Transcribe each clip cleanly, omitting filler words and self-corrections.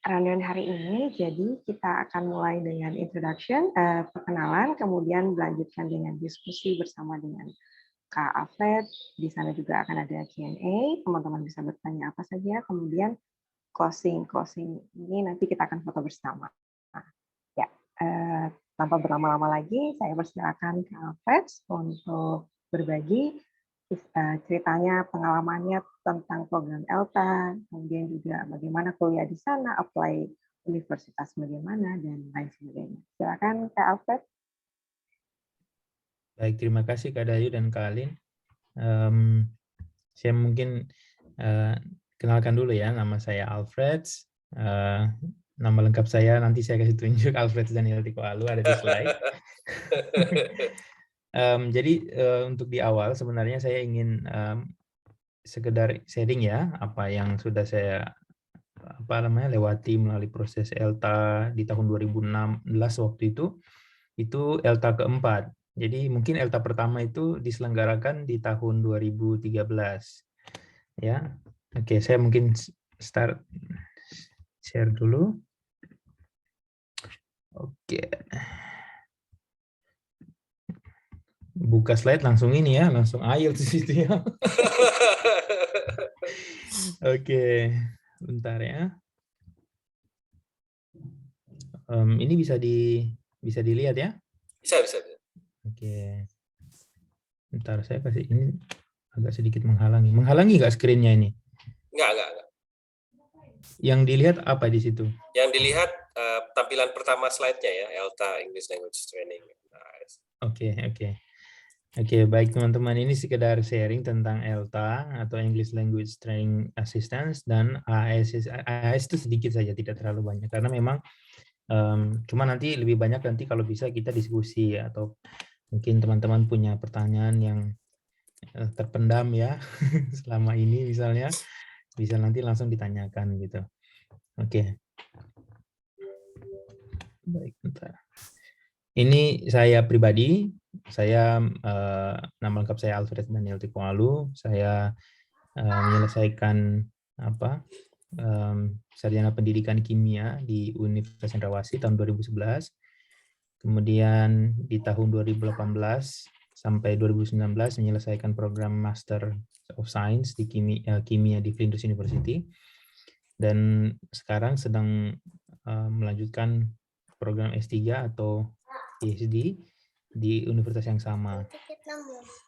Rundown hari ini, jadi kita akan mulai dengan introduction, perkenalan, kemudian melanjutkan dengan diskusi bersama dengan Kak Alfred. Di sana juga akan ada Q&A, teman-teman bisa bertanya apa saja, kemudian closing ini nanti kita akan foto bersama. Nah, ya, tanpa berlama-lama lagi, saya persilakan Kak Alfred untuk berbagi ceritanya, pengalamannya tentang program ELTA, kemudian juga bagaimana kuliah di sana, apply universitas bagaimana, dan lain sebagainya. Silakan Kak Alfred. Baik, terima kasih Kak Dayu dan Kak Alin. Saya mungkin kenalkan dulu ya, nama saya Alfred. Nama lengkap saya nanti saya kasih tunjuk, Alfred Daniel Tiko Alu, ada di slide. Jadi untuk di awal sebenarnya saya ingin sekedar sharing ya apa yang sudah saya lewati melalui proses ELTA di tahun 2016 waktu itu ELTA keempat. Jadi mungkin ELTA pertama itu diselenggarakan di tahun 2013. Ya. Oke, saya mungkin start share dulu. Oke. Buka slide langsung ini ya, langsung IELTS di situ ya. Oke, bentar ya. Ini bisa dilihat ya? Bisa. Oke. Bentar, saya kasih ini agak sedikit menghalangi. Menghalangi nggak screen-nya ini? Enggak. Yang dilihat apa di situ? Yang dilihat tampilan pertama slide-nya ya, ELTA English Language Training. Nice. Oke, baik teman-teman, ini sekedar sharing tentang ELTA atau English Language Training Assistance, dan AAS itu sedikit saja, tidak terlalu banyak karena memang cuma nanti lebih banyak nanti kalau bisa kita diskusi atau mungkin teman-teman punya pertanyaan yang terpendam ya selama ini misalnya bisa nanti langsung ditanyakan gitu. Oke. Baik, bentar. Ini saya pribadi, saya nama lengkap saya Alfred Daniel Tiko Alu. Saya menyelesaikan sarjana pendidikan kimia di Universitas Cendrawasih tahun 2011. Kemudian di tahun 2018 sampai 2019 menyelesaikan program Master of Science di kimia di Flinders University. Dan sekarang sedang melanjutkan program S3 atau PhD di universitas yang sama.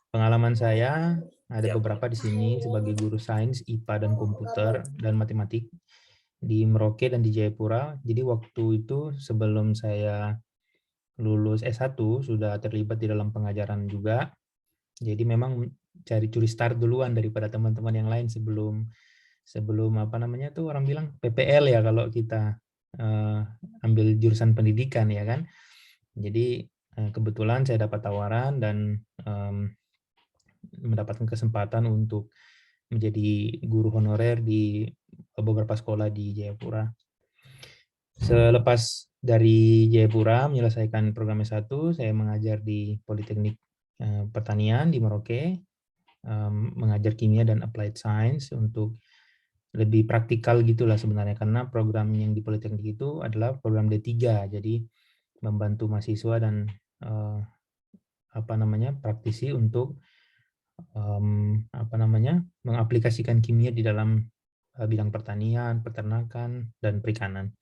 Pengalaman saya ada beberapa di sini sebagai guru sains, IPA dan komputer dan matematik di Merauke dan di Jayapura. Jadi waktu itu sebelum saya lulus S1 sudah terlibat di dalam pengajaran juga. Jadi memang curi start duluan daripada teman-teman yang lain sebelum orang bilang PPL ya kalau kita ambil jurusan pendidikan ya kan. Jadi kebetulan saya dapat tawaran dan mendapatkan kesempatan untuk menjadi guru honorer di beberapa sekolah di Jayapura. Selepas dari Jayapura menyelesaikan program S1, saya mengajar di Politeknik Pertanian di Merauke, mengajar kimia dan applied science untuk lebih praktikal gitulah sebenarnya, karena program yang di Politeknik itu adalah program D3, jadi membantu mahasiswa dan praktisi untuk mengaplikasikan kimia di dalam bidang pertanian, peternakan, dan perikanan.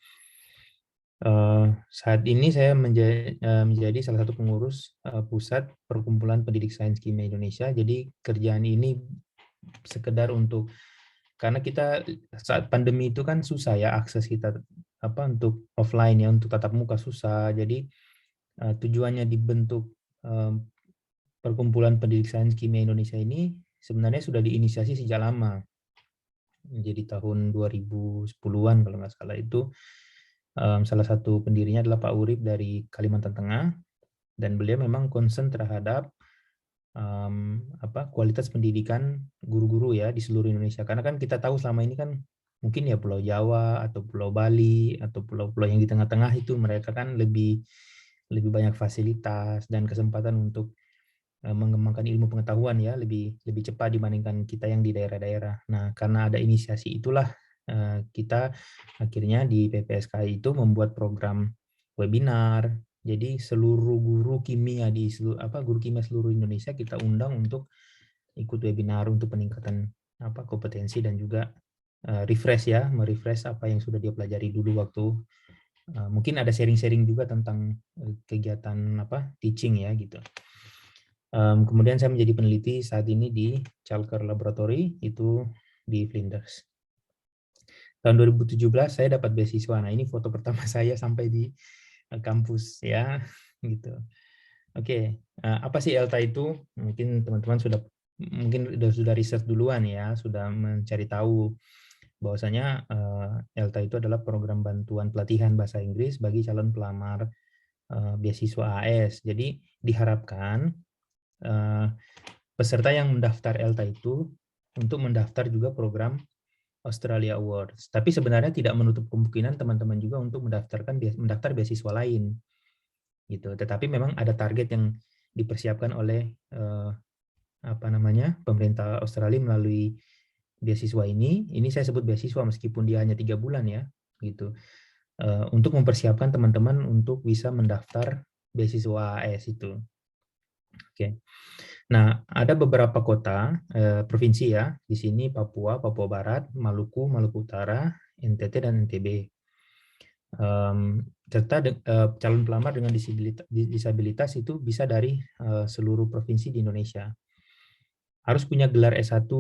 Saat ini saya menjadi salah satu pengurus pusat Perkumpulan Pendidik Sains Kimia Indonesia. Jadi kerjaan ini sekedar untuk, karena kita saat pandemi itu kan susah ya akses kita untuk offline ya, untuk tatap muka susah. Jadi tujuannya dibentuk Perkumpulan Pendidik Sains Kimia Indonesia ini sebenarnya sudah diinisiasi sejak lama. Jadi tahun 2010-an kalau nggak salah itu. Salah satu pendirinya adalah Pak Urip dari Kalimantan Tengah, dan beliau memang concern terhadap kualitas pendidikan guru-guru ya di seluruh Indonesia. Karena kan kita tahu selama ini kan mungkin ya Pulau Jawa atau Pulau Bali atau pulau-pulau yang di tengah-tengah itu mereka kan lebih banyak fasilitas dan kesempatan untuk mengembangkan ilmu pengetahuan ya lebih cepat dibandingkan kita yang di daerah-daerah. Nah, karena ada inisiasi itulah kita akhirnya di PPSKI itu membuat program webinar. Jadi seluruh guru kimia guru kimia seluruh Indonesia kita undang untuk ikut webinar untuk peningkatan kompetensi dan juga merefresh apa yang sudah dia pelajari dulu waktu mungkin ada sharing-sharing juga tentang kegiatan teaching ya gitu. Kemudian saya menjadi peneliti saat ini di Chalker Laboratory itu di Flinders. Tahun 2017 saya dapat beasiswa. Nah, ini foto pertama saya sampai di kampus ya gitu. Oke, apa sih ELTA itu? Mungkin teman-teman sudah riset duluan ya, sudah mencari tahu bahwasanya ELTA itu adalah program bantuan pelatihan bahasa Inggris bagi calon pelamar beasiswa AS. Jadi diharapkan peserta yang mendaftar ELTA itu untuk mendaftar juga program Australia Awards. Tapi sebenarnya tidak menutup kemungkinan teman-teman juga untuk mendaftar beasiswa lain. Gitu. Tetapi memang ada target yang dipersiapkan oleh pemerintah Australia melalui beasiswa ini saya sebut beasiswa meskipun dia hanya 3 bulan ya, gitu. Untuk mempersiapkan teman-teman untuk bisa mendaftar beasiswa AS itu. Oke. Nah, ada beberapa kota, provinsi ya, di sini Papua, Papua Barat, Maluku, Maluku Utara, NTT dan NTB. Serta calon pelamar dengan disabilitas itu bisa dari seluruh provinsi di Indonesia. Harus punya gelar S1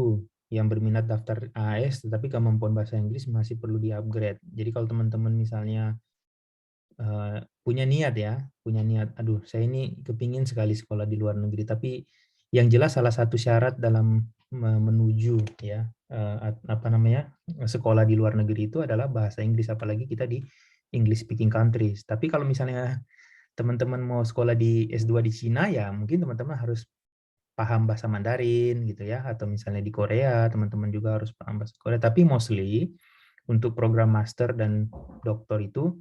yang berminat daftar AS, tetapi kemampuan bahasa Inggris masih perlu di-upgrade. Jadi kalau teman-teman misalnya punya niat, aduh saya ini kepingin sekali sekolah di luar negeri, tapi yang jelas salah satu syarat dalam menuju ya sekolah di luar negeri itu adalah bahasa Inggris, apalagi kita di English speaking countries. Tapi kalau misalnya teman-teman mau sekolah di S2 di Cina, ya mungkin teman-teman harus paham bahasa Mandarin gitu ya, atau misalnya di Korea teman-teman juga harus paham bahasa Korea. Tapi mostly untuk program master dan doktor itu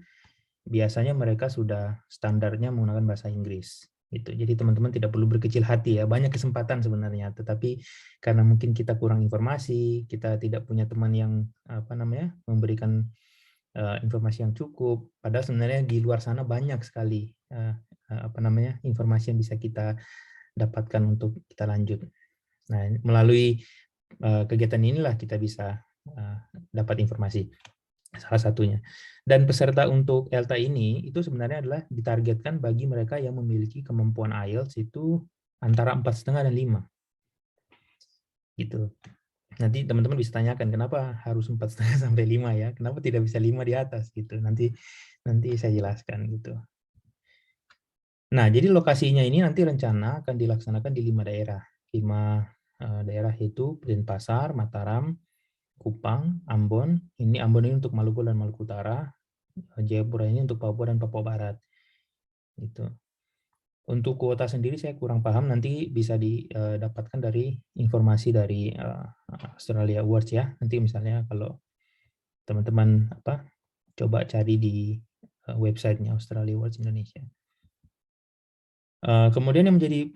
biasanya mereka sudah standarnya menggunakan bahasa Inggris gitu. Jadi teman-teman tidak perlu berkecil hati ya, banyak kesempatan sebenarnya, tetapi karena mungkin kita kurang informasi, kita tidak punya teman yang memberikan informasi yang cukup, padahal sebenarnya di luar sana banyak sekali informasi yang bisa kita dapatkan untuk kita lanjut. Nah, melalui kegiatan inilah kita bisa dapat informasi, salah satunya. Dan peserta untuk ELTA ini itu sebenarnya adalah ditargetkan bagi mereka yang memiliki kemampuan IELTS itu antara 4,5 dan 5. Gitu. Nanti teman-teman bisa tanyakan kenapa harus 4,5 sampai 5 ya, kenapa tidak bisa 5 di atas gitu. Nanti saya jelaskan gitu. Nah, jadi lokasinya ini nanti rencana akan dilaksanakan di 5 daerah. 5 daerah itu Denpasar, Mataram, Kupang, Ambon. Ambon ini untuk Maluku dan Maluku Utara. Jayapura ini untuk Papua dan Papua Barat. Gitu. Untuk kuota sendiri saya kurang paham, nanti bisa didapatkan dari informasi dari Australia Awards ya. Nanti misalnya kalau teman-teman coba cari di websitenya Australia Awards Indonesia. Kemudian yang menjadi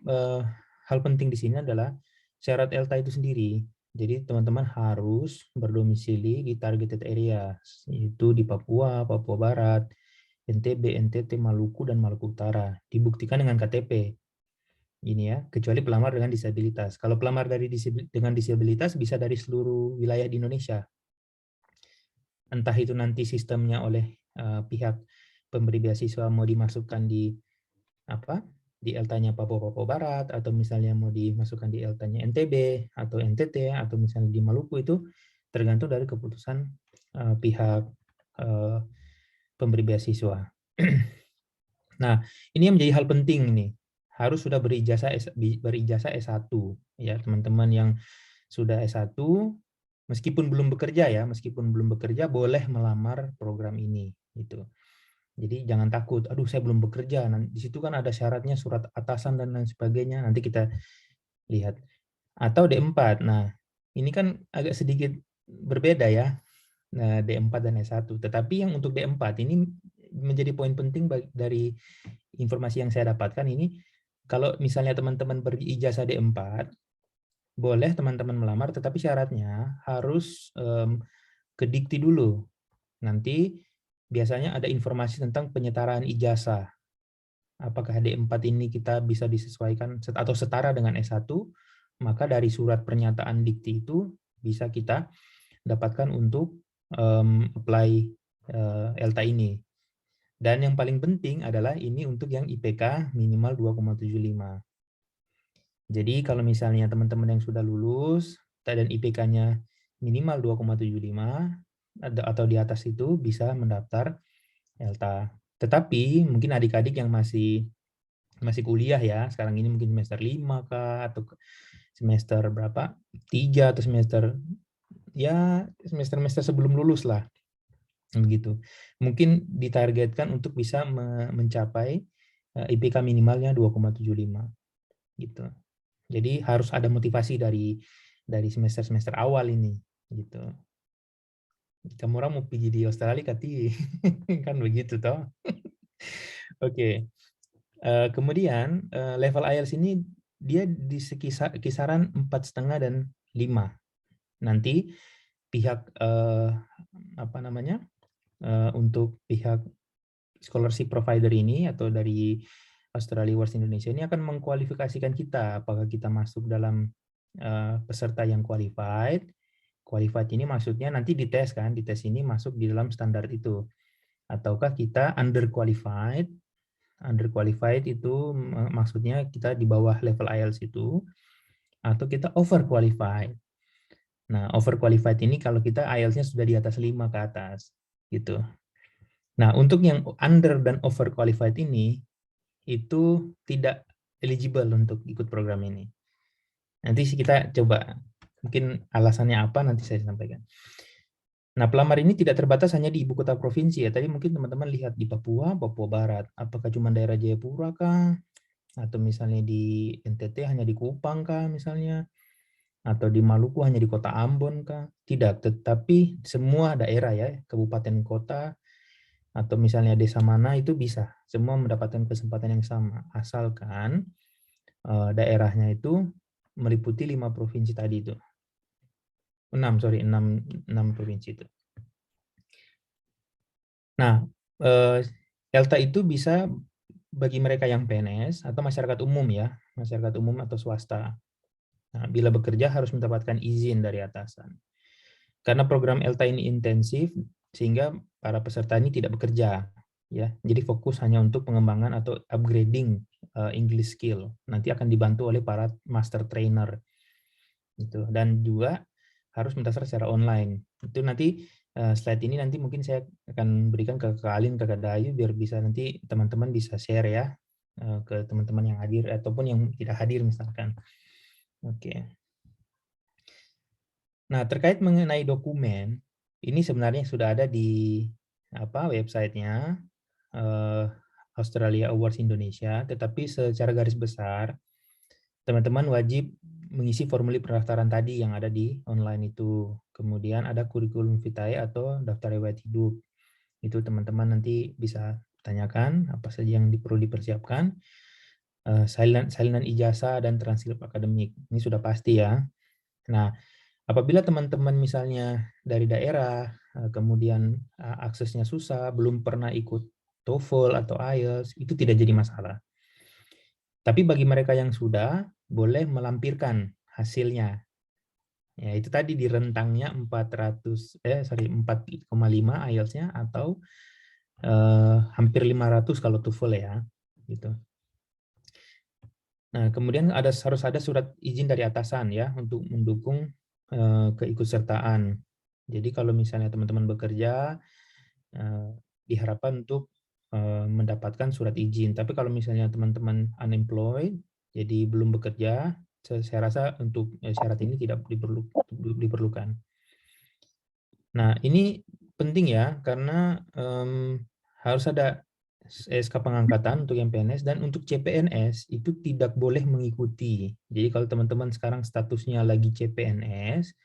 hal penting di sini adalah syarat ELTA itu sendiri. Jadi teman-teman harus berdomisili di targeted area, yaitu di Papua, Papua Barat, NTB, NTT, Maluku, dan Maluku Utara. Dibuktikan dengan KTP. Ini ya, kecuali pelamar dengan disabilitas. Kalau pelamar dengan disabilitas bisa dari seluruh wilayah di Indonesia. Entah itu nanti sistemnya oleh pihak pemberi beasiswa mau dimasukkan di di ELTA-nya Papua Barat, atau misalnya mau dimasukkan di ELTA-nya NTB atau NTT, atau misalnya di Maluku, itu tergantung dari keputusan pihak pemberi beasiswa. Nah, ini yang menjadi hal penting nih. Harus sudah berijazah S1 ya, teman-teman yang sudah S1 meskipun belum bekerja boleh melamar program ini gitu. Jadi jangan takut, aduh saya belum bekerja. Nah, di situ kan ada syaratnya, surat atasan dan lain sebagainya. Nanti kita lihat. Atau D4. Nah, ini kan agak sedikit berbeda ya. Nah, D4 dan S1. Tetapi yang untuk D4 ini menjadi poin penting dari informasi yang saya dapatkan ini. Kalau misalnya teman-teman berijazah D4, boleh teman-teman melamar, tetapi syaratnya harus ke Dikti dulu. Nanti biasanya ada informasi tentang penyetaraan ijazah. Apakah D4 ini kita bisa disesuaikan atau setara dengan S1, maka dari surat pernyataan Dikti itu bisa kita dapatkan untuk apply ELTA ini. Dan yang paling penting adalah ini untuk yang IPK minimal 2,75. Jadi kalau misalnya teman-teman yang sudah lulus dan IPK-nya minimal 2,75 atau di atas itu bisa mendaftar ELTA. Tetapi mungkin adik-adik yang masih kuliah ya, sekarang ini mungkin semester 5 kah, atau semester berapa? 3 atau semester sebelum lulus lah. Begitu. Mungkin ditargetkan untuk bisa mencapai IPK minimalnya 2,75 gitu. Jadi harus ada motivasi dari semester awal ini gitu. Kamu orang mau pergi di Australia kati kan begitu toh. Oke. Kemudian level IELTS ini dia di kisaran 4,5 dan 5. Nanti pihak untuk pihak scholarship provider ini atau dari Australia Awards Indonesia ini akan mengkualifikasikan kita apakah kita masuk dalam peserta yang qualified. Qualified ini maksudnya nanti dites kan, dites ini masuk di dalam standar itu. Ataukah kita underqualified. Underqualified itu maksudnya kita di bawah level IELTS itu, atau kita overqualified. Nah, overqualified ini kalau kita IELTS-nya sudah di atas 5 ke atas gitu. Nah, untuk yang under dan overqualified ini itu tidak eligible untuk ikut program ini. Nanti kita coba, mungkin alasannya apa nanti saya sampaikan. Nah, pelamar ini tidak terbatas hanya di ibu kota provinsi ya. Tadi mungkin teman-teman lihat di Papua Barat. Apakah cuma daerah Jayapura kah? Atau misalnya di NTT hanya di Kupang kah misalnya? Atau di Maluku hanya di kota Ambon kah? Tidak, tetapi semua daerah ya, kabupaten kota, atau misalnya desa mana itu bisa semua mendapatkan kesempatan yang sama asalkan daerahnya itu meliputi 5 provinsi tadi itu 6 provinsi itu. Nah, ELTA itu bisa bagi mereka yang PNS atau masyarakat umum ya, masyarakat umum atau swasta. Nah, bila bekerja harus mendapatkan izin dari atasan. Karena program ELTA ini intensif sehingga para peserta ini tidak bekerja ya. Jadi fokus hanya untuk pengembangan atau upgrading English skill. Nanti akan dibantu oleh para master trainer. Gitu. Dan juga harus mendaftar secara online. Itu nanti slide ini nanti mungkin saya akan berikan ke Kak Alin, ke Kak Dayu biar bisa nanti teman-teman bisa share ya ke teman-teman yang hadir ataupun yang tidak hadir misalkan. Oke. Nah, terkait mengenai dokumen, ini sebenarnya sudah ada di websitenya Australia Awards Indonesia, tetapi secara garis besar teman-teman wajib mengisi formulir pendaftaran tadi yang ada di online itu. Kemudian ada kurikulum vitae atau daftar riwayat hidup. Itu teman-teman nanti bisa tanyakan apa saja yang perlu dipersiapkan. Salinan ijazah dan transkrip akademik. Ini sudah pasti ya. Nah, apabila teman-teman misalnya dari daerah, kemudian aksesnya susah, belum pernah ikut TOEFL atau IELTS, itu tidak jadi masalah. Tapi bagi mereka yang sudah, boleh melampirkan hasilnya. Ya, itu tadi di rentangnya 4,5 IELTS-nya atau hampir 500 kalau TOEFL ya, gitu. Nah, kemudian harus ada surat izin dari atasan ya untuk mendukung keikutsertaan. Jadi kalau misalnya teman-teman bekerja, diharapkan untuk mendapatkan surat izin. Tapi kalau misalnya teman-teman unemployed, jadi belum bekerja, saya rasa untuk syarat ini tidak diperlukan. Nah, ini penting ya, karena harus ada SK pengangkatan untuk yang PNS, dan untuk CPNS itu tidak boleh mengikuti. Jadi kalau teman-teman sekarang statusnya lagi CPNS,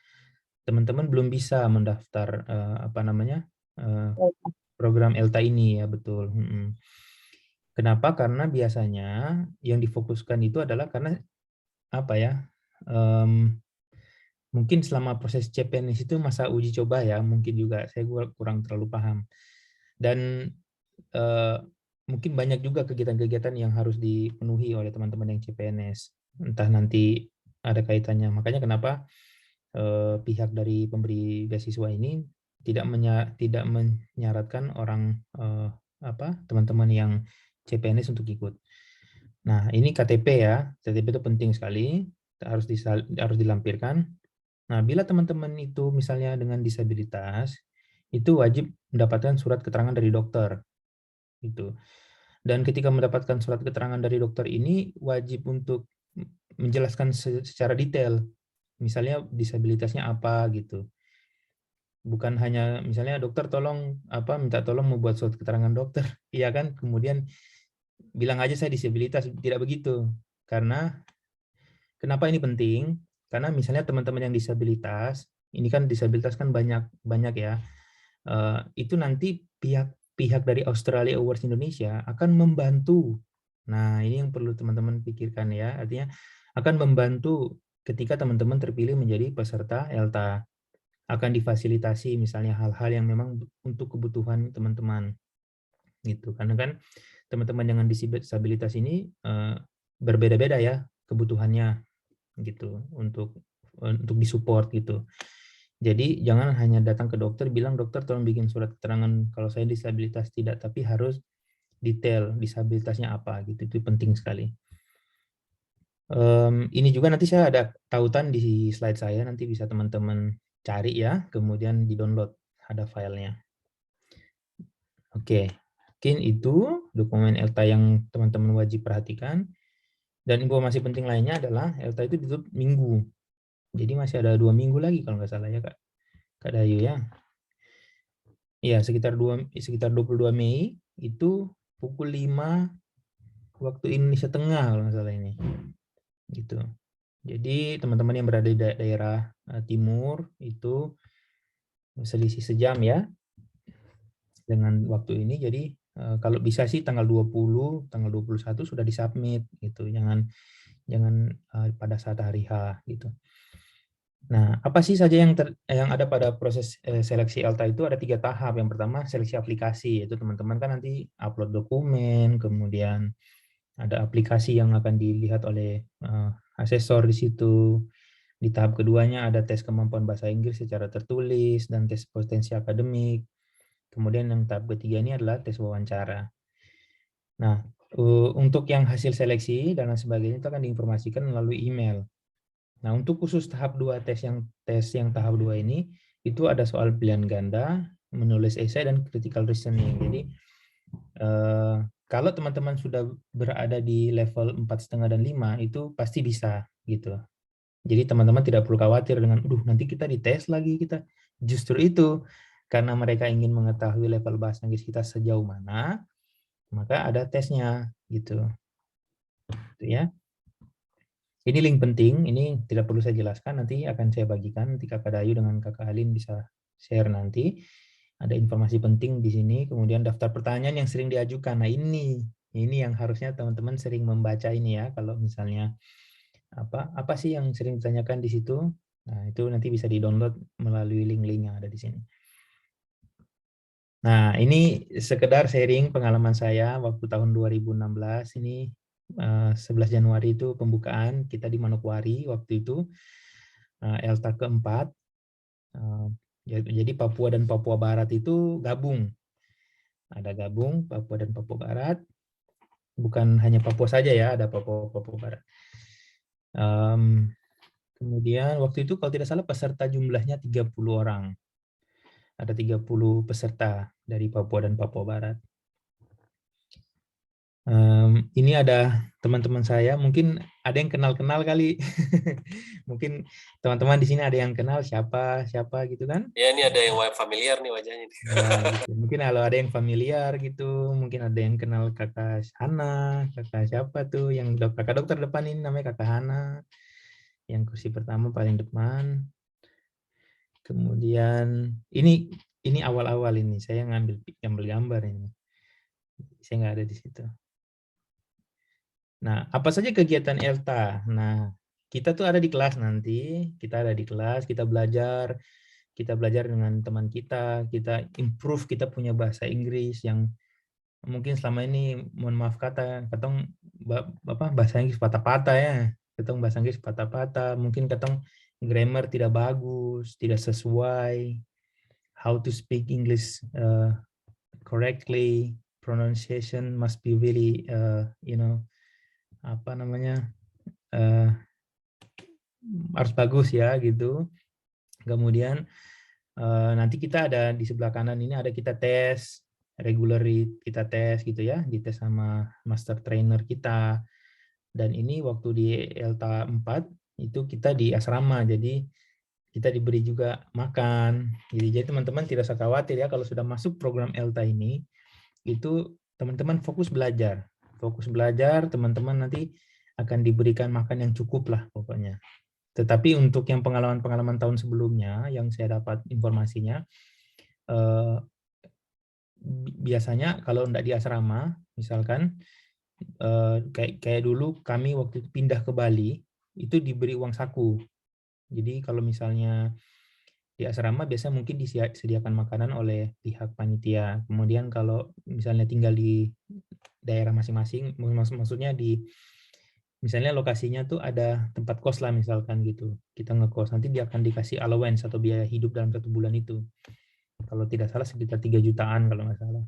teman-teman belum bisa mendaftar program ELTA ini ya, betul. Kenapa? Karena biasanya yang difokuskan itu adalah karena mungkin selama proses CPNS itu masa uji coba ya, mungkin juga saya kurang terlalu paham. Dan mungkin banyak juga kegiatan-kegiatan yang harus dipenuhi oleh teman-teman yang CPNS. Entah nanti ada kaitannya. Makanya kenapa pihak dari pemberi beasiswa ini tidak menyaratkan orang teman-teman yang CPNS untuk ikut. Nah, ini KTP ya. KTP itu penting sekali, harus dilampirkan. Nah, bila teman-teman itu misalnya dengan disabilitas, itu wajib mendapatkan surat keterangan dari dokter. Gitu. Dan ketika mendapatkan surat keterangan dari dokter ini, wajib untuk menjelaskan secara detail. Misalnya disabilitasnya apa gitu. Bukan hanya misalnya dokter tolong minta tolong membuat surat keterangan dokter. Iya kan? Kemudian bilang aja saya disabilitas, tidak begitu. Karena kenapa ini penting? Karena misalnya teman-teman yang disabilitas, ini kan disabilitas kan banyak ya. Itu nanti pihak dari Australia Awards Indonesia akan membantu. Nah, ini yang perlu teman-teman pikirkan ya. Artinya akan membantu ketika teman-teman terpilih menjadi peserta ELTA. Akan difasilitasi misalnya hal-hal yang memang untuk kebutuhan teman-teman. Gitu. Karena kan teman-teman dengan disabilitas ini berbeda-beda ya kebutuhannya gitu untuk disupport gitu. Jadi jangan hanya datang ke dokter bilang dokter tolong bikin surat keterangan kalau saya disabilitas, tidak, tapi harus detail disabilitasnya apa gitu, itu penting sekali. Ini juga nanti saya ada tautan di slide saya, nanti bisa teman-teman cari ya, kemudian di-download, ada filenya. Oke, mungkin itu dokumen ELTA yang teman-teman wajib perhatikan. Dan informasi penting lainnya adalah ELTA itu ditutup Minggu. Jadi masih ada 2 minggu lagi kalau nggak salah ya Kak Dayu ya. Iya, sekitar 22 Mei itu pukul 5 waktu Indonesia Tengah kalau nggak salah ini. Gitu. Jadi teman-teman yang berada di daerah timur itu selisih sejam ya dengan waktu ini. Jadi kalau bisa sih tanggal 20, tanggal 21 sudah disubmit gitu. Jangan pada saat hari H gitu. Nah, apa sih saja yang ada pada proses seleksi ELTA itu? Ada 3 tahap. Yang pertama seleksi aplikasi, yaitu teman-teman kan nanti upload dokumen, kemudian ada aplikasi yang akan dilihat oleh asesor di situ. Di tahap keduanya ada tes kemampuan bahasa Inggris secara tertulis dan tes potensi akademik. Kemudian yang tahap ketiga ini adalah tes wawancara. Nah, untuk yang hasil seleksi dan lain sebagainya itu akan diinformasikan melalui email. Nah, untuk khusus tahap 2 tes yang tahap 2 ini itu ada soal pilihan ganda, menulis esai dan critical reasoning. Jadi kalau teman-teman sudah berada di level 4,5 dan 5 itu pasti bisa gitu. Jadi teman-teman tidak perlu khawatir dengan nanti kita dites lagi kita. Justru itu karena mereka ingin mengetahui level bahasa Inggris kita sejauh mana, maka ada tesnya gitu. Gitu ya. Ini link penting, ini tidak perlu saya jelaskan, nanti akan saya bagikan, nanti Kakak Dayu dengan Kakak Alin bisa share nanti. Ada informasi penting di sini, kemudian daftar pertanyaan yang sering diajukan. Nah ini yang harusnya teman-teman sering membaca ini ya, kalau misalnya apa sih yang sering ditanyakan di situ. Nah itu nanti bisa di-download melalui link-link yang ada di sini. Nah ini sekedar sharing pengalaman saya waktu tahun 2016 ini. 11 Januari itu pembukaan kita di Manokwari waktu itu ELTA keempat. Jadi Papua dan Papua Barat itu gabung. Ada gabung Papua dan Papua Barat. Bukan hanya Papua saja ya, ada Papua Barat. Kemudian waktu itu kalau tidak salah peserta jumlahnya 30 orang. Ada 30 peserta dari Papua dan Papua Barat. Ini ada teman-teman saya, mungkin ada yang kenal-kenal kali. Mungkin teman-teman di sini ada yang kenal siapa gitu kan? Ya, ini ada yang familiar nih wajahnya. Ya, gitu. Mungkin kalau ada yang familiar gitu, mungkin ada yang kenal Kakak Hana, Kakak siapa tuh, yang Kakak dokter depan ini namanya Kakak Hana, yang kursi pertama paling depan. Kemudian ini awal-awal ini, saya ngambil gambar ini. Saya nggak ada di situ. Nah, apa saja kegiatan ELTA? Nah, kita tuh ada di kelas nanti, kita ada di kelas, kita belajar dengan teman kita improve kita punya bahasa Inggris yang mungkin selama ini, mohon maaf katong bahasa Inggris patah-patah ya, katong bahasa Inggris patah-patah, mungkin katong grammar tidak bagus, tidak sesuai, how to speak English correctly, pronunciation must be really harus bagus ya gitu. Kemudian nanti kita ada di sebelah kanan ini ada kita tes, regularly kita tes gitu ya, dites sama master trainer kita. Dan ini waktu di ELTA 4 itu kita di asrama, jadi kita diberi juga makan. Jadi teman-teman tidak usah khawatir ya kalau sudah masuk program ELTA ini, itu teman-teman fokus belajar. Fokus belajar, teman-teman nanti akan diberikan makan yang cukup lah pokoknya. Tetapi untuk yang pengalaman-pengalaman tahun sebelumnya yang saya dapat informasinya, biasanya kalau tidak di asrama, misalkan kayak dulu kami waktu itu pindah ke Bali, itu diberi uang saku. Jadi kalau misalnya di asrama biasanya mungkin disediakan makanan oleh pihak panitia. Kemudian kalau misalnya tinggal di daerah masing-masing, maksudnya di misalnya lokasinya tuh ada tempat kos lah misalkan gitu, kita ngekos, nanti dia akan dikasih allowance atau biaya hidup dalam 1 bulan itu. Kalau tidak salah sekitar 3 jutaan kalau nggak salah.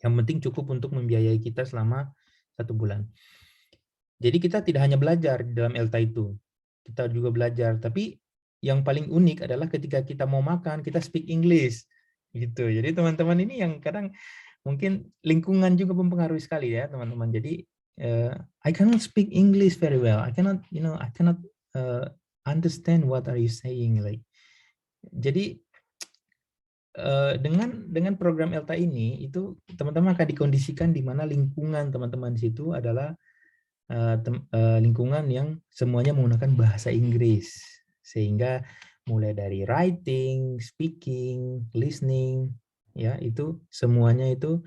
Yang penting cukup untuk membiayai kita selama 1 bulan. Jadi kita tidak hanya belajar di dalam ELTA itu, kita juga belajar. Tapi yang paling unik adalah ketika kita mau makan, kita speak English gitu. Jadi teman-teman ini yang kadang mungkin lingkungan juga mempengaruhi sekali ya teman-teman. Jadi I cannot speak English very well. I cannot understand what are you saying like. Jadi dengan program ELTA ini itu teman-teman akan dikondisikan di mana lingkungan teman-teman di situ adalah lingkungan yang semuanya menggunakan bahasa Inggris, sehingga mulai dari writing, speaking, listening, ya itu semuanya itu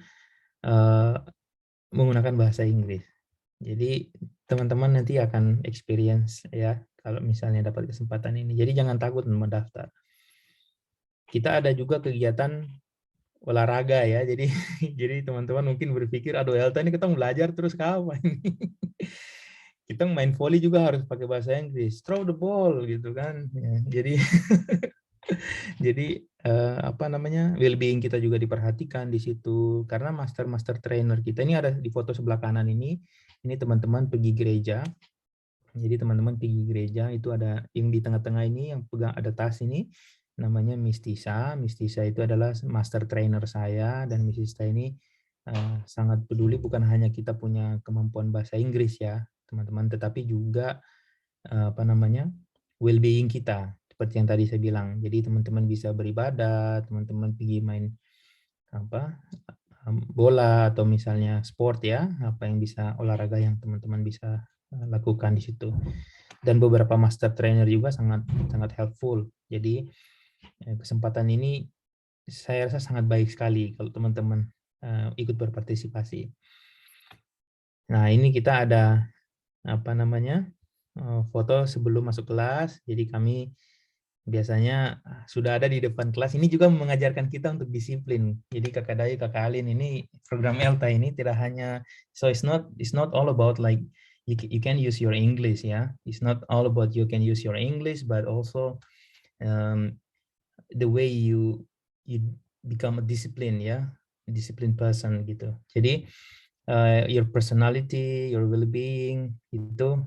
menggunakan bahasa Inggris. Jadi teman-teman nanti akan experience ya kalau misalnya dapat kesempatan ini. Jadi jangan takut mendaftar. Kita ada juga kegiatan olahraga ya. Jadi teman-teman mungkin berpikir, aduh ELTA ini kita belajar terus kapan? Kita main volley juga harus pakai bahasa Inggris. Throw the ball gitu kan. Ya, jadi well-being kita juga diperhatikan di situ karena master trainer kita ini ada di foto sebelah kanan ini teman-teman pergi gereja. Jadi teman-teman pergi gereja itu ada yang di tengah-tengah ini yang pegang ada tas ini namanya Miss Tisa. Miss Tisa itu adalah master trainer saya dan Miss Tisa ini sangat peduli bukan hanya kita punya kemampuan bahasa Inggris ya teman-teman, tetapi juga well-being kita seperti yang tadi saya bilang. Jadi teman-teman bisa beribadah, teman-teman pergi main bola atau misalnya sport ya, apa yang bisa olahraga yang teman-teman bisa lakukan di situ. Dan beberapa master trainer juga sangat helpful. Jadi kesempatan ini saya rasa sangat baik sekali kalau teman-teman ikut berpartisipasi. Nah, ini kita ada foto sebelum masuk kelas. Jadi kami biasanya sudah ada di depan kelas. Ini juga mengajarkan kita untuk disiplin. Jadi Kakak Dayu, Kakak Alin, ini program ELTA ini tidak hanya, so it's not all about like you can use your English ya. It's not all about you can use your English, but also the way you become a discipline ya, a disciplined person gitu. Jadi your personality, your well-being itu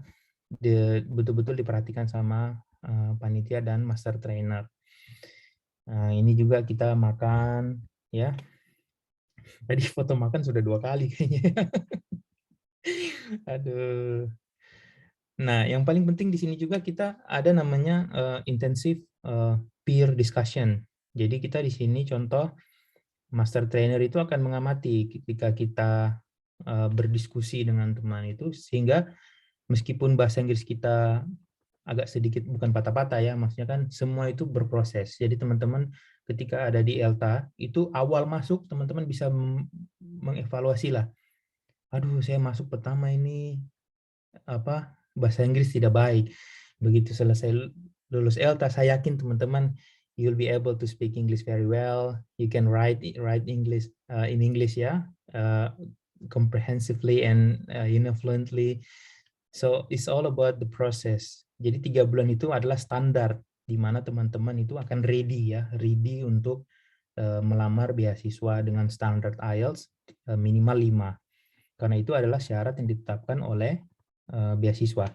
betul-betul diperhatikan sama panitia dan master trainer. Nah, ini juga kita makan ya. Tadi foto makan sudah 2 kali kayaknya. Aduh. Nah, yang paling penting di sini juga kita ada namanya intensive peer discussion. Jadi kita di sini contoh master trainer itu akan mengamati ketika kita berdiskusi dengan teman itu, sehingga meskipun bahasa Inggris kita agak sedikit bukan patah-patah ya, maksudnya kan semua itu berproses. Jadi teman-teman ketika ada di ELTA itu awal masuk teman-teman bisa mengevaluasi lah. Aduh, saya masuk pertama ini bahasa Inggris tidak baik. Begitu selesai lulus ELTA, saya yakin teman-teman you'll be able to speak English very well. You can write English in English ya, comprehensively and fluently. So it's all about the process. Jadi 3 bulan itu adalah standar di mana teman-teman itu akan ready ready untuk melamar beasiswa dengan standar IELTS minimal 5. Karena itu adalah syarat yang ditetapkan oleh beasiswa.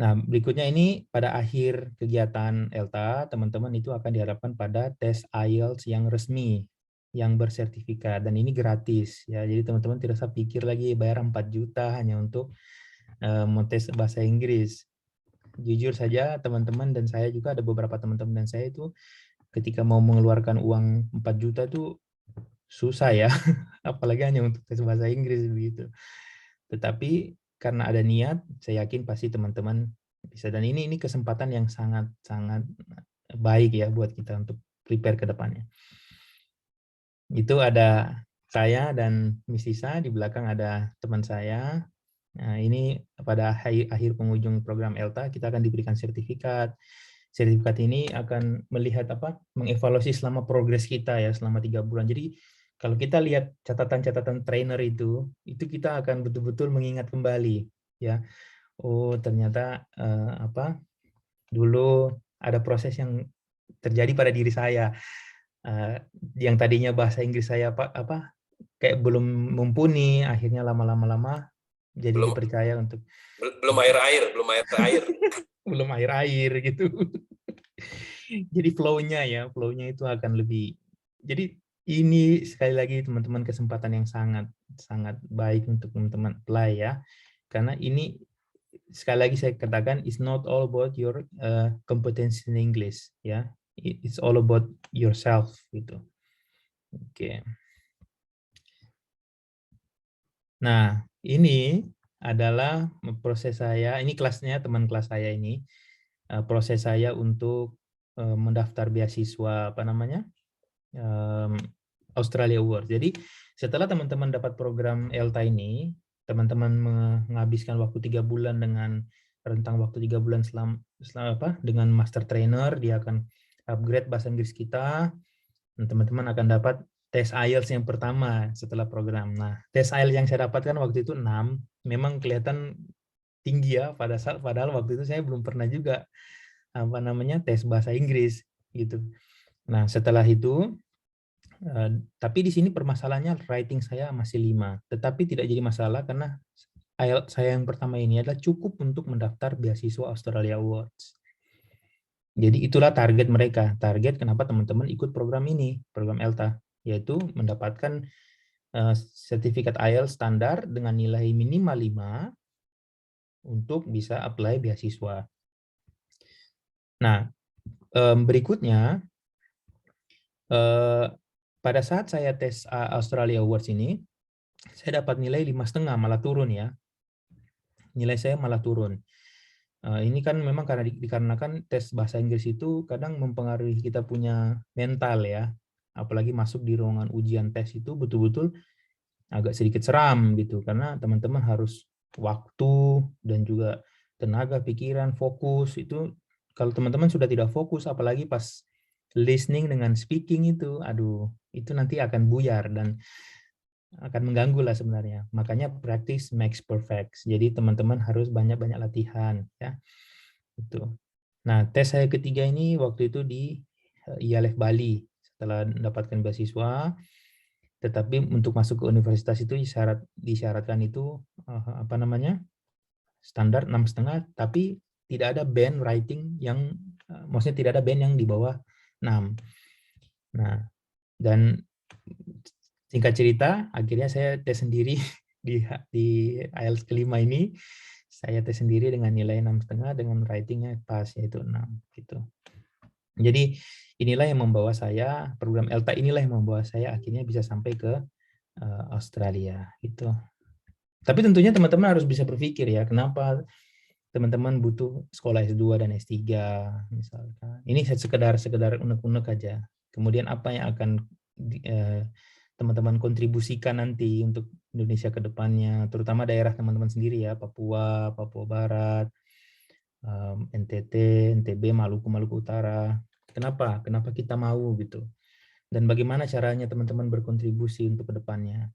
Nah, berikutnya ini pada akhir kegiatan ELTA, teman-teman itu akan diharapkan pada tes IELTS yang resmi, yang bersertifikat, dan ini gratis ya. Jadi teman-teman tidak usah pikir lagi bayar 4 juta hanya untuk tes bahasa Inggris. Jujur saja teman-teman dan saya juga ada beberapa teman-teman dan saya itu ketika mau mengeluarkan uang 4 juta itu susah ya, apalagi hanya untuk tes bahasa Inggris begitu. Tetapi karena ada niat, saya yakin pasti teman-teman bisa. Dan ini kesempatan yang sangat baik ya buat kita untuk prepare ke depannya. Itu ada saya dan Miss Isa, di belakang ada teman saya. Nah, ini pada akhir penghujung program ELTA kita akan diberikan sertifikat. Sertifikat ini akan melihat mengevaluasi selama progres kita ya selama 3 bulan. Jadi kalau kita lihat catatan-catatan trainer itu kita akan betul-betul mengingat kembali ya. Oh, ternyata dulu ada proses yang terjadi pada diri saya. Yang tadinya bahasa Inggris saya kayak belum mumpuni, akhirnya lama-lama jadi dipercaya untuk belum air belum air gitu. Jadi flow-nya itu akan lebih. Jadi ini sekali lagi teman-teman kesempatan yang sangat baik untuk teman-teman apply ya. Karena ini sekali lagi saya katakan it's not all about your competence in English ya. It's all about yourself gitu. Oke. Nah, ini adalah proses saya, ini kelasnya teman kelas saya ini, proses saya untuk mendaftar beasiswa Australia Award. Jadi setelah teman-teman dapat program ELTA ini, teman-teman menghabiskan waktu 3 bulan dengan rentang waktu 3 bulan dengan master trainer, dia akan upgrade bahasa Inggris kita, dan teman-teman akan dapat tes IELTS yang pertama setelah program. Nah, tes IELTS yang saya dapatkan waktu itu 6, memang kelihatan tinggi ya, padahal waktu itu saya belum pernah juga tes bahasa Inggris gitu. Nah, setelah itu tapi di sini permasalahannya writing saya masih 5, tetapi tidak jadi masalah karena IELTS saya yang pertama ini adalah cukup untuk mendaftar beasiswa Australia Awards. Jadi itulah target mereka. Target kenapa teman-teman ikut program ini, program ELTA, yaitu mendapatkan sertifikat IELTS standar dengan nilai minimal 5 untuk bisa apply beasiswa. Nah, berikutnya, pada saat saya tes Australia Awards ini, saya dapat nilai 5,5, malah turun ya. Nilai saya malah turun. Ini kan memang karena dikarenakan tes bahasa Inggris itu kadang mempengaruhi kita punya mental ya. Apalagi masuk di ruangan ujian tes itu betul-betul agak sedikit seram gitu. Karena teman-teman harus waktu dan juga tenaga, pikiran, fokus. Itu kalau teman-teman sudah tidak fokus, apalagi pas listening dengan speaking itu, aduh, itu nanti akan buyar dan akan mengganggu lah sebenarnya. Makanya practice makes perfect. Jadi teman-teman harus banyak-banyak latihan ya. Itu. Nah, tes saya ketiga ini waktu itu di IALF Bali setelah mendapatkan beasiswa. Tetapi untuk masuk ke universitas itu disyaratkan itu standar 6,5, tapi tidak ada band writing yang maksudnya tidak ada band yang di bawah 6. Nah, dan singkat cerita, akhirnya saya tes sendiri di IELTS kelima ini. Saya tes sendiri dengan nilai 6,5 dengan writingnya pas, yaitu 6. Gitu. Jadi inilah yang membawa saya, program ELTA inilah yang membawa saya akhirnya bisa sampai ke Australia. Gitu. Tapi tentunya teman-teman harus bisa berpikir ya, kenapa teman-teman butuh sekolah S2 dan S3 misalkan. Ini sekedar unek-unek aja. Kemudian apa yang akan teman-teman kontribusikan nanti untuk Indonesia ke depannya, terutama daerah teman-teman sendiri ya, Papua, Papua Barat, NTT, NTB, Maluku Utara. Kenapa? Kenapa kita mau gitu? Dan bagaimana caranya teman-teman berkontribusi untuk ke depannya?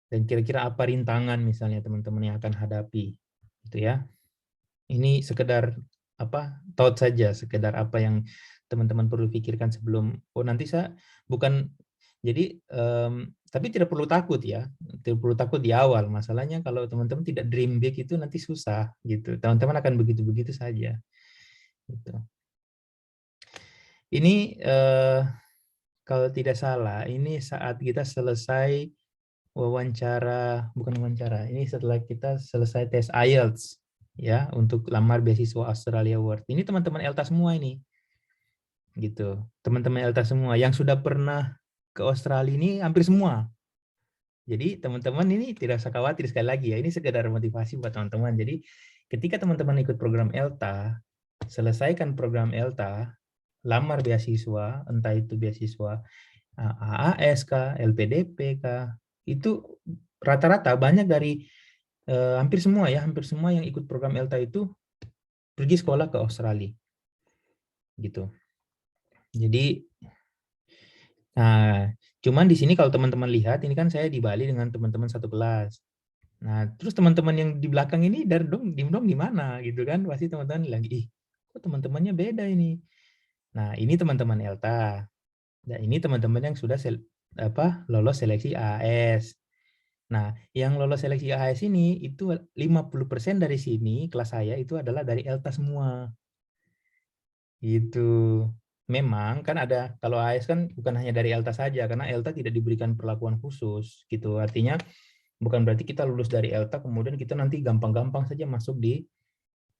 Dan kira-kira apa rintangan misalnya teman-teman yang akan hadapi, gitu ya? Ini sekedar thought saja, sekedar apa yang teman-teman perlu pikirkan sebelum nanti saya bukan jadi tapi tidak perlu takut ya, tidak perlu takut di awal. Masalahnya kalau teman-teman tidak dream big itu nanti susah gitu. Teman-teman akan begitu-begitu saja. Gitu. Ini kalau tidak salah ini saat kita selesai bukan wawancara. Ini setelah kita selesai tes IELTS ya untuk lamar beasiswa Australia Award. Ini teman-teman ELTA semua ini. Gitu. Teman-teman ELTA semua yang sudah pernah ke Australia ini hampir semua. Jadi teman-teman ini tidak usah khawatir, sekali lagi ya, ini sekedar motivasi buat teman-teman. Jadi ketika teman-teman ikut program ELTA, selesaikan program ELTA, lamar beasiswa, entah itu beasiswa AAS kah, LPDP kah, itu rata-rata banyak dari hampir semua yang ikut program ELTA itu pergi sekolah ke Australia. Gitu. Jadi nah, cuman di sini kalau teman-teman lihat, ini kan saya di Bali dengan teman-teman satu kelas. Nah, terus teman-teman yang di belakang ini diem dong di mana gitu kan? Pasti teman-teman bilang, ih, kok teman-temannya beda ini. Nah, ini teman-teman ELTA. Nah, ini teman-teman yang sudah lolos seleksi AAS. Nah, yang lolos seleksi AAS ini itu 50% dari sini kelas saya itu adalah dari ELTA semua. Gitu. Memang kan ada, kalau AS kan bukan hanya dari ELTA saja, karena ELTA tidak diberikan perlakuan khusus gitu. Artinya bukan berarti kita lulus dari ELTA kemudian kita nanti gampang-gampang saja masuk di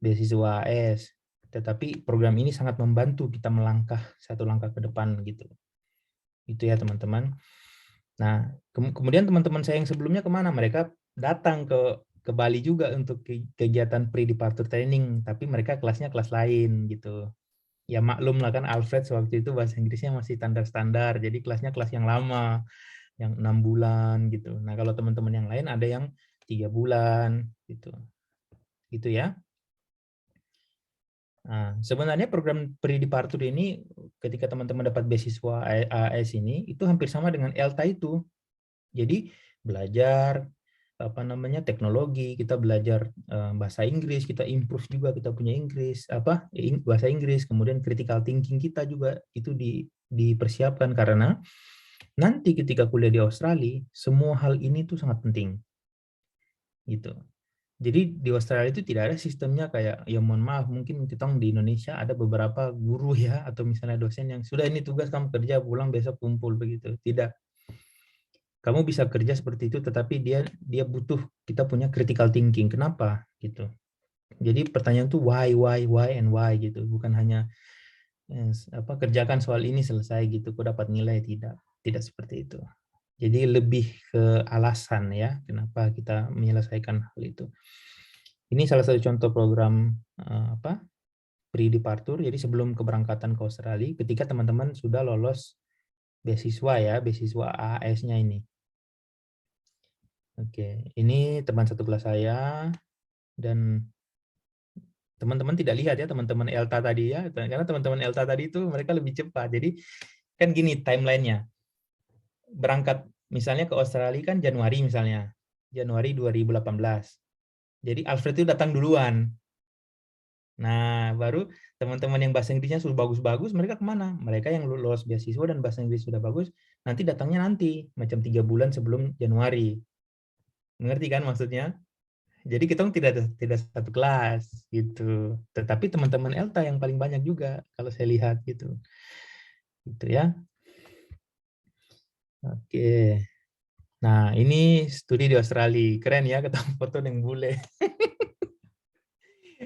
beasiswa AS. Tetapi program ini sangat membantu kita melangkah satu langkah ke depan gitu. Itu ya teman-teman. Nah, kemudian teman-teman saya yang sebelumnya kemana? Mereka datang ke Bali juga untuk kegiatan pre-departure training, tapi mereka kelasnya kelas lain gitu. Ya maklum lah kan Alfred waktu itu bahasa Inggrisnya masih standar-standar, jadi kelasnya kelas yang lama, yang 6 bulan gitu. Nah kalau teman-teman yang lain ada yang 3 bulan gitu, gitu ya. Nah, sebenarnya program pre-departure ini ketika teman-teman dapat beasiswa AAS ini itu hampir sama dengan ELTA itu. Jadi belajar teknologi, kita belajar bahasa Inggris, kita improve juga kita punya Inggris, bahasa Inggris, kemudian critical thinking kita juga itu dipersiapkan karena nanti ketika kuliah di Australia, semua hal ini tuh sangat penting. Gitu. Jadi di Australia itu tidak ada sistemnya kayak, ya mohon maaf, mungkin kita di Indonesia ada beberapa guru ya, atau misalnya dosen yang sudah ini tugas kamu kerja, pulang besok kumpul begitu. Tidak. Kamu bisa kerja seperti itu, tetapi dia butuh kita punya critical thinking. Kenapa? Gitu. Jadi pertanyaan tuh why, and why gitu. Bukan hanya kerjakan soal ini selesai gitu, kok dapat nilai, tidak seperti itu. Jadi lebih ke alasan ya, kenapa kita menyelesaikan hal itu. Ini salah satu contoh program pre-departure. Jadi sebelum keberangkatan ke Australia, ketika teman-teman sudah lolos beasiswa ya, beasiswa AAS-nya ini. Oke, ini teman satu kelas saya, dan teman-teman tidak lihat ya teman-teman ELTA tadi ya, karena teman-teman ELTA tadi itu mereka lebih cepat. Jadi kan gini timelinenya, berangkat misalnya ke Australia kan Januari misalnya, Januari 2018. Jadi Alfred itu datang duluan. Nah, baru teman-teman yang bahasa Inggrisnya sudah bagus-bagus, mereka kemana? Mereka yang lolos beasiswa dan bahasa Inggris sudah bagus, nanti datangnya nanti, macam 3 bulan sebelum Januari. Mengerti kan maksudnya? Jadi kita tidak satu kelas gitu. Tetapi teman-teman ELTA yang paling banyak juga kalau saya lihat gitu. Gitu ya. Oke. Nah, ini studi di Australia. Keren ya ketemu foto yang bule.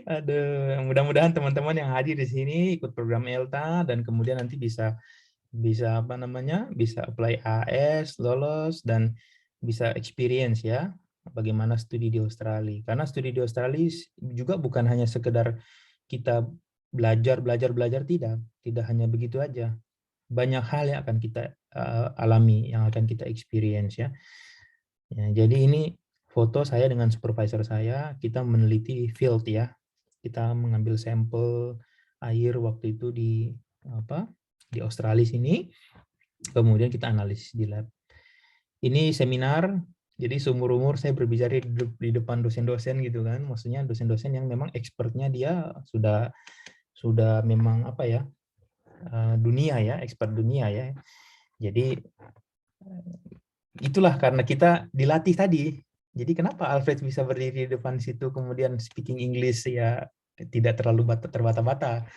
Aduh, mudah-mudahan teman-teman yang hadir di sini ikut program ELTA dan kemudian nanti bisa bisa apply AS, lolos, dan bisa experience ya bagaimana studi di Australia. Karena studi di Australia juga bukan hanya sekedar kita belajar, tidak hanya begitu aja. Banyak hal yang akan kita alami, yang akan kita experience ya. Jadi ini foto saya dengan supervisor saya, kita meneliti field ya. Kita mengambil sampel air waktu itu di Australia sini, kemudian kita analisis di lab. Ini seminar, jadi seumur-umur saya berbicara di depan dosen-dosen gitu kan, maksudnya dosen-dosen yang memang expertnya dia sudah memang dunia ya, expert dunia ya. Jadi itulah karena kita dilatih tadi. Jadi kenapa Alfred bisa berdiri di depan situ kemudian speaking English ya tidak terlalu terbata-bata,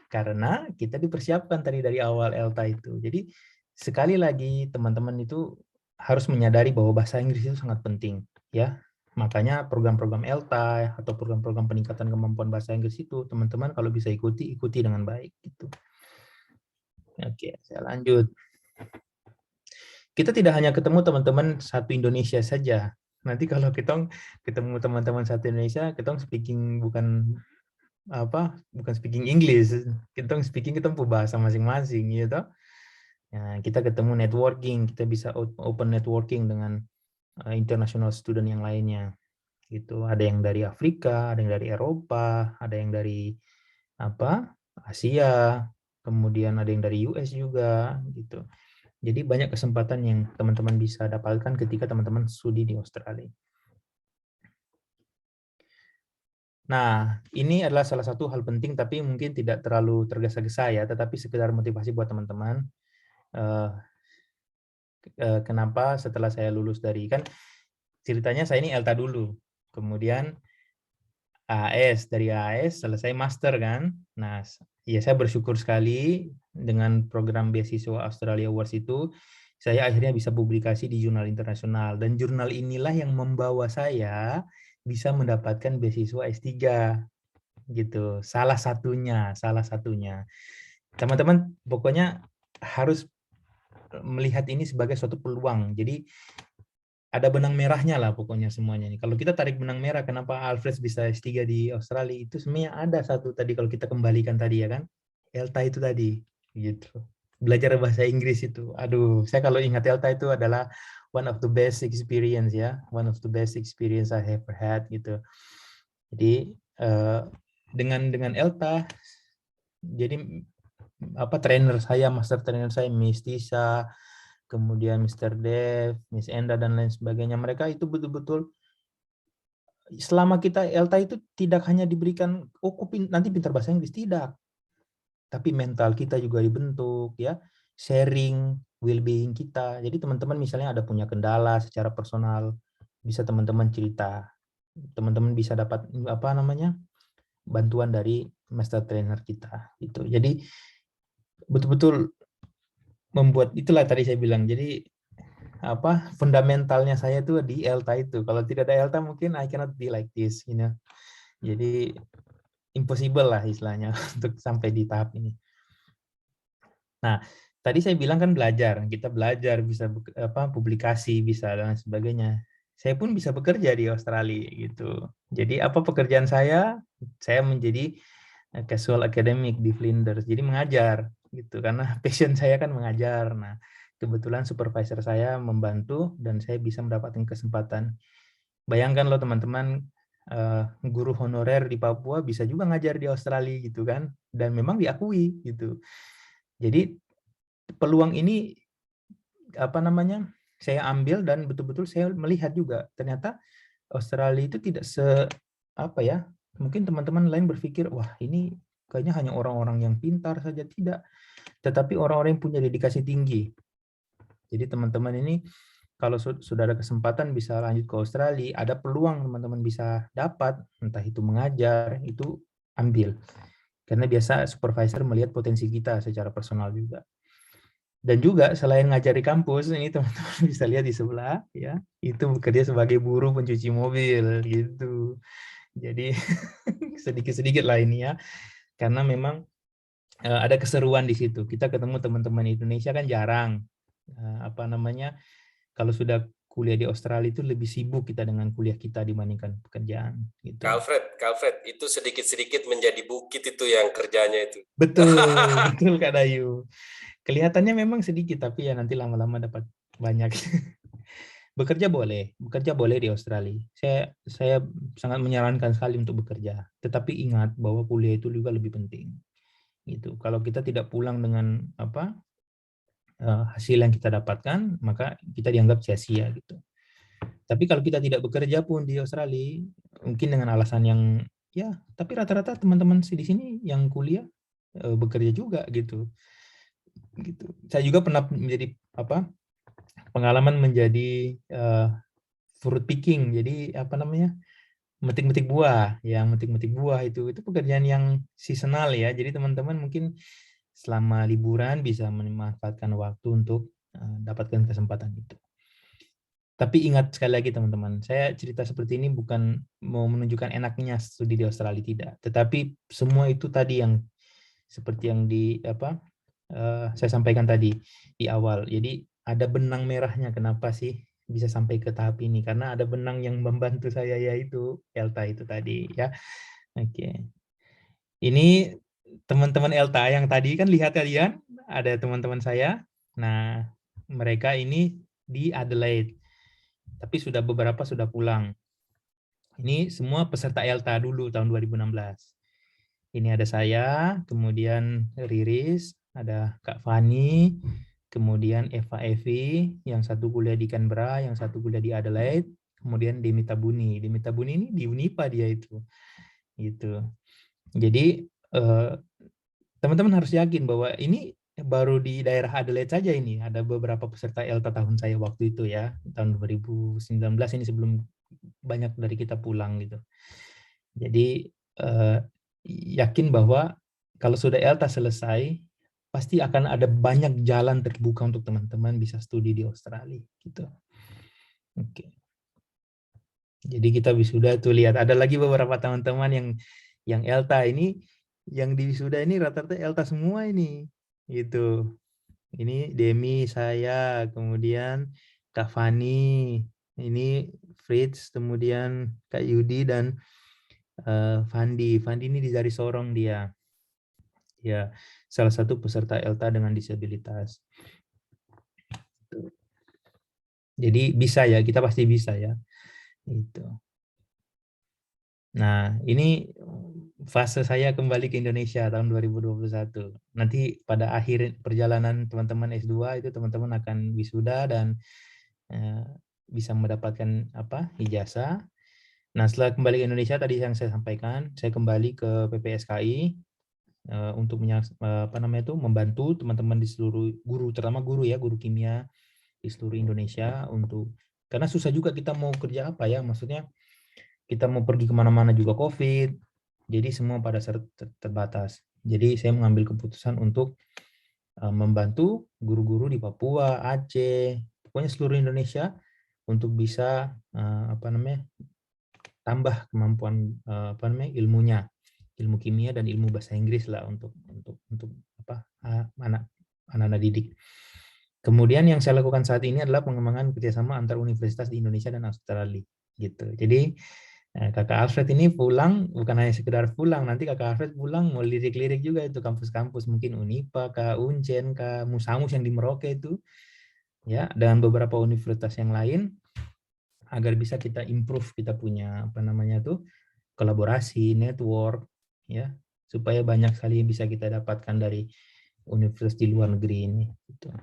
karena kita dipersiapkan tadi dari awal ELTA itu. Jadi sekali lagi teman-teman itu harus menyadari bahwa bahasa Inggris itu sangat penting ya. Makanya program-program ELTA atau program-program peningkatan kemampuan bahasa Inggris itu teman-teman kalau bisa ikuti dengan baik gitu. Oke, saya lanjut. Kita tidak hanya ketemu teman-teman satu Indonesia saja. Nanti kalau kita ketemu teman-teman satu Indonesia, kita speaking bukan speaking English, kita speaking bahasa masing-masing gitu. Nah, kita ketemu networking, kita bisa open networking dengan international student yang lainnya. Gitu. Ada yang dari Afrika, ada yang dari Eropa, ada yang dari Asia, kemudian ada yang dari US juga gitu. Jadi banyak kesempatan yang teman-teman bisa dapatkan ketika teman-teman studi di Australia. Nah, ini adalah salah satu hal penting, tapi mungkin tidak terlalu tergesa-gesa ya, tetapi sekedar motivasi buat teman-teman. Kenapa setelah saya lulus dari, kan ceritanya saya ini ELTA dulu, kemudian AAS, dari AAS selesai master kan. Nah, ya saya bersyukur sekali dengan program beasiswa Australia Awards itu, saya akhirnya bisa publikasi di jurnal internasional, dan jurnal inilah yang membawa saya bisa mendapatkan beasiswa S3 gitu. Salah satunya. Teman-teman pokoknya harus melihat ini sebagai suatu peluang. Jadi ada benang merahnya lah pokoknya semuanya nih. Kalau kita tarik benang merah kenapa Alfred bisa S3 di Australia, itu sebenarnya ada satu tadi kalau kita kembalikan tadi ya kan. ELTA itu tadi gitu. Belajar bahasa Inggris itu. Aduh, saya kalau ingat ELTA itu adalah one of the best experience ya. One of the best experience I ever had gitu. Jadi dengan ELTA, jadi trainer saya, master trainer saya, Miss Tisa, kemudian Mr. Dev, Miss Enda, dan lain sebagainya, mereka itu betul-betul selama kita ELTA itu tidak hanya diberikan nanti pintar bahasa Inggris, tidak, tapi mental kita juga dibentuk ya, sharing well-being kita. Jadi teman-teman misalnya ada punya kendala secara personal, bisa teman-teman cerita, teman-teman bisa dapat bantuan dari master trainer kita gitu. Jadi betul-betul membuat, itulah tadi saya bilang, jadi fundamentalnya saya tuh di ELTA itu. Kalau tidak ada ELTA mungkin I cannot be like this, you know. Jadi impossible lah istilahnya untuk sampai di tahap ini. Nah, tadi saya bilang kan kita belajar bisa publikasi, bisa dan sebagainya. Saya pun bisa bekerja di Australia gitu. Jadi apa pekerjaan saya? Saya menjadi casual academic di Flinders. Jadi mengajar gitu, karena passion saya kan mengajar. Nah, kebetulan supervisor saya membantu dan saya bisa mendapatkan kesempatan. Bayangkan loh teman-teman, guru honorer di Papua bisa juga ngajar di Australia gitu kan, dan memang diakui gitu. Jadi peluang ini saya ambil, dan betul-betul saya melihat juga ternyata Australia itu tidak mungkin teman-teman lain berpikir wah ini kayaknya hanya orang-orang yang pintar saja, tidak, tetapi orang-orang yang punya dedikasi tinggi. Jadi teman-teman ini kalau sudah ada kesempatan bisa lanjut ke Australia, ada peluang teman-teman bisa dapat, entah itu mengajar, itu ambil. Karena biasa supervisor melihat potensi kita secara personal juga. Dan juga selain ngajar di kampus, ini teman-teman bisa lihat di sebelah, ya, itu bekerja sebagai buruh pencuci mobil gitu. Jadi sedikit-sedikit lah ini ya, karena memang ada keseruan di situ. Kita ketemu teman-teman Indonesia kan jarang. Kalau sudah kuliah di Australia itu lebih sibuk kita dengan kuliah kita dibandingkan pekerjaan. Gitu. Kak Alfred, itu sedikit-sedikit menjadi bukit itu yang kerjanya itu. Betul Kak Dayu. Kelihatannya memang sedikit, tapi ya nanti lama-lama dapat banyak. Bekerja boleh di Australia. Saya sangat menyarankan sekali untuk bekerja. Tetapi ingat bahwa kuliah itu juga lebih penting. Gitu. Kalau kita tidak pulang dengan hasil yang kita dapatkan, maka kita dianggap sia-sia gitu. Tapi kalau kita tidak bekerja pun di Australia, mungkin dengan alasan yang ya, tapi rata-rata teman-teman di sini yang kuliah bekerja juga gitu. Gitu. Saya juga pernah menjadi pengalaman menjadi fruit picking. Jadi metik-metik buah. Ya, metik-metik buah itu pekerjaan yang seasonal ya. Jadi teman-teman mungkin selama liburan bisa memanfaatkan waktu untuk dapatkan kesempatan itu. Tapi ingat sekali lagi teman-teman, saya cerita seperti ini bukan mau menunjukkan enaknya studi di Australia, tidak. Tetapi semua itu tadi yang seperti yang saya sampaikan tadi di awal. Jadi ada benang merahnya kenapa sih bisa sampai ke tahap ini, karena ada benang yang membantu saya, yaitu ELTA itu tadi ya. Oke. Ini teman-teman ELTA yang tadi kan, lihat kalian ada teman-teman saya. Nah, mereka ini di Adelaide. Tapi beberapa sudah pulang. Ini semua peserta ELTA dulu tahun 2016. Ini ada saya, kemudian Riris, ada Kak Fani, kemudian Eva Evi, yang satu kuliah di Canberra, yang satu kuliah di Adelaide, kemudian Demi Tabuni. Demi Tabuni ini di Unipa dia itu. Gitu. Jadi teman-teman harus yakin bahwa ini baru di daerah Adelaide saja ini ada beberapa peserta ELTA tahun saya waktu itu ya, tahun 2019 ini, sebelum banyak dari kita pulang gitu. Jadi yakin bahwa kalau sudah ELTA selesai, pasti akan ada banyak jalan terbuka untuk teman-teman bisa studi di Australia gitu. Oke. Jadi kita wisuda tuh, lihat ada lagi beberapa teman-teman yang ELTA ini, yang di wisuda ini rata-rata ELTA semua ini gitu. Ini Demi, saya, kemudian Kak Fani, ini Fritz, kemudian Kak Yudi dan Fandi. Fandi ini dari Sorong dia. Ya, salah satu peserta ELTA dengan disabilitas. Jadi bisa ya, kita pasti bisa ya. Itu. Nah, ini fase saya kembali ke Indonesia tahun 2021. Nanti pada akhir perjalanan teman-teman S2 itu teman-teman akan wisuda dan bisa mendapatkan ijazah. Nah, setelah kembali ke Indonesia tadi yang saya sampaikan, saya kembali ke PPSKI untuk membantu teman-teman di seluruh guru, terutama guru ya, guru kimia di seluruh Indonesia, karena susah juga kita mau kerja apa ya, maksudnya kita mau pergi kemana-mana juga COVID, jadi semua pada terbatas. Jadi saya mengambil keputusan untuk membantu guru-guru di Papua, Aceh, pokoknya seluruh Indonesia untuk bisa tambah kemampuan ilmunya, ilmu kimia dan ilmu bahasa Inggris lah untuk anak-anak didik. Kemudian yang saya lakukan saat ini adalah pengembangan kerjasama antar universitas di Indonesia dan Australia gitu. Jadi Kakak Alfred ini pulang bukan hanya sekedar pulang, nanti Kakak Alfred pulang mau lirik-lirik juga itu kampus-kampus, mungkin Unipa, Uncen, Musamus yang di Merauke itu, ya, dan beberapa universitas yang lain, agar bisa kita improve, kita punya kolaborasi, network, ya, supaya banyak sekali yang bisa kita dapatkan dari universitas di luar negeri ini. Gitu.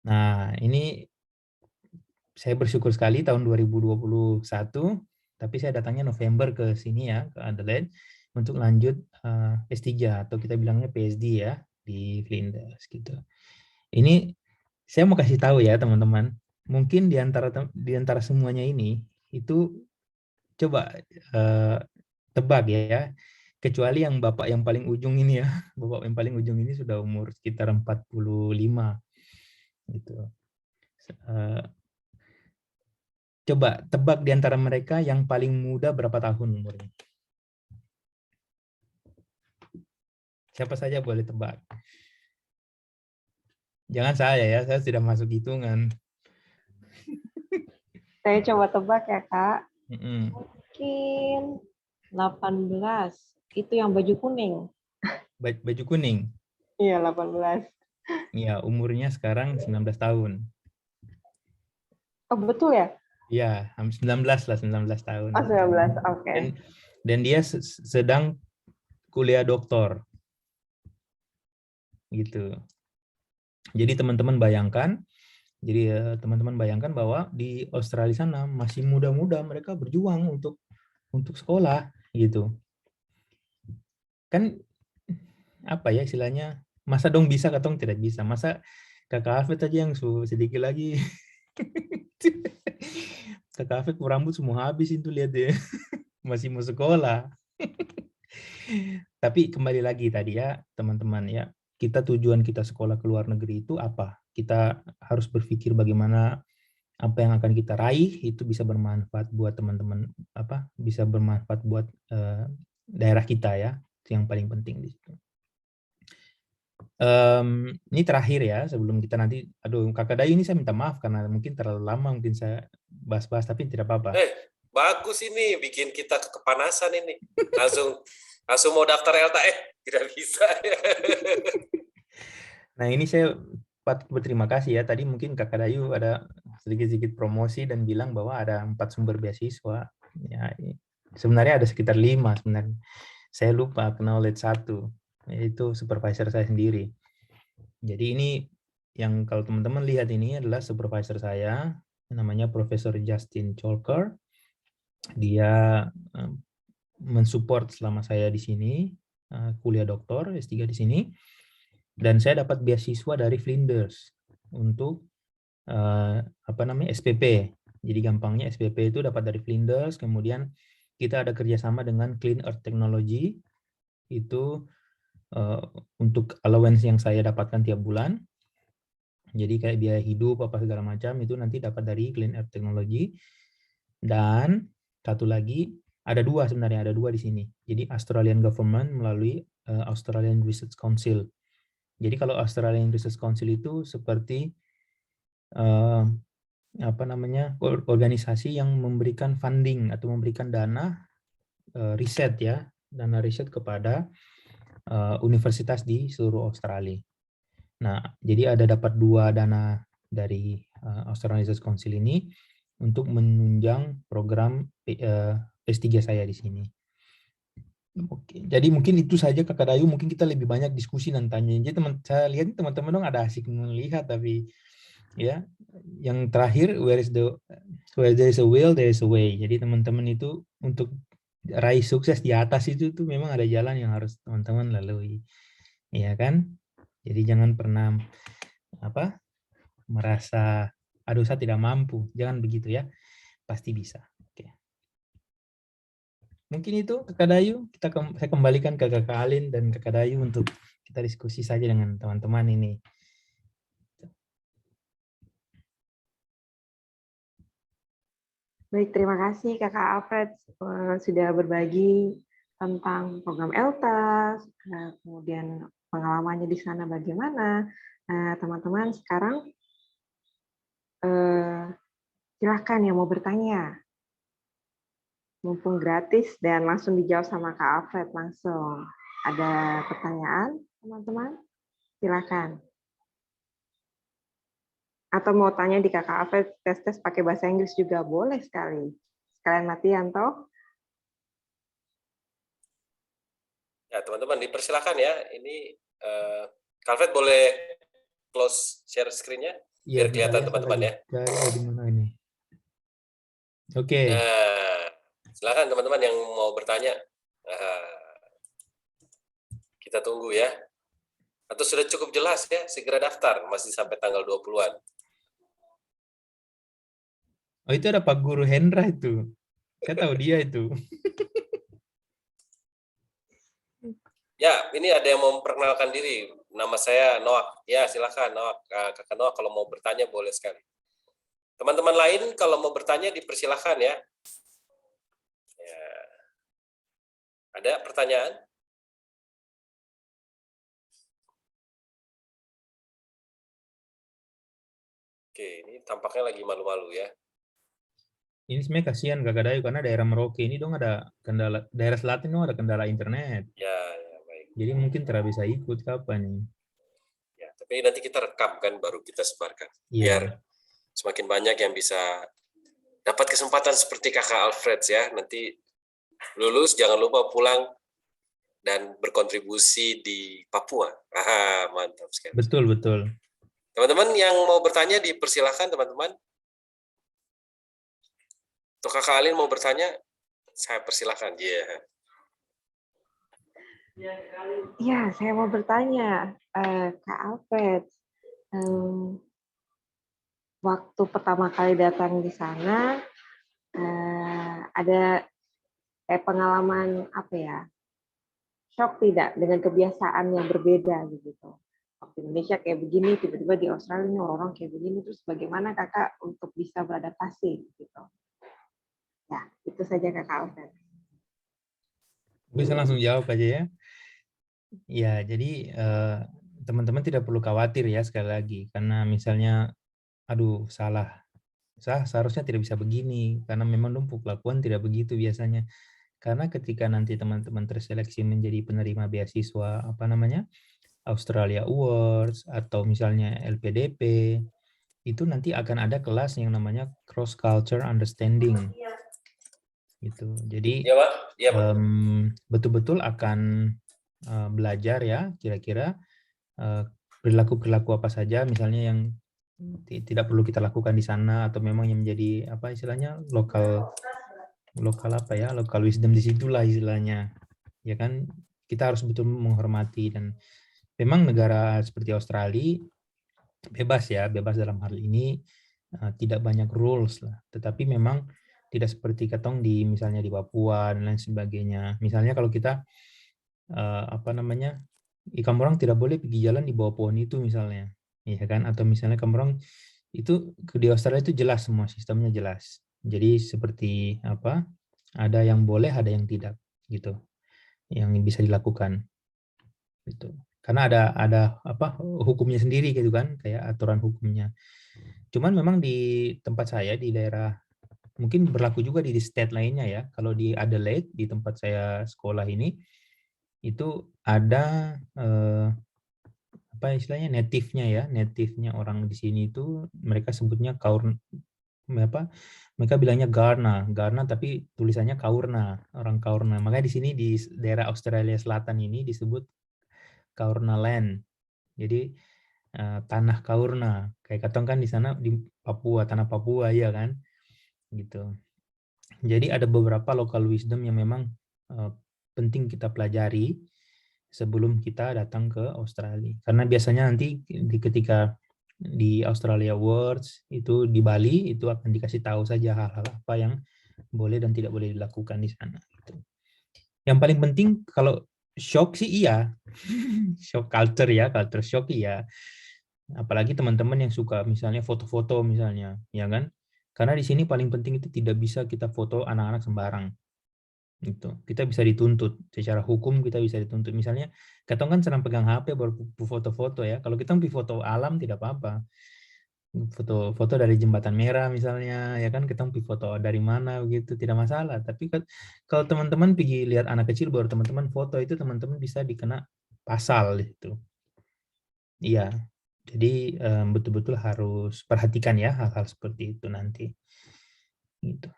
Nah, ini saya bersyukur sekali tahun 2021, tapi saya datangnya November ke sini ya, ke Adelaide, untuk lanjut S3 atau kita bilangnya PhD ya, di Flinders gitu. Ini saya mau kasih tahu ya teman-teman, mungkin di antara semuanya ini, itu coba tebak ya, kecuali yang bapak yang paling ujung ini ya, bapak yang paling ujung ini sudah umur sekitar 45 gitu. Coba tebak di antara mereka yang paling muda berapa tahun umurnya. Siapa saja boleh tebak. Jangan saya ya, saya tidak masuk hitungan. Saya coba tebak ya, Kak. Mm-mm. Mungkin 18. Itu yang baju kuning. Baju kuning. Iya, 18. Ya, umurnya sekarang 19 tahun. Oh, betul ya? Ya, 19 lah, 19 tahun. Oh, 19, oke. Dan dia sedang kuliah doktor. Gitu. Jadi teman-teman bayangkan, bahwa di Australia sana masih muda-muda mereka berjuang untuk sekolah gitu. Kan apa ya istilahnya, masa dong bisa katong tidak bisa, masa kakak Hafid aja yang sedikit lagi kakak Hafid rambut semua habis itu, lihat deh masih mau sekolah. Tapi kembali lagi tadi ya teman-teman ya, tujuan kita sekolah ke luar negeri itu apa? Kita harus berpikir bagaimana apa yang akan kita raih itu bisa bermanfaat buat teman-teman, bisa bermanfaat buat daerah kita ya, itu yang paling penting di situ. Ini terakhir ya, sebelum kita nanti, Kakak Dayu ini saya minta maaf karena mungkin terlalu lama mungkin saya bahas-bahas, tapi tidak apa-apa. Bagus ini, bikin kita kepanasan ini. Langsung mau daftar ELTA, tidak bisa. Nah ini saya patut berterima kasih ya, tadi mungkin Kakak Dayu ada sedikit-sedikit promosi dan bilang bahwa ada 4 sumber beasiswa. Ya, sebenarnya ada sekitar 5 sebenarnya. Saya lupa acknowledge 1, yaitu supervisor saya sendiri. Jadi ini yang kalau teman-teman lihat ini adalah supervisor saya, namanya Profesor Justin Chalker. Dia mensupport selama saya di sini, kuliah doktor S3 di sini. Dan saya dapat beasiswa dari Flinders untuk SPP. Jadi gampangnya SPP itu dapat dari Flinders, kemudian kita ada kerjasama dengan Clean Earth Technology, itu untuk allowance yang saya dapatkan tiap bulan. Jadi kayak biaya hidup apa segala macam itu nanti dapat dari Clean Earth Technology. Dan satu lagi, ada dua di sini. Jadi Australian Government melalui Australian Research Council. Jadi kalau Australian Research Council itu seperti organisasi yang memberikan funding atau memberikan dana riset ya, dana riset kepada universitas di seluruh Australia. Nah, jadi ada dapat 2 dana dari Australian Research Council ini untuk menunjang program S3 saya di sini. Oke, jadi mungkin itu saja Kakak Dayu, mungkin kita lebih banyak diskusi dan tanya. Jadi saya lihat teman-teman dong ada asik melihat, tapi ya yang terakhir where there is a will there is a way. Jadi teman-teman itu untuk raih sukses di atas itu tuh memang ada jalan yang harus teman-teman lalui. Iya kan? Jadi jangan pernah merasa aduh saya tidak mampu. Jangan begitu ya. Pasti bisa. Oke. Mungkin itu Kakak Dayu, saya kembalikan ke Kakak Alin dan Kakak Dayu untuk kita diskusi saja dengan teman-teman ini. Baik, terima kasih Kakak Alfred sudah berbagi tentang program ELTA, kemudian pengalamannya di sana bagaimana. Teman-teman sekarang silahkan yang mau bertanya. Mumpung gratis dan langsung dijawab sama Kak Alfred langsung. Ada pertanyaan, teman-teman? Silakan. Atau mau tanya di Kakak Alfred, tes-tes pakai bahasa Inggris juga boleh sekali. Sekalian latihan, toh? Ya, teman-teman, dipersilakan ya. Ini Kak Alfred boleh close share screen-nya? Biar kelihatan teman-teman ya. Di mana ini? Oke. Nah, silakan teman-teman yang mau bertanya. Kita tunggu ya. Atau sudah cukup jelas ya, segera daftar, masih sampai tanggal 20-an. Oh, itu ada Pak Guru Hendra itu. Saya tahu dia itu. Ya, ini ada yang mau memperkenalkan diri. Nama saya Noah. Ya, silakan Noah. Kakak Noah kalau mau bertanya boleh sekali. Teman-teman lain kalau mau bertanya dipersilakan ya. Ya. Ada pertanyaan? Oke, ini tampaknya lagi malu-malu ya. Ini sebenarnya kasihan Kakak Dayu karena daerah Merauke ini dong ada kendala, daerah selatan dong ada kendala internet. Ya, baik. Jadi mungkin tidak bisa ikut kapan nih. Ya, Tapi nanti kita rekam kan, baru kita sebarkan. Biar semakin banyak yang bisa dapat kesempatan seperti Kakak Alfred ya. Nanti lulus jangan lupa pulang dan berkontribusi di Papua. Mantap sekali. Betul, betul. Teman-teman yang mau bertanya dipersilahkan teman-teman. Untuk Kakak Alin mau bertanya, saya persilahkan. Ya, saya mau bertanya, Kak Alfred, waktu pertama kali datang di sana, ada pengalaman apa ya? Shock tidak dengan kebiasaan yang berbeda gitu. Waktu Indonesia kayak begini, tiba-tiba di Australia ini orang-orang kayak begini, terus bagaimana Kakak untuk bisa beradaptasi gitu? Ya, itu saja Kakak Alfred. Bisa langsung jawab aja ya. Ya, jadi teman-teman tidak perlu khawatir ya sekali lagi, karena misalnya, aduh salah, seharusnya tidak bisa begini, karena memang numpuk pelakuan tidak begitu biasanya. Karena ketika nanti teman-teman terseleksi menjadi penerima beasiswa apa namanya Australia Awards atau misalnya LPDP, itu nanti akan ada kelas yang namanya Cross Culture Understanding. Gitu. Jadi betul-betul akan belajar ya kira-kira perilaku-perilaku apa saja misalnya yang tidak perlu kita lakukan di sana atau memang yang menjadi apa istilahnya lokal wisdom di situlah istilahnya, ya kan. Kita harus betul menghormati, dan memang negara seperti Australia bebas dalam hal ini, tidak banyak rules lah, tetapi memang tidak seperti katong di misalnya di Papua dan lain sebagainya. Misalnya kalau kita kamu orang tidak boleh pergi jalan di bawah pohon itu misalnya, ya kan, atau misalnya kamu orang itu di Australia itu jelas, semua sistemnya jelas. Jadi seperti apa, ada yang boleh, ada yang tidak gitu, yang bisa dilakukan gitu. Karena ada apa hukumnya sendiri gitu kan, kayak aturan hukumnya. Cuman memang di tempat saya di daerah, mungkin berlaku juga di state lainnya ya. Kalau di Adelaide, di tempat saya sekolah ini, itu ada apa istilahnya native-nya orang di sini itu mereka sebutnya mereka bilangnya Garna tapi tulisannya Kaurna, orang Kaurna. Makanya di sini di daerah Australia Selatan ini disebut Kaurna Land. Jadi tanah Kaurna. Kayak katong kan di sana di Papua, tanah Papua ya kan. Gitu. Jadi ada beberapa local wisdom yang memang penting kita pelajari sebelum kita datang ke Australia. Karena biasanya nanti ketika di Australia Awards itu di Bali itu akan dikasih tahu saja hal-hal apa yang boleh dan tidak boleh dilakukan di sana. Yang paling penting kalau shock sih iya, shock culture shock iya. Apalagi teman-teman yang suka misalnya foto-foto misalnya, ya kan? Karena di sini paling penting itu tidak bisa kita foto anak-anak sembarang. Gitu. Kita bisa dituntut secara hukum, kita bisa dituntut. Misalnya katong kan senang pegang HP baru foto-foto ya. Kalau kita mau foto alam tidak apa-apa. Foto dari jembatan merah misalnya, ya kan, kita mau foto dari mana begitu tidak masalah. Tapi kalau teman-teman pergi lihat anak kecil baru teman-teman foto, itu teman-teman bisa dikena pasal itu. Iya. Jadi betul-betul harus perhatikan ya hal-hal seperti itu nanti. Gitu.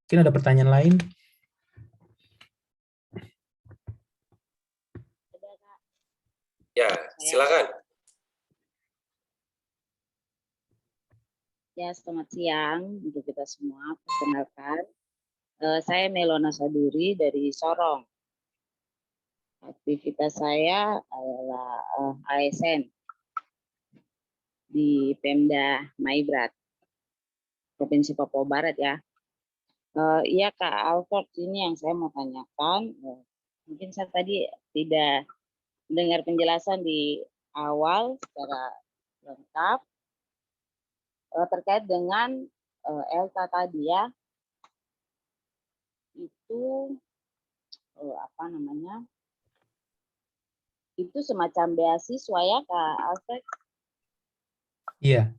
Mungkin ada pertanyaan lain? Ya, silakan. Ya, selamat siang untuk kita semua. Perkenalkan, saya Melona Saduri dari Sorong. Aktivitas saya adalah ASN di Pemda Maibrat, Provinsi Papua Barat ya. Iya Kak Alfred, ini yang saya mau tanyakan. Mungkin saya tadi tidak mendengar penjelasan di awal secara lengkap terkait dengan ELTA tadi ya. Itu apa namanya? Itu semacam beasiswa ya Kak Alfred? Iya.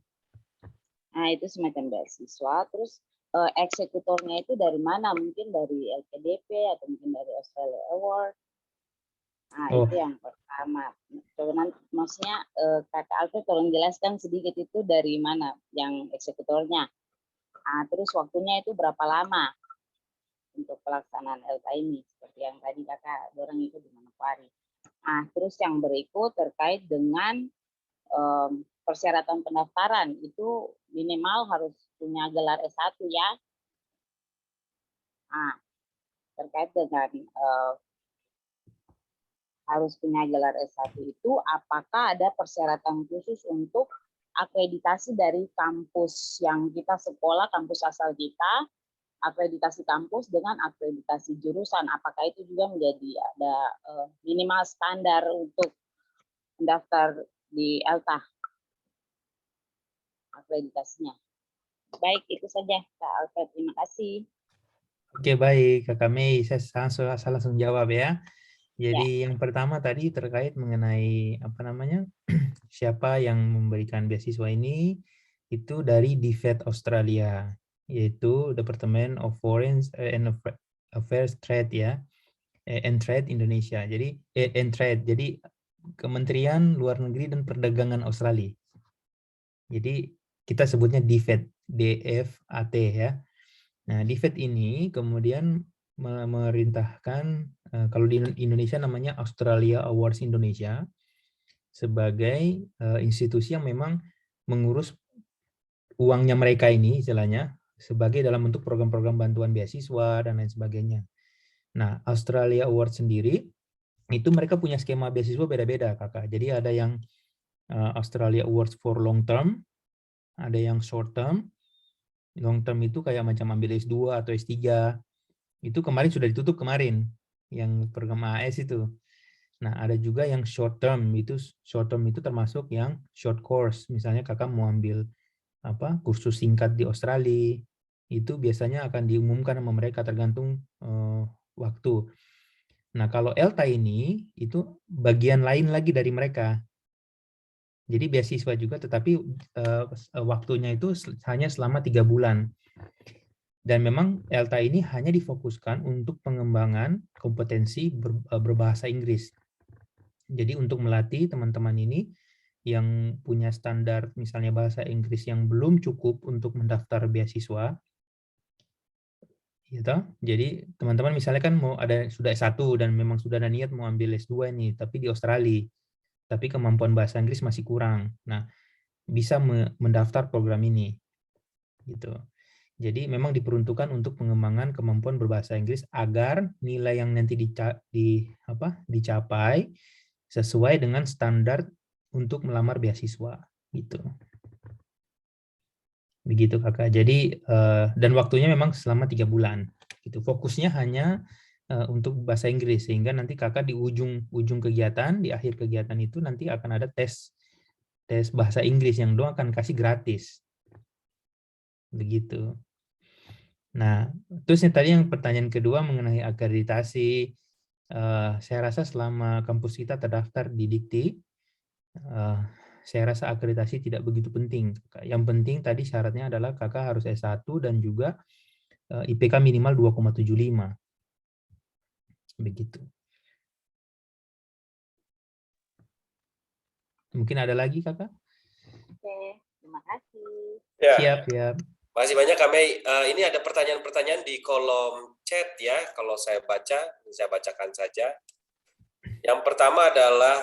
Nah itu semacam beasiswa. Terus eksekutornya itu dari mana? Mungkin dari LPDP atau mungkin dari Australia Award. Nah, Oh, itu yang pertama. Maksudnya Kakak Alfred tolong jelaskan sedikit itu dari mana yang eksekutornya. Nah, terus waktunya itu berapa lama untuk pelaksanaan LTA ini, seperti yang tadi Kakak dorong itu di Manokwari. Nah, terus yang berikut terkait dengan persyaratan pendaftaran, itu minimal harus punya gelar S1 ya. Nah, terkait dengan harus punya gelar S1 itu, apakah ada persyaratan khusus untuk akreditasi dari kampus yang kita sekolah, kampus asal kita, akreditasi kampus dengan akreditasi jurusan, apakah itu juga menjadi ada minimal standar untuk mendaftar di ELTA akreditasinya. Baik, itu saja Kak Alfred, terima kasih. oke, baik Kakak Mei, saya langsung jawab ya. Ya, Jadi yang pertama tadi terkait mengenai apa namanya, siapa yang memberikan beasiswa ini, itu dari DFAT Australia, yaitu Department of Foreign and Affairs Trade ya, and Trade Indonesia. Jadi and Trade, jadi Kementerian Luar Negeri dan Perdagangan Australia. Jadi kita sebutnya DFAT, DFAT ya. Nah, DFAT ini kemudian memerintahkan, kalau di Indonesia namanya Australia Awards Indonesia, sebagai institusi yang memang mengurus uangnya mereka ini, istilahnya, sebagai dalam bentuk program-program bantuan beasiswa dan lain sebagainya. Nah, Australia Awards sendiri, itu mereka punya skema beasiswa beda-beda, Kakak. Jadi ada yang Australia Awards for long term, ada yang short term. Long term itu kayak macam ambil S2 atau S3. Itu kemarin sudah ditutup kemarin, yang program AS itu. Nah, ada juga yang short term itu termasuk yang short course. Misalnya Kakak mau ambil kursus singkat di Australia, itu biasanya akan diumumkan sama mereka tergantung waktu. Nah, kalau ELTA ini itu bagian lain lagi dari mereka. Jadi beasiswa juga, tetapi waktunya itu hanya selama 3 bulan. Dan memang ELTA ini hanya difokuskan untuk pengembangan kompetensi berbahasa Inggris. Jadi untuk melatih teman-teman ini yang punya standar misalnya bahasa Inggris yang belum cukup untuk mendaftar beasiswa, gitu. Jadi teman-teman misalnya kan sudah S1 dan memang sudah ada niat mau ambil S2 nih, tapi di Australia, tapi kemampuan bahasa Inggris masih kurang. Nah, bisa mendaftar program ini, gitu. Jadi memang diperuntukkan untuk pengembangan kemampuan berbahasa Inggris agar nilai yang nanti dicapai sesuai dengan standar untuk melamar beasiswa, gitu. Begitu Kakak. Jadi dan waktunya memang selama 3 bulan. Gitu. Fokusnya hanya untuk bahasa Inggris, sehingga nanti Kakak di ujung kegiatan, di akhir kegiatan itu nanti akan ada tes bahasa Inggris yang doang akan kasih gratis. Begitu. Nah, terus yang tadi yang pertanyaan kedua mengenai akreditasi, saya rasa selama kampus kita terdaftar di Dikti, saya rasa akreditasi tidak begitu penting. Yang penting tadi syaratnya adalah Kakak harus S1 dan juga IPK minimal 2,75. Begitu. Mungkin ada lagi Kakak? oke, terima kasih. Ya. Siap. Masih banyak kami. Ini ada pertanyaan-pertanyaan di kolom chat ya. Kalau saya bacakan saja. Yang pertama adalah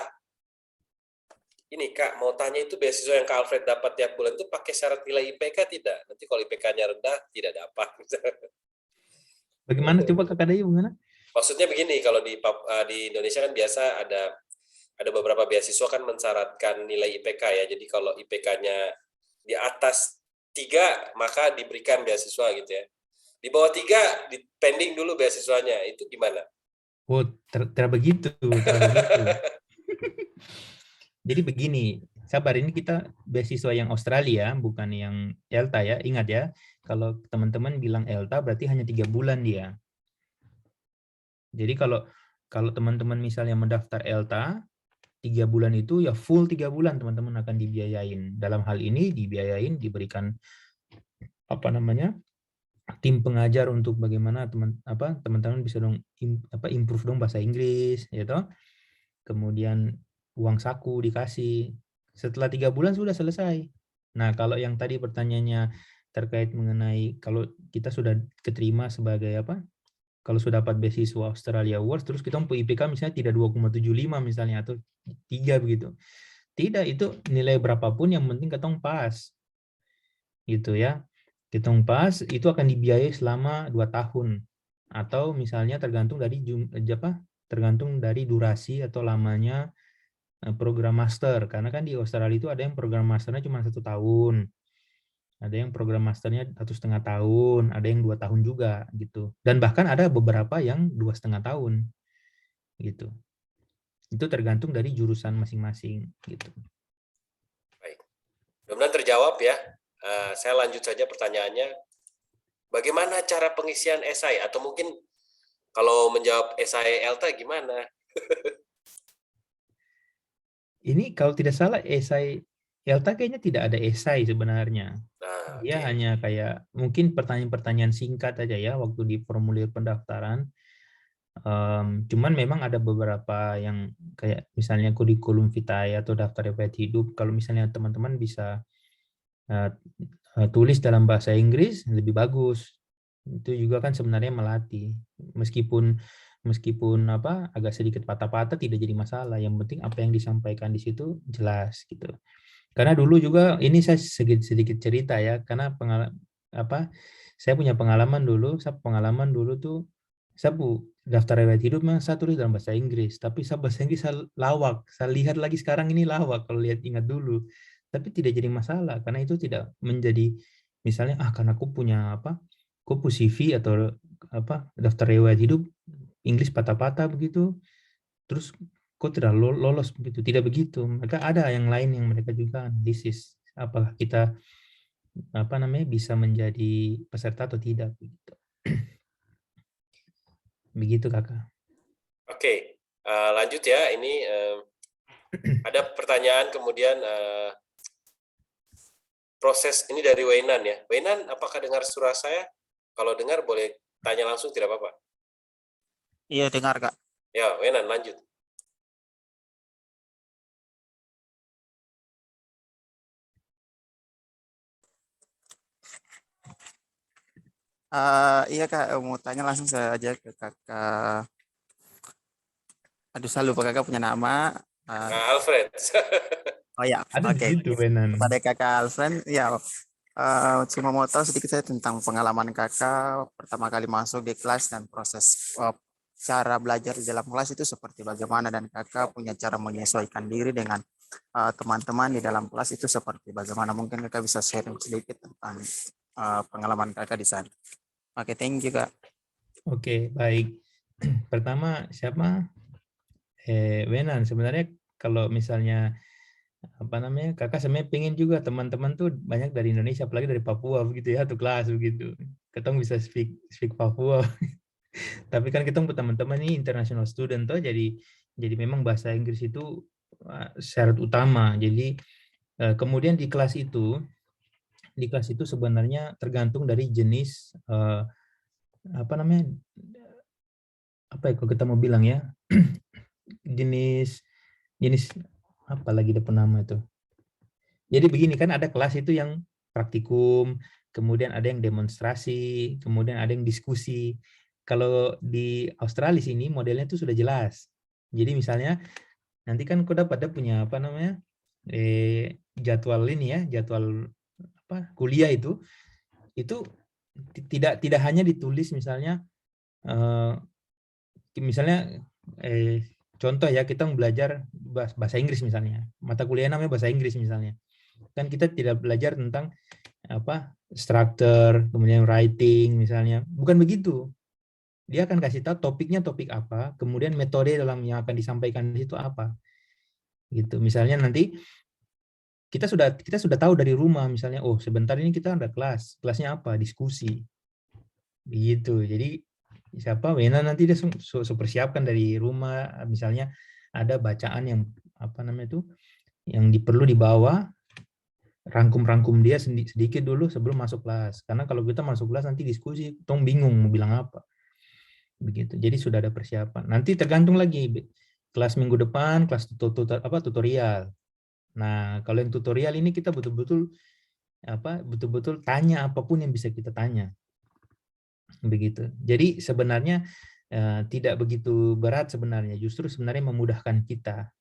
ini Kak, mau tanya itu beasiswa yang Kak Alfred dapat tiap bulan itu pakai syarat nilai IPK tidak? Nanti kalau IPK-nya rendah tidak dapat. Bagaimana coba Kakak Dayu gimana? Maksudnya begini, kalau di Indonesia kan biasa ada beberapa beasiswa kan mensyaratkan nilai IPK ya. Jadi kalau IPK-nya di atas 3 maka diberikan beasiswa gitu ya. Di bawah 3 pending dulu beasiswanya. Itu gimana? Oh, tidak begitu. Jadi begini, sabar, ini kita beasiswa yang Australia, bukan yang ELTA ya. Ingat ya, kalau teman-teman bilang ELTA berarti hanya 3 bulan dia. Jadi kalau teman-teman misalnya mendaftar ELTA, 3 bulan itu ya full 3 bulan teman-teman akan dibiayain. Dalam hal ini dibiayain, diberikan tim pengajar untuk bagaimana teman-teman bisa improve bahasa Inggris, gitu. kemudian uang saku dikasih. Setelah 3 bulan sudah selesai. Nah, kalau yang tadi pertanyaannya terkait mengenai kalau kita sudah keterima sebagai apa? Kalau sudah dapat beasiswa Australia Awards, terus kita mau IPK misalnya tidak 2,75 misalnya atau 3 begitu. Tidak, itu nilai berapapun yang penting ketong pas. Gitu ya. Ketong pas itu akan dibiayai selama 2 tahun. Atau misalnya tergantung dari tergantung dari durasi atau lamanya program master. Karena kan di Australia itu ada yang program masternya cuma 1 tahun. Ada yang program masternya 1,5 tahun, ada yang 2 tahun juga gitu. Dan bahkan ada beberapa yang 2,5 tahun gitu. Itu tergantung dari jurusan masing-masing gitu. Baik. Mudah-mudahan terjawab ya. Saya lanjut saja pertanyaannya. Bagaimana cara pengisian esai atau mungkin kalau menjawab esai ELTA gimana? Ini kalau tidak salah esai ELTA kayaknya tidak ada esai sebenarnya. Nah, Dia oke. hanya kayak mungkin pertanyaan-pertanyaan singkat aja ya waktu di formulir pendaftaran. Cuman memang ada beberapa yang kayak misalnya kurikulum vitae atau daftar riwayat hidup. Kalau misalnya teman-teman bisa tulis dalam bahasa Inggris lebih bagus. Itu juga kan sebenarnya melatih. Meskipun agak sedikit patah-patah tidak jadi masalah. Yang penting apa yang disampaikan di situ jelas gitu. Karena dulu juga ini saya sedikit cerita ya, karena saya punya pengalaman dulu tuh saya daftar riwayat hidup memang saya tulis dalam bahasa Inggris, tapi bahasa Inggris saya lawak. Saya lihat lagi sekarang ini lawak kalau ingat dulu. Tapi tidak jadi masalah karena itu tidak menjadi misalnya karena aku punya CV atau daftar riwayat hidup Inggris patah-patah begitu. Terus kok tidak lolos begitu? Tidak begitu. Mereka ada yang lain yang mereka juga analisis apakah kita bisa menjadi peserta atau tidak begitu. Begitu Kakak. Oke, lanjut ya. Ini ada pertanyaan kemudian proses ini dari Wainan ya. Wainan, apakah dengar suara saya? Kalau dengar boleh tanya langsung, tidak apa-apa. Iya, dengar Kak. Ya, Wainan lanjut. Iya Kak, mau tanya langsung saja ke Kakak. Aduh, saya lupa Kakak punya nama. Alfred. Oh ya, Ada di situ Wenan. Kepada Kakak Alfred, ya cuma mau tahu sedikit saya tentang pengalaman Kakak pertama kali masuk di kelas dan proses cara belajar di dalam kelas itu seperti bagaimana, dan Kakak punya cara menyesuaikan diri dengan teman-teman di dalam kelas itu seperti bagaimana. Mungkin Kakak bisa sharing sedikit tentang pengalaman Kakak di sana. Oke, thank you Kak. Oke, baik. Pertama siapa? Wenan. Sebenarnya kalau misalnya Kakak sebenarnya pengen juga teman-teman tuh banyak dari Indonesia, apalagi dari Papua begitu ya, satu kelas begitu. Ketemu bisa speak Papua. Tapi kan kita teman-teman ini international student tuh, jadi memang bahasa Inggris itu syarat utama. Jadi kemudian di kelas itu sebenarnya tergantung dari jenis kalau kita mau bilang ya jenis apa lagi depan nama itu. Jadi begini kan, ada kelas itu yang praktikum, kemudian ada yang demonstrasi, kemudian ada yang diskusi. Kalau di Australia sini modelnya itu sudah jelas. Jadi misalnya nanti kan kau dapat punya jadwal ini ya, jadwal kuliah itu tidak hanya ditulis misalnya contoh ya, kita belajar bahasa Inggris misalnya, mata kuliah namanya bahasa Inggris misalnya. Kan kita tidak belajar tentang struktur, kemudian writing misalnya. Bukan begitu. Dia akan kasih tahu topiknya topik apa, kemudian metode dalam yang akan disampaikan di situ apa. Gitu. Misalnya nanti kita sudah tahu dari rumah misalnya, sebentar ini kita ada kelasnya apa? Diskusi. Begitu. Jadi Wena nanti dia persiapkan dari rumah, misalnya ada bacaan yang yang perlu dibawa, rangkum dia sedikit dulu sebelum masuk kelas. Karena kalau kita masuk kelas nanti diskusi, bingung mau bilang apa. Begitu. Jadi sudah ada persiapan. Nanti tergantung lagi kelas minggu depan kelas tutorial. Nah, kalau yang tutorial ini kita betul-betul tanya apapun yang bisa kita tanya. Begitu. Jadi sebenarnya tidak begitu berat sebenarnya, justru sebenarnya memudahkan kita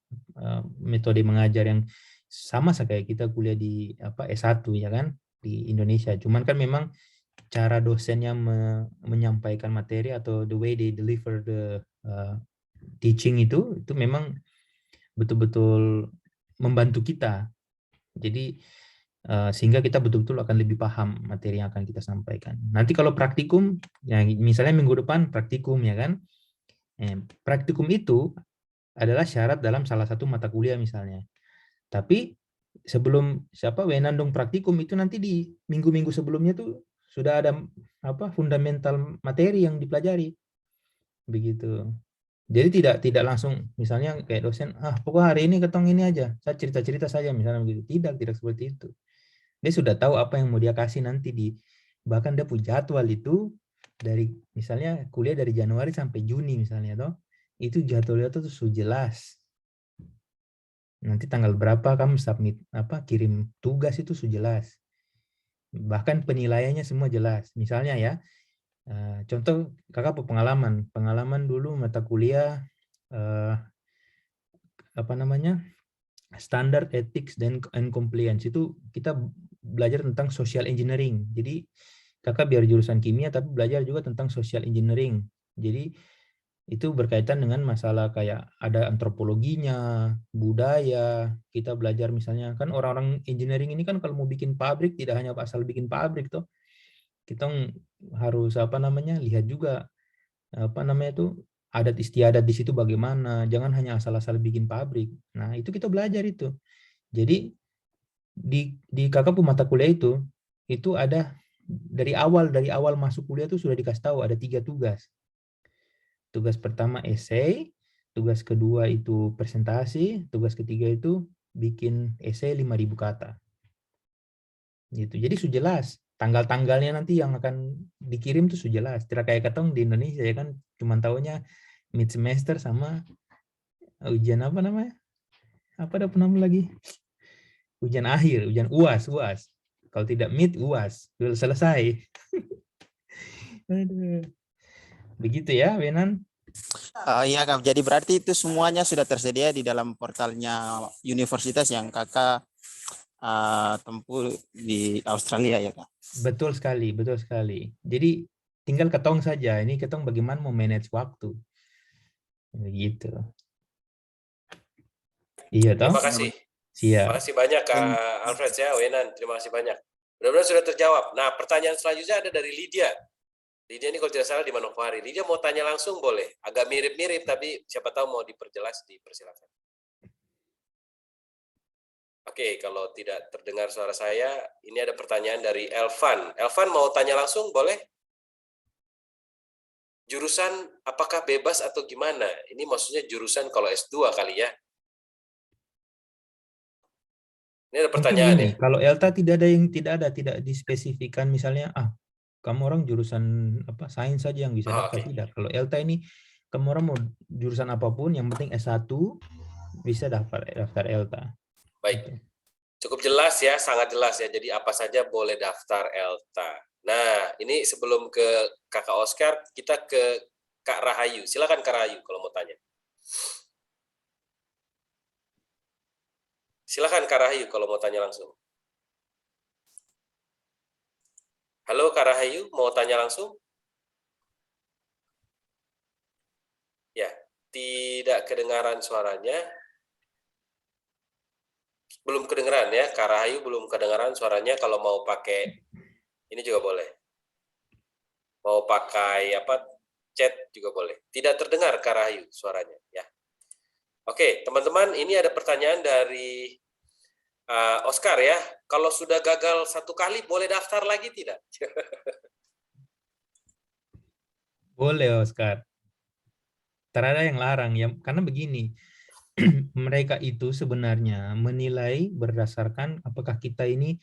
metode mengajar yang sama kayak kita kuliah di S1 ya kan di Indonesia. Cuman kan memang cara dosennya menyampaikan materi atau the way they deliver the teaching itu memang betul-betul membantu kita. Jadi sehingga kita betul-betul akan lebih paham materi yang akan kita sampaikan. Nanti kalau praktikum, ya misalnya minggu depan praktikum ya kan, praktikum itu adalah syarat dalam salah satu mata kuliah misalnya. Tapi sebelum Wenandong praktikum itu nanti di minggu-minggu sebelumnya tuh sudah ada fundamental materi yang dipelajari, begitu. Jadi tidak langsung misalnya kayak dosen, pokok hari ini ketong ini aja, saya cerita-cerita saja misalnya begitu. Tidak seperti itu. Dia sudah tahu apa yang mau dia kasih nanti bahkan dia punya jadwal itu dari misalnya kuliah dari Januari sampai Juni misalnya itu jadwalnya tuh sudah jelas. Nanti tanggal berapa kamu submit kirim tugas itu sudah jelas. Bahkan penilaiannya semua jelas. Misalnya ya, contoh kakak pengalaman dulu mata kuliah standard ethics and compliance itu kita belajar tentang social engineering. Jadi kakak biar jurusan kimia tapi belajar juga tentang social engineering. Jadi itu berkaitan dengan masalah kayak ada antropologinya, budaya. Kita belajar misalnya kan orang-orang engineering ini kan kalau mau bikin pabrik tidak hanya asal bikin pabrik toh. Kita harus lihat juga adat istiadat di situ bagaimana. Jangan hanya asal-asal bikin pabrik. Nah, itu kita belajar itu. Jadi di kakak mata kuliah itu ada dari awal masuk kuliah itu sudah dikasih tahu ada 3 tugas. Tugas pertama esai, tugas kedua itu presentasi, tugas ketiga itu bikin esai 5.000 kata. Gitu. Jadi sudah jelas tanggal-tanggalnya nanti yang akan dikirim tuh sudah jelas. Tidak kayak ketong di Indonesia ya kan cuma tahunya mid semester sama ujian apa ada penama lagi? Ujian akhir, ujian UAS. Kalau tidak mid UAS, sudah selesai. Begitu ya, Wenan? Iya, Kak. Jadi berarti itu semuanya sudah tersedia di dalam portalnya universitas yang kakak tempuh di Australia ya, Kak? Betul sekali. Jadi tinggal ketong saja. Ini ketong bagaimana mau manage waktu. Begitu. Iya toh? Terima kasih. Siap. Terima kasih banyak Kak Alfred ya, Wenan. Terima kasih banyak. Mudah-mudahan sudah terjawab. Nah, pertanyaan selanjutnya ada dari Lydia. Lydia ini kalau tidak salah di Manokwari. Lydia mau tanya langsung boleh. Agak mirip-mirip, tapi siapa tahu mau diperjelas, dipersilakan. Oke, kalau tidak terdengar suara saya, ini ada pertanyaan dari Elvan. Elvan mau tanya langsung boleh? Jurusan apakah bebas atau gimana? Ini maksudnya jurusan kalau S2 kali ya. Ini ada pertanyaan ya. Kalau ELTA tidak dispesifikan misalnya kamu orang jurusan sains saja yang bisa daftar. Tidak. Kalau ELTA ini kamu orang mau jurusan apapun yang penting S1 bisa daftar ELTA. Baik. Cukup jelas ya, sangat jelas ya. Jadi apa saja boleh daftar ELTA. Nah, ini sebelum ke Kakak Oscar, kita ke Kak Rahayu. Silakan Kak Rahayu kalau mau tanya. Silakan Kak Rahayu kalau mau tanya langsung. Halo Kak Rahayu, mau tanya langsung? Ya, tidak kedengaran suaranya. Belum kedengaran ya, Kak Rahayu belum kedengaran suaranya. Kalau mau pakai, ini juga boleh. Mau pakai chat juga boleh. Tidak terdengar Kak Rahayu suaranya ya. Oke, teman-teman, ini ada pertanyaan dari Oscar ya. Kalau sudah gagal 1 kali, boleh daftar lagi tidak? Boleh, Oscar. Terada yang larang ya, karena begini, mereka itu sebenarnya menilai berdasarkan apakah kita ini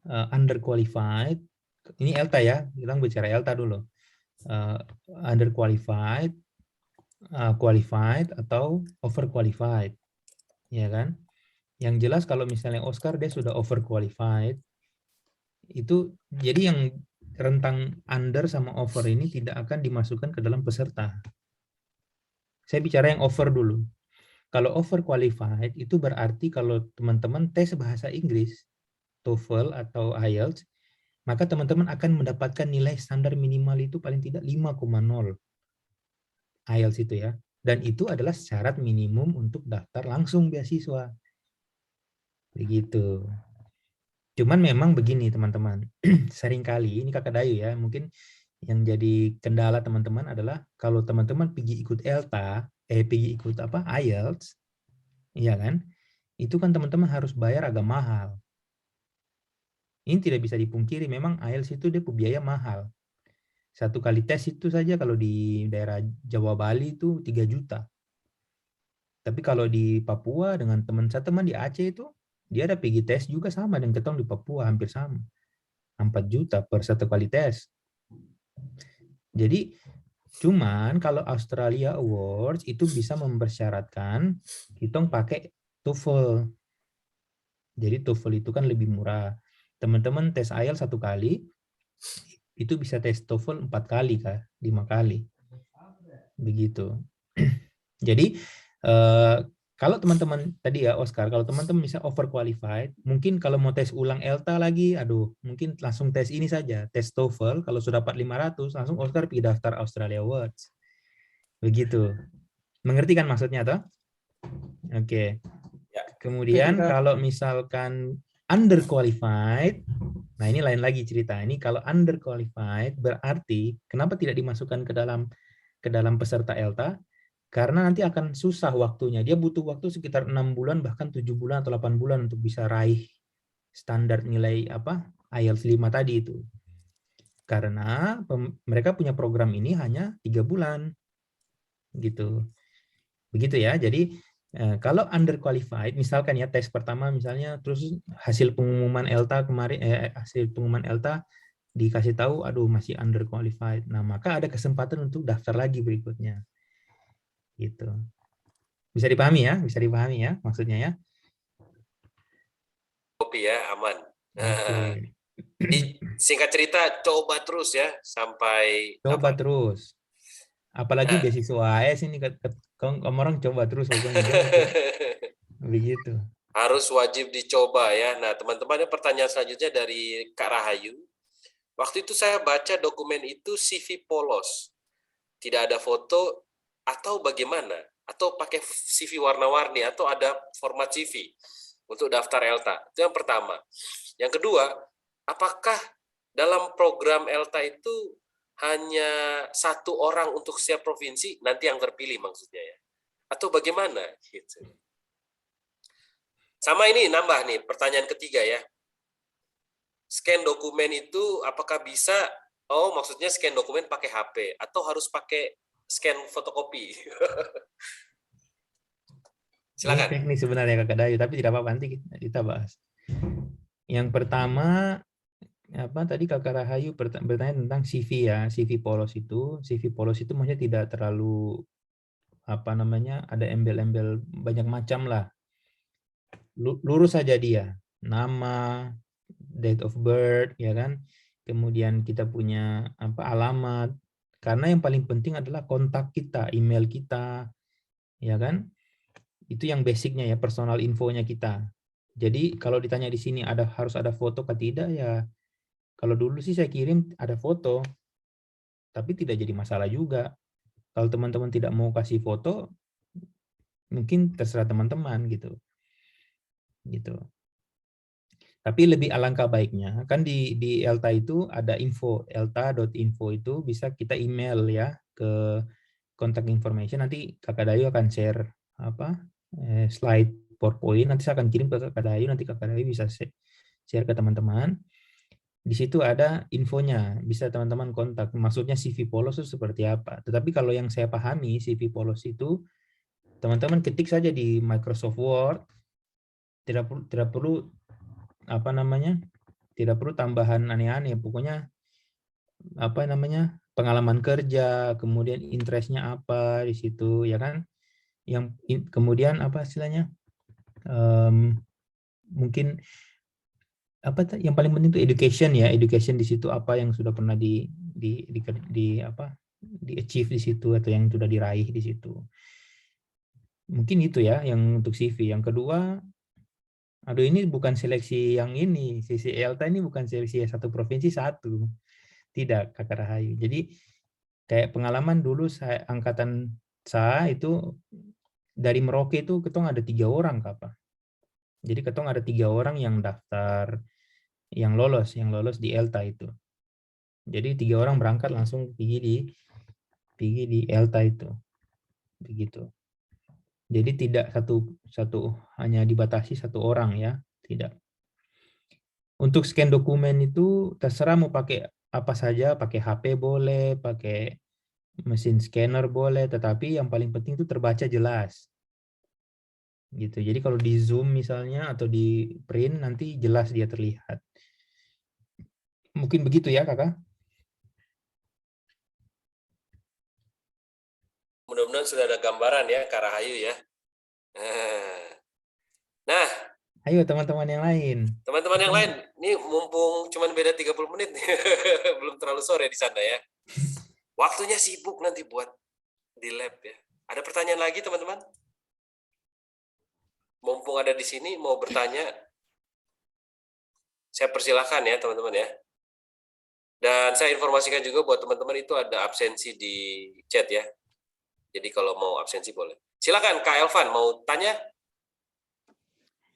underqualified. Ini ELTA ya, kita bicara ELTA dulu. Underqualified, qualified atau overqualified, ya kan? Yang jelas kalau misalnya Oscar dia sudah overqualified, itu jadi yang rentang under sama over ini tidak akan dimasukkan ke dalam peserta. Saya bicara yang over dulu. Kalau overqualified itu berarti kalau teman-teman tes bahasa Inggris, TOEFL atau IELTS, maka teman-teman akan mendapatkan nilai standar minimal itu paling tidak 5,0 IELTS itu ya. Dan itu adalah syarat minimum untuk daftar langsung beasiswa. Begitu. Cuman memang begini teman-teman, seringkali ini Kakak Dayu ya, mungkin yang jadi kendala teman-teman adalah kalau teman-teman pergi ikut ELTA, pergi ikut apa IELTS, iya kan? Itu kan teman-teman harus bayar agak mahal. Ini tidak bisa dipungkiri, memang IELTS itu dia biaya mahal. Satu kali tes itu saja kalau di daerah Jawa Bali itu 3 juta. Tapi kalau di Papua dengan teman di Aceh itu, dia ada pergi tes juga sama dengan ketong di Papua, hampir sama. 4 juta per satu kali tes. Jadi, cuman kalau Australia Awards itu bisa mempersyaratkan kita pakai TOEFL. Jadi TOEFL itu kan lebih murah. Teman-teman tes IELTS 1 kali, itu bisa tes TOEFL 4 kali, 5 kali. Begitu. Jadi, kalau teman-teman tadi ya Oscar, kalau teman-teman bisa overqualified, mungkin kalau mau tes ulang ELTA lagi, aduh, mungkin langsung tes ini saja, tes TOEFL, kalau sudah dapat 500, langsung Oscar pergi daftar Australia Awards. Begitu. Mengerti kan maksudnya toh? Oke. Kemudian kalau misalkan underqualified, nah ini lain lagi cerita. Ini kalau underqualified berarti kenapa tidak dimasukkan ke dalam peserta ELTA? Karena nanti akan susah waktunya. Dia butuh waktu sekitar 6 bulan, bahkan 7 bulan atau 8 bulan untuk bisa raih standar nilai IELTS 5 tadi itu. Karena mereka punya program ini hanya 3 bulan. Gitu. Begitu ya. Jadi kalau underqualified, misalkan ya tes pertama misalnya, terus hasil pengumuman ELTA kemarin, hasil pengumuman ELTA dikasih tahu, aduh masih underqualified. Nah, maka ada kesempatan untuk daftar lagi berikutnya. Gitu. Bisa dipahami ya maksudnya ya. Kopi ya, aman. Oke. Singkat cerita, coba terus ya sampai Coba terus. Apalagi beasiswa AS ini orang coba terus pokoknya. Begitu. Harus wajib dicoba ya. Nah, teman-teman, pertanyaan selanjutnya dari Kak Rahayu. Waktu itu saya baca dokumen itu CV polos. Tidak ada foto atau bagaimana? Atau pakai CV warna-warni atau ada format CV untuk daftar ELTA? Itu yang pertama. Yang kedua, apakah dalam program ELTA itu hanya 1 orang untuk setiap provinsi, nanti yang terpilih maksudnya ya? Atau bagaimana? Gitu. Sama ini nambah nih, pertanyaan ketiga ya. Scan dokumen itu apakah bisa, maksudnya scan dokumen pakai HP atau harus pakai scan fotokopi? Silakan. Ini teknis sebenarnya Kakak Dayu, tapi tidak apa-apa, nanti kita bahas. Yang pertama, tadi Kakak Rahayu bertanya tentang CV ya, CV polos itu maksudnya tidak terlalu ada embel-embel banyak macam lah. Lurus saja dia, nama, date of birth, ya kan, kemudian kita punya alamat, karena yang paling penting adalah kontak kita, email kita, ya kan, itu yang basicnya ya, personal infonya kita. Jadi kalau ditanya di sini harus ada foto atau tidak ya, kalau dulu sih saya kirim ada foto, tapi tidak jadi masalah juga. Kalau teman-teman tidak mau kasih foto, mungkin terserah teman-teman gitu. Tapi lebih alangkah baiknya, kan di ELTA itu ada info, elta.info itu bisa kita email ya ke contact information. Nanti Kakak Dayu akan share slide PowerPoint, nanti saya akan kirim ke Kakak Dayu, nanti Kakak Dayu bisa share ke teman-teman. Di situ ada infonya, bisa teman-teman kontak. Maksudnya CV polos itu seperti apa. Tetapi kalau yang saya pahami CV polos itu, teman-teman ketik saja di Microsoft Word, tidak perlu tidak perlu tambahan aneh-aneh, pokoknya pengalaman kerja, kemudian interestnya apa di situ, ya kan? Yang kemudian apa istilahnya? Mungkin apa yang paling penting itu education ya, education di situ apa yang sudah pernah di apa di achieve di situ atau yang sudah diraih di situ. Mungkin itu ya yang untuk CV. Yang kedua, aduh ini bukan seleksi yang ini, sisi ELTA ini bukan seleksi satu provinsi satu. Tidak, Kakak Rahayu. Jadi kayak pengalaman dulu angkatan saya itu dari Merauke itu ketong ada 3 orang, Kak. Jadi ketong ada 3 orang yang daftar, yang lolos di ELTA itu. Jadi 3 orang berangkat langsung pergi di ELTA itu. Begitu. Jadi tidak satu hanya dibatasi 1 orang ya, tidak. Untuk scan dokumen itu terserah mau pakai apa saja, pakai HP boleh, pakai mesin scanner boleh, tetapi yang paling penting itu terbaca jelas. Gitu. Jadi kalau di Zoom misalnya atau di print nanti jelas dia terlihat. Mungkin begitu ya, Kakak? Mudah-mudahan sudah ada gambaran ya, Kak Rahayu ya. Nah, ayo teman-teman yang lain. Teman-teman yang lain, ini mumpung cuma beda 30 menit, belum terlalu sore di sana ya. Waktunya sibuk nanti buat di lab ya. Ada pertanyaan lagi teman-teman? Mumpung ada di sini mau bertanya, saya persilahkan ya teman-teman ya. Dan saya informasikan juga buat teman-teman itu ada absensi di chat ya. Jadi kalau mau absensi boleh. Silakan Kak Elvan mau tanya?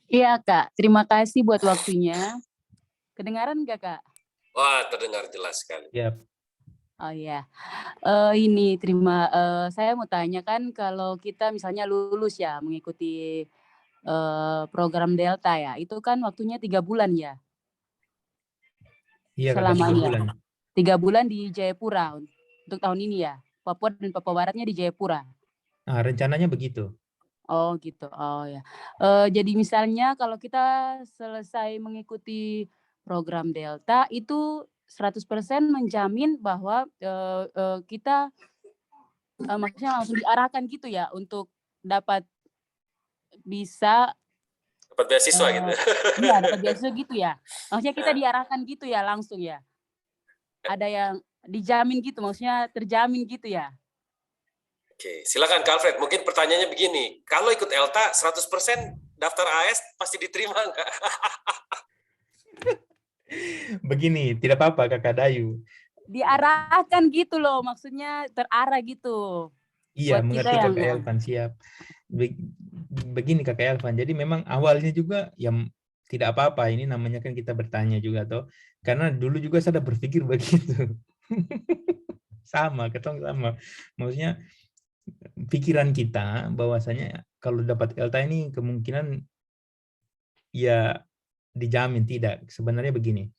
Iya Kak, terima kasih buat waktunya. Kedengaran nggak Kak? Wah, terdengar jelas sekali. Yep. Oh iya, saya mau tanya kan kalau kita misalnya lulus ya mengikuti program Delta ya, itu kan waktunya 3 bulan ya? Iya, selamanya. 3 bulan di Jayapura untuk tahun ini ya, Papua dan Papua Baratnya di Jayapura. Nah, rencananya begitu. Oh gitu, oh ya. Jadi misalnya kalau kita selesai mengikuti program Delta itu 100% menjamin bahwa kita maksudnya langsung diarahkan gitu ya untuk dapat bisa dapat beasiswa gitu. Iya, dapat beasiswa gitu ya. Maksudnya kita diarahkan gitu ya langsung ya. Ada yang dijamin gitu, maksudnya terjamin gitu ya. Oke, silakan Kak Alfred. Mungkin pertanyaannya begini, kalau ikut ELTA 100% daftar AS pasti diterima nggak? Begini, tidak apa-apa Kakak Dayu. Diarahkan gitu loh, maksudnya terarah gitu. Iya, mengerti Kakak Elvan, siap. Begini Kakak Elvan, jadi memang awalnya juga yang tidak apa-apa, ini namanya kan kita bertanya juga toh. Karena dulu juga saya berpikir begitu. Sama, ketong sama. Maksudnya pikiran kita bahwasanya kalau dapat ELTA ini kemungkinan ya dijamin tidak. Sebenarnya begini.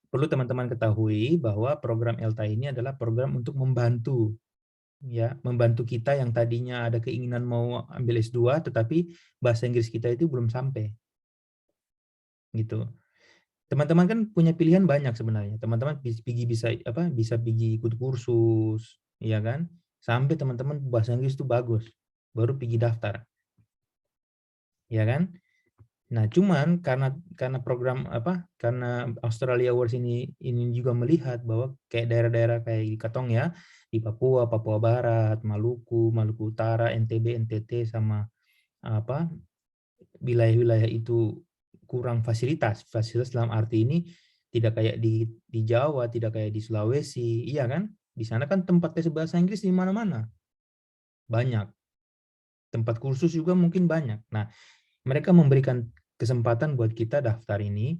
Perlu teman-teman ketahui bahwa program ELTA ini adalah program untuk membantu kita yang tadinya ada keinginan mau ambil S2 tetapi bahasa Inggris kita itu belum sampai. Gitu. Teman-teman kan punya pilihan banyak sebenarnya. Teman-teman bisa pergi ikut kursus, ya kan? Sampai teman-teman bahasa Inggris itu bagus, baru pergi daftar. Ya kan? Nah, cuman karena program karena Australia Awards ini juga melihat bahwa kayak daerah-daerah kayak di Katong ya, di Papua, Papua Barat, Maluku, Maluku Utara, NTB, NTT sama wilayah-wilayah itu kurang fasilitas dalam arti ini tidak kayak di Jawa, tidak kayak di Sulawesi, iya kan? Di sana kan tempat tes bahasa Inggris di mana-mana. Banyak. Tempat kursus juga mungkin banyak. Nah, mereka memberikan kesempatan buat kita daftar ini,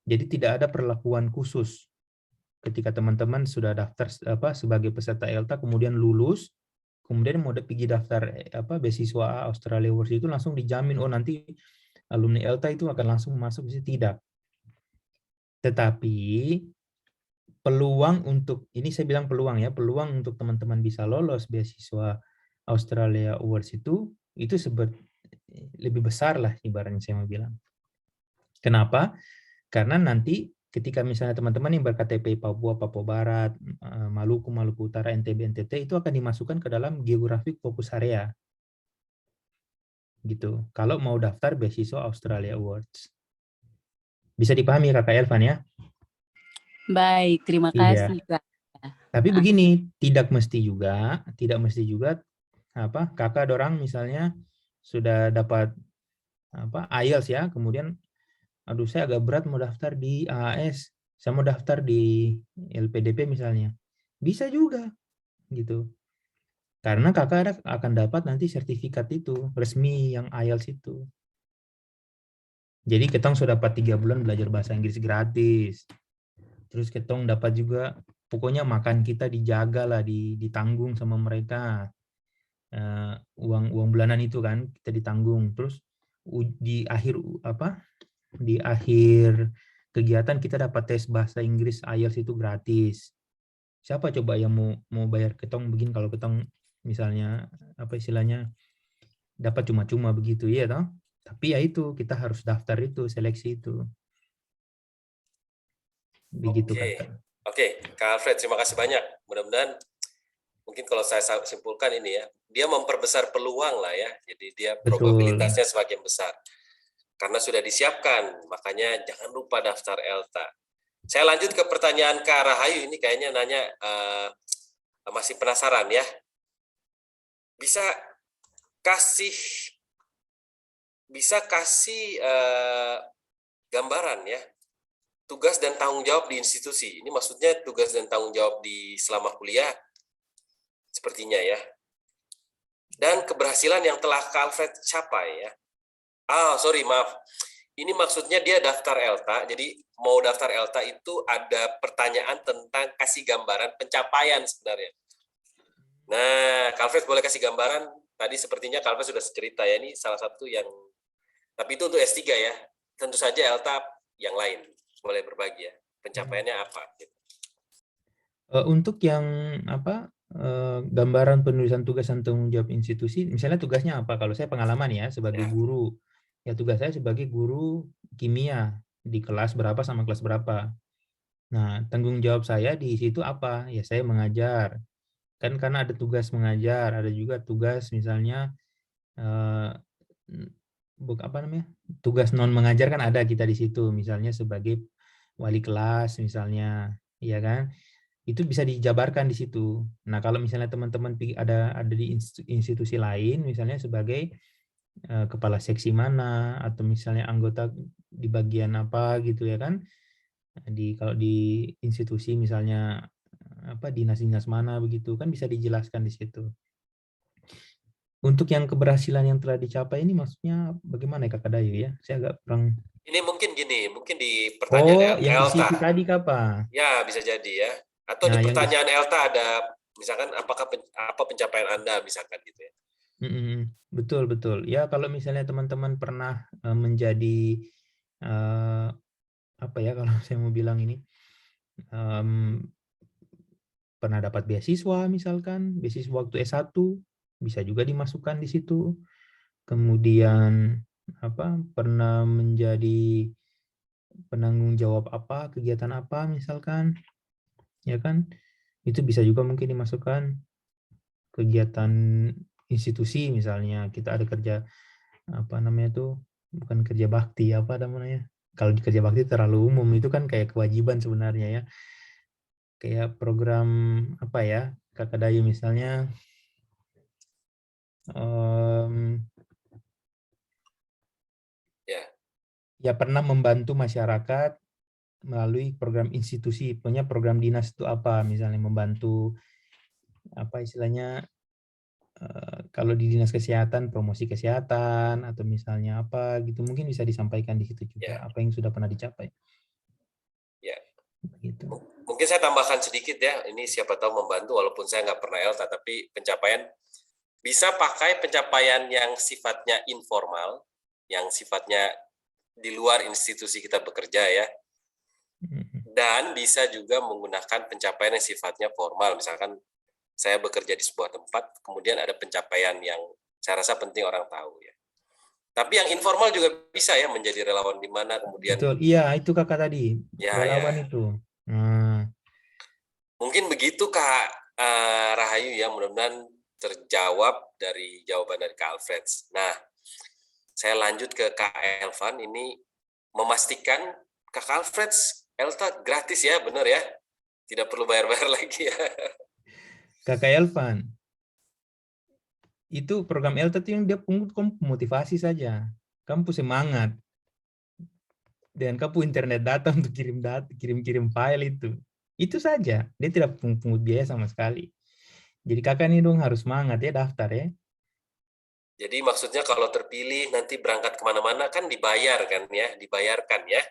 jadi tidak ada perlakuan khusus. Ketika teman-teman sudah daftar sebagai peserta ELTA, kemudian lulus, kemudian mau pergi daftar beasiswa Australia Awards itu langsung dijamin, oh nanti alumni ELTA itu akan langsung masuk, tidak. Tetapi peluang untuk, ini saya bilang peluang ya, peluang untuk teman-teman bisa lolos beasiswa Australia Awards itu lebih besar lah ibaratnya saya mau bilang. Kenapa? Karena nanti ketika misalnya teman-teman yang berKTP Papua, Papua Barat, Maluku, Maluku Utara, NTB, NTT itu akan dimasukkan ke dalam geographic focus area. Gitu. Kalau mau daftar beasiswa Australia Awards. Bisa dipahami Kakak Elvan ya? Baik, terima Iya. kasih Kak. Tapi begini, tidak mesti juga apa kakak dorang misalnya sudah dapat apa IELTS ya, kemudian aduh saya agak berat mau daftar di AAS, saya mau daftar di LPDP misalnya. Bisa juga gitu. Karena kakak akan dapat nanti sertifikat itu resmi yang IELTS itu. Jadi ketong sudah dapat 3 bulan belajar bahasa Inggris gratis. Terus ketong dapat juga, pokoknya makan kita dijaga lah, ditanggung sama mereka. Uang bulanan itu kan kita ditanggung. Terus di akhir kegiatan kita dapat tes bahasa Inggris IELTS itu gratis. Siapa coba yang mau bayar ketong begini kalau ketong misalnya apa istilahnya dapat cuma-cuma begitu ya toh? Tapi ya itu kita harus daftar itu, seleksi itu. Begitu Kakak. Oke, Kak Alfred, terima kasih banyak. Mudah-mudahan mungkin kalau saya simpulkan ini ya, dia memperbesar peluang lah ya. Jadi dia probabilitasnya semakin besar. Karena sudah disiapkan, makanya jangan lupa daftar ELTA. Saya lanjut ke pertanyaan Kak Rahayu, ini kayaknya nanya masih penasaran ya. Bisa kasih gambaran ya, tugas dan tanggung jawab di institusi. Ini maksudnya tugas dan tanggung jawab di selama kuliah, sepertinya ya. Dan keberhasilan yang telah Kak Alfred capai ya. Maaf. Ini maksudnya dia daftar ELTA, jadi mau daftar ELTA itu ada pertanyaan tentang kasih gambaran pencapaian sebenarnya. Nah, Kak Alfred boleh kasih gambaran, tadi sepertinya Kak Alfred sudah cerita ya, ini salah satu yang, tapi itu untuk S3 ya, tentu saja ELTA yang lain. Boleh berbagi ya, pencapaiannya apa? Untuk yang gambaran penulisan tugas dan tanggung jawab institusi, misalnya tugasnya apa? Kalau saya pengalaman ya sebagai guru, ya tugas saya sebagai guru kimia di kelas berapa sama kelas berapa. Nah, tanggung jawab saya di situ apa? Ya saya mengajar. Kan karena ada tugas mengajar, ada juga tugas misalnya tugas non mengajar kan ada kita di situ, misalnya sebagai wali kelas misalnya, ya kan? Itu bisa dijabarkan di situ. Nah, kalau misalnya teman-teman ada di institusi lain, misalnya sebagai kepala seksi mana atau misalnya anggota di bagian apa gitu ya kan? Kalau di institusi misalnya dinas-dinas mana begitu kan bisa dijelaskan di situ. Untuk yang keberhasilan yang telah dicapai ini maksudnya bagaimana ya Kakak Dayu ya? Saya agak kurang. Ini mungkin di pertanyaan yang ELTA. di situ tadi Kak. Ya, bisa jadi ya. Atau di pertanyaan ELTA ada misalkan apa pencapaian Anda misalkan gitu ya. Betul. Ya kalau misalnya teman-teman pernah menjadi kalau saya mau bilang ini pernah dapat beasiswa misalkan, beasiswa waktu S1 bisa juga dimasukkan di situ. Kemudian pernah menjadi penanggung jawab kegiatan apa misalkan, ya kan? Itu bisa juga mungkin dimasukkan kegiatan institusi misalnya kita ada kerja bukan kerja bakti kalau di kerja bakti terlalu umum itu kan kayak kewajiban sebenarnya ya, kayak program Kakak Dayu misalnya ya pernah membantu masyarakat melalui program institusi, punya program dinas itu misalnya membantu istilahnya kalau di dinas kesehatan promosi kesehatan atau misalnya gitu mungkin bisa disampaikan di situ juga apa yang sudah pernah dicapai. Ya. Begitu. Mungkin saya tambahkan sedikit ya, ini siapa tahu membantu walaupun saya nggak pernah ELTA, tapi pencapaian bisa pakai pencapaian yang sifatnya informal, yang sifatnya di luar institusi kita bekerja ya. Dan bisa juga menggunakan pencapaian yang sifatnya formal, misalkan saya bekerja di sebuah tempat, kemudian ada pencapaian yang saya rasa penting orang tahu ya. Tapi yang informal juga bisa ya menjadi relawan di mana kemudian. Betul, iya itu kakak tadi, Ya, relawan ya. itu. Nah, Mungkin begitu Kak Rahayu ya, mudah-mudahan terjawab dari jawaban dari Kak Alfred. Nah, saya lanjut ke Kak Elvan, ini memastikan Kak Alfred ELTA gratis ya, benar ya? Tidak perlu bayar-bayar lagi ya. kakak Elvan, itu program ELTA itu yang dia pungut kamu motivasi saja. Kamu semangat. Dan kamu internet data untuk kirim file itu. Itu saja. Dia tidak pungut biaya sama sekali. Jadi kakak ini dong harus semangat ya daftar ya. Jadi maksudnya kalau terpilih nanti berangkat kemana-mana kan dibayar kan ya, dibayarkan ya.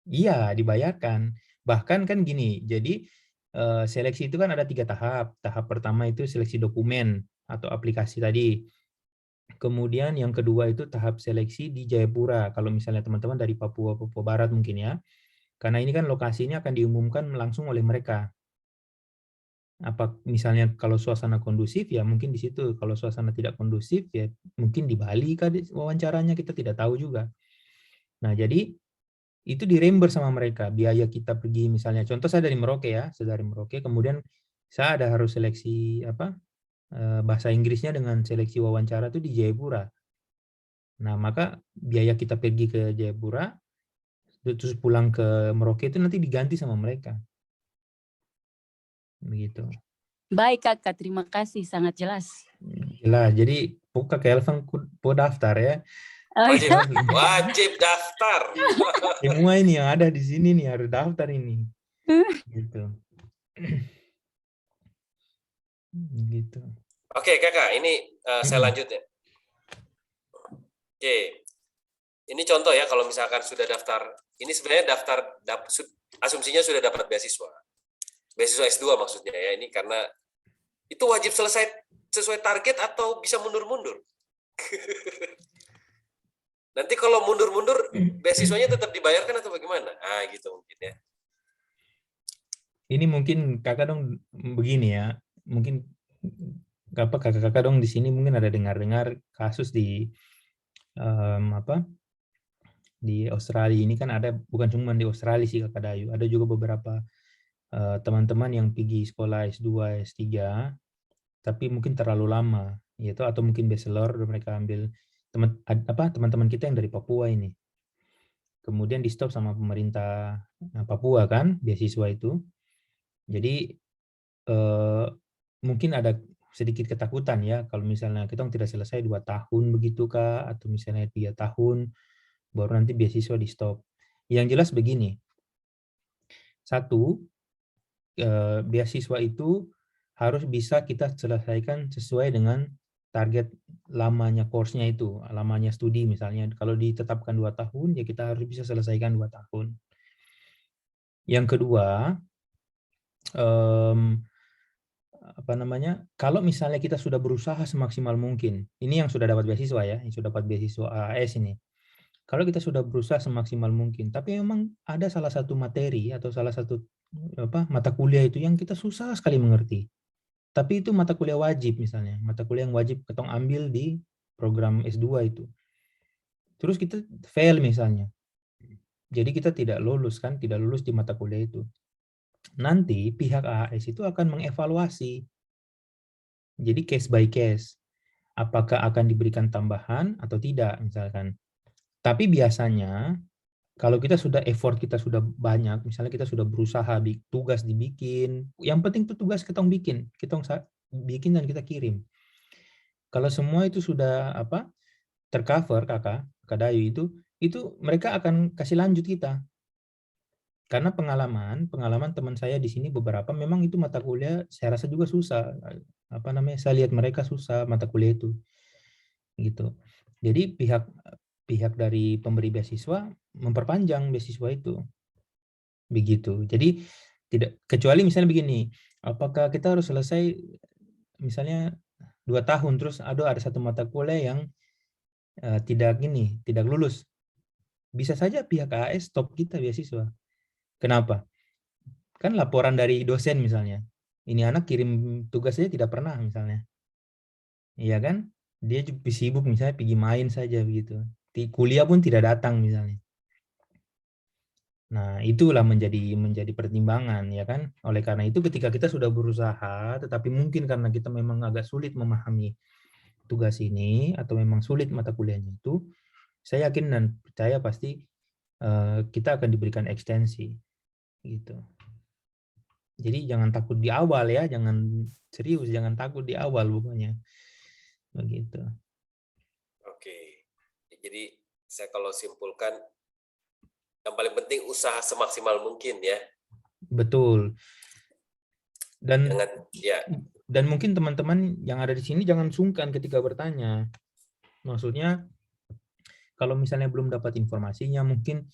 Iya, dibayarkan. Bahkan kan gini, jadi seleksi itu kan ada 3 tahap. Tahap pertama itu seleksi dokumen atau aplikasi tadi. Kemudian yang kedua itu tahap seleksi di Jayapura. Kalau misalnya teman-teman dari Papua Barat mungkin ya. Karena ini kan lokasinya akan diumumkan langsung oleh mereka. Apa misalnya kalau suasana kondusif ya mungkin di situ, kalau suasana tidak kondusif ya mungkin di Bali kan wawancaranya, kita tidak tahu juga. Nah, jadi itu di-reimburse sama mereka biaya kita pergi, misalnya contoh saya dari Merauke ya, saya dari Merauke, kemudian saya ada harus seleksi bahasa Inggrisnya dengan seleksi wawancara itu di Jayapura. Nah, maka biaya kita pergi ke Jayapura terus pulang ke Merauke itu nanti diganti sama mereka. Begitu. Baik kakak, terima kasih, sangat jelas. Jelas. Jadi buka ke Elvan daftar ya. Oh, Wajib, wajib daftar. Semua ini yang ada di sini nih harus daftar ini. Gitu. Gitu. Oke kakak, ini saya lanjut ya. Oke, ini contoh ya kalau misalkan sudah daftar, ini sebenarnya asumsinya sudah dapat beasiswa S2 maksudnya ya, ini karena itu wajib selesai sesuai target atau bisa mundur-mundur. Nanti kalau mundur-mundur, beasiswanya tetap dibayarkan atau bagaimana? Ah gitu mungkin ya. Ini mungkin kakak dong begini ya, mungkin kakak-kakak dong di sini mungkin ada dengar-dengar kasus di di Australia ini kan ada, bukan cuma di Australia sih kakak Dayu, ada juga beberapa teman-teman yang pergi sekolah S2, S3, tapi mungkin terlalu lama, gitu, atau mungkin bachelor mereka ambil teman-teman kita yang dari Papua ini. Kemudian di stop sama pemerintah Papua kan beasiswa itu. Jadi mungkin ada sedikit ketakutan ya kalau misalnya kita tidak selesai 2 tahun begitu kah, atau misalnya 3 tahun baru nanti beasiswa di stop. Yang jelas begini. Satu, beasiswa itu harus bisa kita selesaikan sesuai dengan target lamanya course-nya itu, lamanya studi misalnya. Kalau ditetapkan 2 tahun, ya kita harus bisa selesaikan 2 tahun. Yang kedua, kalau misalnya kita sudah berusaha semaksimal mungkin, ini yang sudah dapat beasiswa ya, yang sudah dapat beasiswa AAS ini. Kalau kita sudah berusaha semaksimal mungkin, tapi memang ada salah satu materi atau salah satu mata kuliah itu yang kita susah sekali mengerti. Tapi itu mata kuliah wajib misalnya, mata kuliah yang wajib kita ambil di program S2 itu. Terus kita fail misalnya. Jadi kita tidak lulus di mata kuliah itu. Nanti pihak AAS itu akan mengevaluasi. Jadi case by case. Apakah akan diberikan tambahan atau tidak misalkan. Tapi biasanya kalau kita sudah effort kita sudah banyak, misalnya kita sudah berusaha tugas dibikin, yang penting itu tugas kita bikin dan kita kirim. Kalau semua itu sudah tercover kakak Dayu itu mereka akan kasih lanjut kita. Karena pengalaman teman saya di sini beberapa memang itu mata kuliah saya rasa juga susah. Saya lihat mereka susah mata kuliah itu. Gitu. Jadi pihak dari pemberi beasiswa memperpanjang beasiswa itu. Begitu. Jadi tidak, kecuali misalnya begini, apakah kita harus selesai misalnya 2 tahun terus ada satu mata kuliah yang tidak lulus. Bisa saja pihak AAS stop kita beasiswa. Kenapa? Kan laporan dari dosen misalnya. Ini anak kirim tugasnya tidak pernah misalnya. Iya kan? Dia juga sibuk misalnya pergi main saja begitu. Di kuliah pun tidak datang misalnya. Nah, itulah menjadi pertimbangan ya kan. Oleh karena itu ketika kita sudah berusaha tetapi mungkin karena kita memang agak sulit memahami tugas ini atau memang sulit mata kuliahnya itu, saya yakin dan percaya pasti kita akan diberikan ekstensi gitu. Jadi jangan takut di awal ya, jangan serius, jangan takut di awal pokoknya. Begitu. Oke. Jadi saya kalau simpulkan, yang paling penting usaha semaksimal mungkin ya. Betul. Dan Jangan, ya. Dan mungkin teman-teman yang ada di sini jangan sungkan ketika bertanya. Maksudnya kalau misalnya belum dapat informasinya, mungkin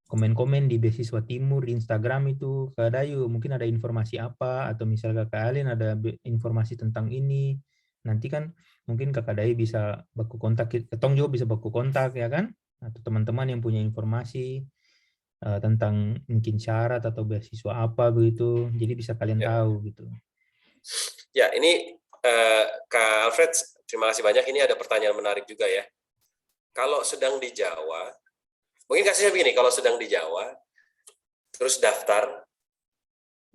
komen-komen di Beasiswa Timur di Instagram itu, Kak Dayu mungkin ada informasi apa, atau misalnya Kak Alin ada informasi tentang ini. Nanti kan mungkin Kak Dayu bisa baku kontak, Ketong juga bisa baku kontak ya kan, atau teman-teman yang punya informasi tentang mungkin syarat atau beasiswa apa begitu, jadi bisa kalian tahu gitu. Ya, ini Kak Alfred, terima kasih banyak. Ini ada pertanyaan menarik juga ya. Kalau sedang di Jawa, mungkin kasusnya begini, kalau sedang di Jawa, terus daftar,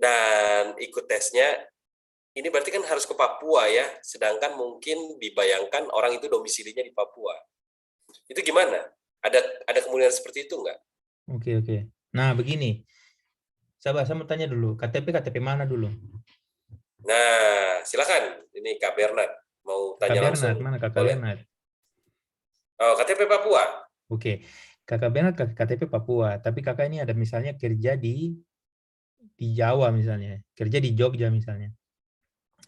dan ikut tesnya, ini berarti kan harus ke Papua ya, sedangkan mungkin dibayangkan orang itu domisilinya di Papua. Itu gimana? Ada kemungkinan seperti itu nggak? Oke. Nah, begini. Saya mau tanya dulu, KTP mana dulu? Nah, silakan. Ini Kak Bernard mau tanya langsung. Mana Kakak Boleh. Bernard? Oh, KTP Papua. Oke. Kakak Bernard KTP Papua, tapi kakak ini ada misalnya kerja di Jawa misalnya, kerja di Jogja misalnya.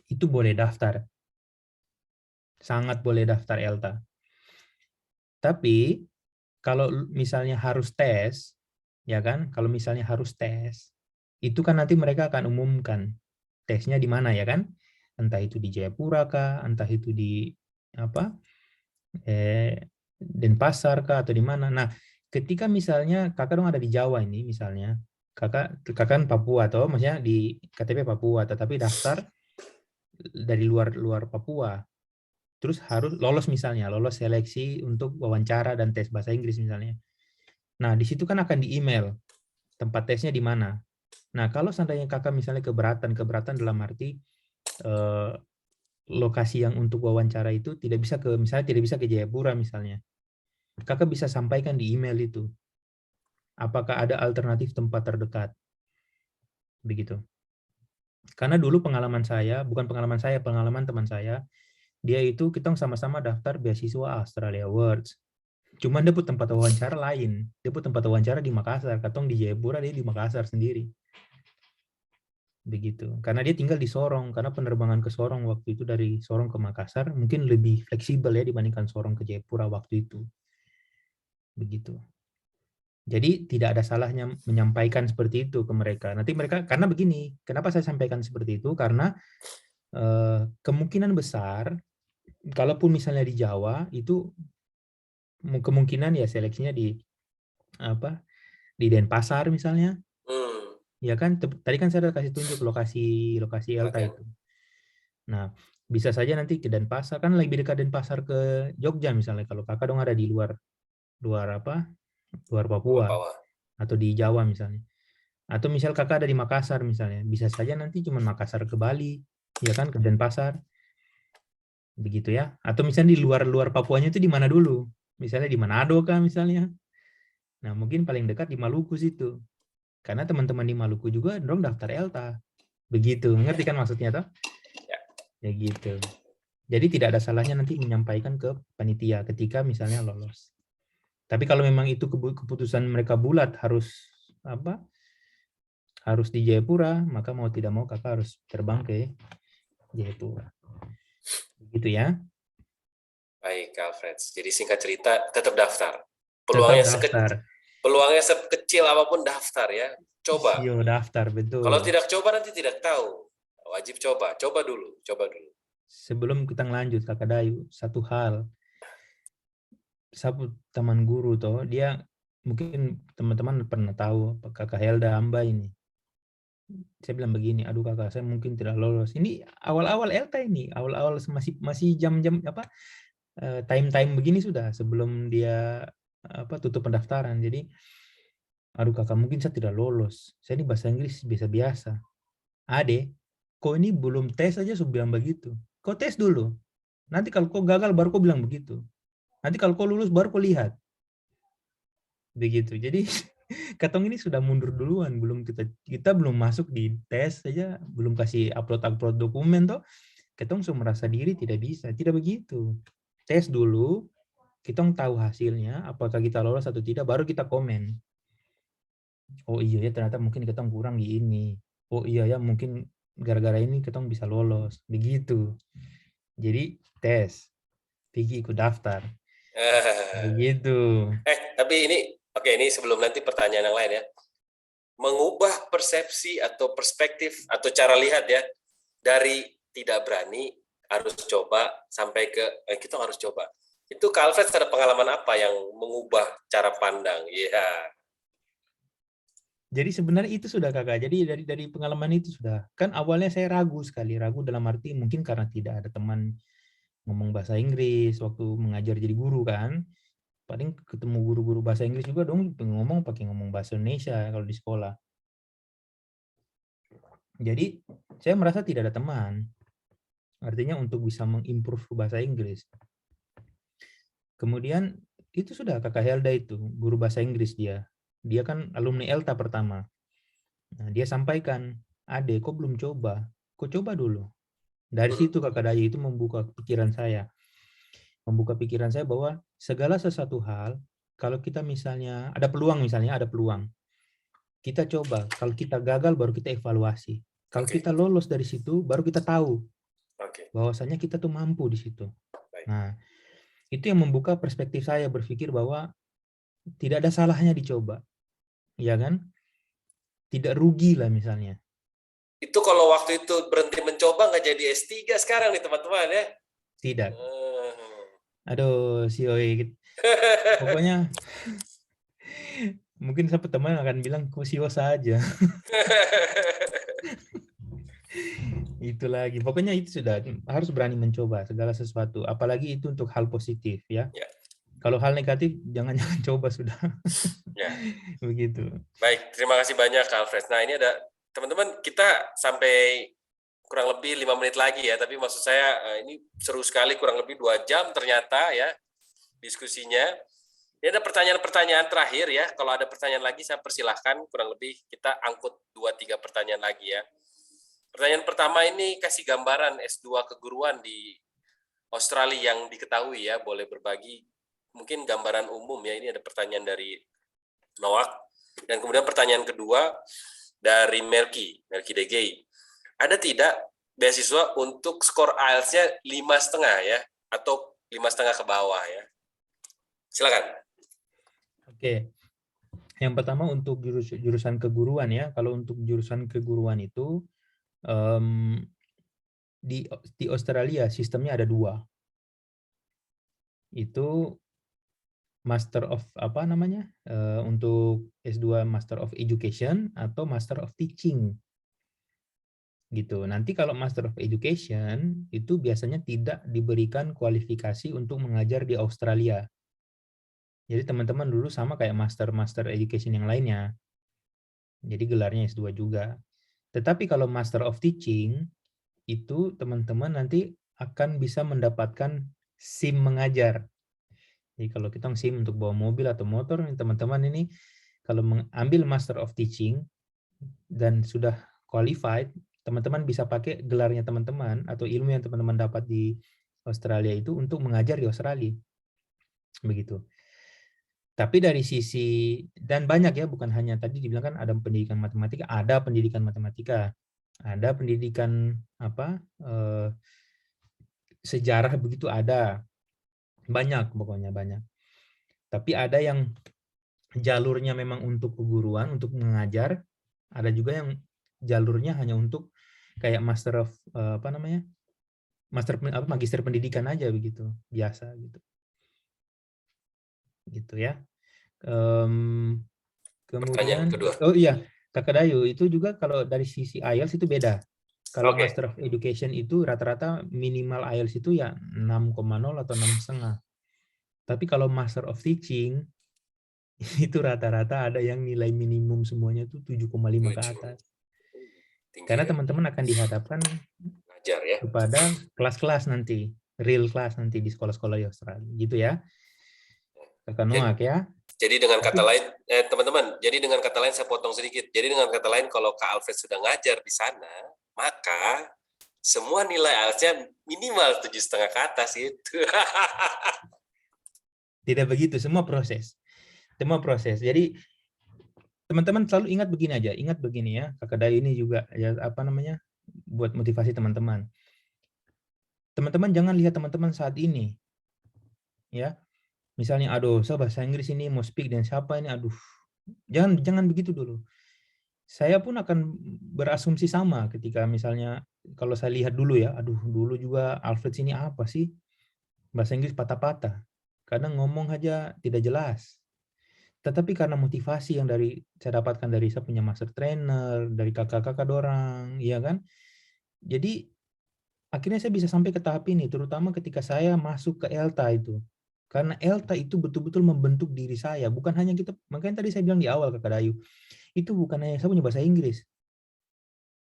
Itu boleh daftar. Sangat boleh daftar ELTA. Tapi kalau misalnya harus tes, ya kan? Kalau misalnya harus tes, itu kan nanti mereka akan umumkan tesnya di mana ya kan? Entah itu di Jayapura kah, entah itu di apa? Denpasar kah atau di mana. Nah, ketika misalnya kakak dong ada di Jawa ini misalnya, kakak kan Papua atau maksudnya di KTP Papua, tetapi daftar dari luar Papua. Terus harus lolos misalnya, lolos seleksi untuk wawancara dan tes bahasa Inggris misalnya. Nah, di situ kan akan di email tempat tesnya di mana. Nah, kalau seandainya kakak misalnya keberatan dalam arti lokasi yang untuk wawancara itu tidak bisa ke Jayapura misalnya. Kakak bisa sampaikan di email itu. Apakah ada alternatif tempat terdekat? Begitu. Karena dulu pengalaman teman saya, dia itu kita sama-sama daftar beasiswa Australia Awards. Cuman dia pun tempat wawancara lain. Dia pun tempat wawancara di Makassar. Katong di Jayapura, dia di Makassar sendiri. Begitu. Karena dia tinggal di Sorong. Karena penerbangan ke Sorong waktu itu dari Sorong ke Makassar mungkin lebih fleksibel ya dibandingkan Sorong ke Jayapura waktu itu. Begitu. Jadi tidak ada salahnya menyampaikan seperti itu ke mereka. Nanti mereka, karena begini, kenapa saya sampaikan seperti itu? Karena kemungkinan besar, kalaupun misalnya di Jawa, itu kemungkinan ya seleksinya di Denpasar misalnya. Ya kan, tadi kan saya udah kasih tunjuk lokasi ELTA itu. Nah, bisa saja nanti ke Denpasar, kan lebih dekat Denpasar ke Jogja misalnya, kalau kakak dong ada di luar Papua atau di Jawa misalnya. Atau misal kakak ada di Makassar misalnya, bisa saja nanti cuma Makassar ke Bali, ya kan, ke Denpasar. Begitu ya. Atau misalnya di luar Papuanya itu di mana dulu? Misalnya di Manado kah misalnya. Nah, mungkin paling dekat di Maluku situ. Karena teman-teman di Maluku juga dong daftar ELTA. Begitu, ngerti kan maksudnya toh? Ya gitu. Jadi tidak ada salahnya nanti menyampaikan ke panitia ketika misalnya lolos. Tapi kalau memang itu keputusan mereka bulat harus di Jayapura, maka mau tidak mau kakak harus terbang ke Jayapura. Begitu ya. Baik, Alfred. Jadi singkat cerita, tetap daftar. Peluangnya sekecil apapun daftar ya. Coba. Yo, daftar, betul. Kalau tidak coba nanti tidak tahu. Wajib coba. Coba dulu. Sebelum kita lanjut, Kakak Dayu, satu hal. Satu teman guru toh, dia mungkin teman-teman pernah tahu Kakak Helda Amba ini. Saya bilang begini, aduh kakak, saya mungkin tidak lolos. Ini awal-awal ELTA ini, awal-awal masih jam-jam time begini sudah sebelum dia tutup pendaftaran. Jadi, aduh kakak mungkin saya tidak lolos. Saya ini bahasa Inggris biasa-biasa. Ade, kau ini belum tes aja sudah bilang begitu. Kau tes dulu. Nanti kalau kau gagal baru kau bilang begitu. Nanti kalau kau lulus baru kau lihat. Begitu. Jadi Katong ini sudah mundur duluan, belum kita belum masuk di tes saja, belum kasih upload dokumen toh. Ketong sudah merasa diri tidak bisa, tidak begitu. Tes dulu, kita tahu hasilnya, apakah kita lolos atau tidak, baru kita komen. Oh iya ya, ternyata mungkin kita kurang di ini. Oh iya ya, mungkin gara-gara ini kita bisa lolos. Begitu. Jadi tes, pergi ikut daftar. Begitu. Tapi ini, oke, ini sebelum nanti pertanyaan yang lain ya. Mengubah persepsi atau perspektif atau cara lihat ya, dari tidak berani harus coba sampai ke kita harus coba. Itu Kak Alfred ada pengalaman apa yang mengubah cara pandang? Iya. Jadi sebenarnya itu sudah kakak. Jadi dari pengalaman itu sudah. Kan awalnya saya ragu sekali, ragu dalam arti mungkin karena tidak ada teman ngomong bahasa Inggris waktu mengajar jadi guru kan. Paling ketemu guru-guru bahasa Inggris juga dong ngomong bahasa Indonesia kalau di sekolah. Jadi saya merasa tidak ada teman. Artinya untuk bisa mengimprove bahasa Inggris. Kemudian itu sudah kakak Helda itu, guru bahasa Inggris dia. Dia kan alumni ELTA pertama. Nah, dia sampaikan, Ade, kok belum coba? Kok coba dulu. Dari situ kakak Dayu itu membuka pikiran saya. Membuka pikiran saya bahwa segala sesuatu hal, kalau kita misalnya, ada peluang. Kita coba, kalau kita gagal baru kita evaluasi. Kalau kita lolos dari situ, baru kita tahu bahwasanya kita tuh mampu di situ. Nah, itu yang membuka perspektif saya berpikir bahwa tidak ada salahnya dicoba. Ya kan? Tidak rugi lah misalnya. Itu kalau waktu itu berhenti mencoba nggak jadi S3 sekarang nih teman-teman ya? Tidak. Aduh, si Oi. Pokoknya mungkin sampai teman akan bilang kok Sio saja. Itu lagi. Pokoknya itu sudah harus berani mencoba segala sesuatu. Apalagi itu untuk hal positif ya. Kalau hal negatif jangan coba sudah. Ya. Begitu. Baik, terima kasih banyak Kak Alfred. Nah ini ada teman-teman kita sampai kurang lebih 5 menit lagi ya. Tapi maksud saya ini seru sekali, kurang lebih 2 jam ternyata ya diskusinya. Ini ada pertanyaan-pertanyaan terakhir ya. Kalau ada pertanyaan lagi saya persilahkan, kurang lebih kita angkut 2-3 pertanyaan lagi ya. Pertanyaan pertama ini kasih gambaran S2 keguruan di Australia yang diketahui ya, boleh berbagi mungkin gambaran umum ya. Ini ada pertanyaan dari Noak. Dan kemudian pertanyaan kedua dari Melki DGI. Ada tidak beasiswa untuk skor IELTS-nya 5,5 ya, atau 5,5 ke bawah ya? Silakan. Oke. Yang pertama untuk jurusan keguruan ya. Kalau untuk jurusan keguruan itu di Australia sistemnya ada 2. Itu Master of untuk S2 Master of Education atau Master of Teaching. Gitu. Nanti kalau Master of Education itu biasanya tidak diberikan kualifikasi untuk mengajar di Australia. Jadi teman-teman dulu sama kayak Master Education yang lainnya. Jadi gelarnya S2 juga. Tetapi kalau Master of Teaching itu teman-teman nanti akan bisa mendapatkan SIM mengajar. Jadi kalau kita SIM untuk bawa mobil atau motor, teman-teman ini kalau mengambil Master of Teaching dan sudah qualified, teman-teman bisa pakai gelarnya teman-teman atau ilmu yang teman-teman dapat di Australia itu untuk mengajar di Australia. Begitu. Tapi dari sisi, dan banyak ya, bukan hanya tadi dibilang kan ada pendidikan matematika, ada pendidikan matematika, ada pendidikan sejarah begitu ada. Banyak pokoknya banyak. Tapi ada yang jalurnya memang untuk keguruan, untuk mengajar. Ada juga yang jalurnya hanya untuk kayak master of magister pendidikan aja begitu, biasa gitu. Gitu ya. Kemudian pertanyaan kedua. oh iya, Kakak Dayu itu juga kalau dari sisi IELTS itu beda. Kalau Oke. Master of Education itu rata-rata minimal IELTS itu ya 6,0 atau 6,5. Tapi kalau Master of Teaching itu rata-rata ada yang nilai minimum semuanya itu 7,5 ke 7. atas. Tinggi Karena ya. teman-teman akan dihadapkan Ngajar ya. kepada kelas-kelas nanti, real class nanti di sekolah-sekolah di Australia, gitu ya. Kakak Noak ya. Jadi dengan kata lain, teman-teman, jadi dengan kata lain saya potong sedikit. Jadi dengan kata lain, kalau Kak Alfred sudah ngajar di sana, maka semua nilai IELTS-nya minimal 7,5 ke atas itu. Tidak begitu, semua proses. Semua proses. Jadi teman-teman selalu ingat begini aja, ingat begini ya. Kakak Dayu ini juga ya apa namanya? Buat motivasi teman-teman. Teman-teman jangan lihat teman-teman saat ini. Ya. Misalnya aduh, saya bahasa Inggris ini mau speak dan siapa ini, aduh. Jangan begitu dulu. Saya pun akan berasumsi sama ketika misalnya kalau saya lihat dulu ya, aduh dulu juga Alfred sini apa sih? Bahasa Inggris patah-patah. Kadang ngomong aja tidak jelas. Tetapi karena motivasi yang saya dapatkan dari saya punya master trainer, dari kakak-kakak dorang, iya kan? Jadi akhirnya saya bisa sampai ke tahap ini, terutama ketika saya masuk ke ELTA itu. Karena ELTA itu betul-betul membentuk diri saya, bukan hanya kita, makanya tadi saya bilang di awal Kakak Dayu, itu bukan hanya saya punya bahasa Inggris.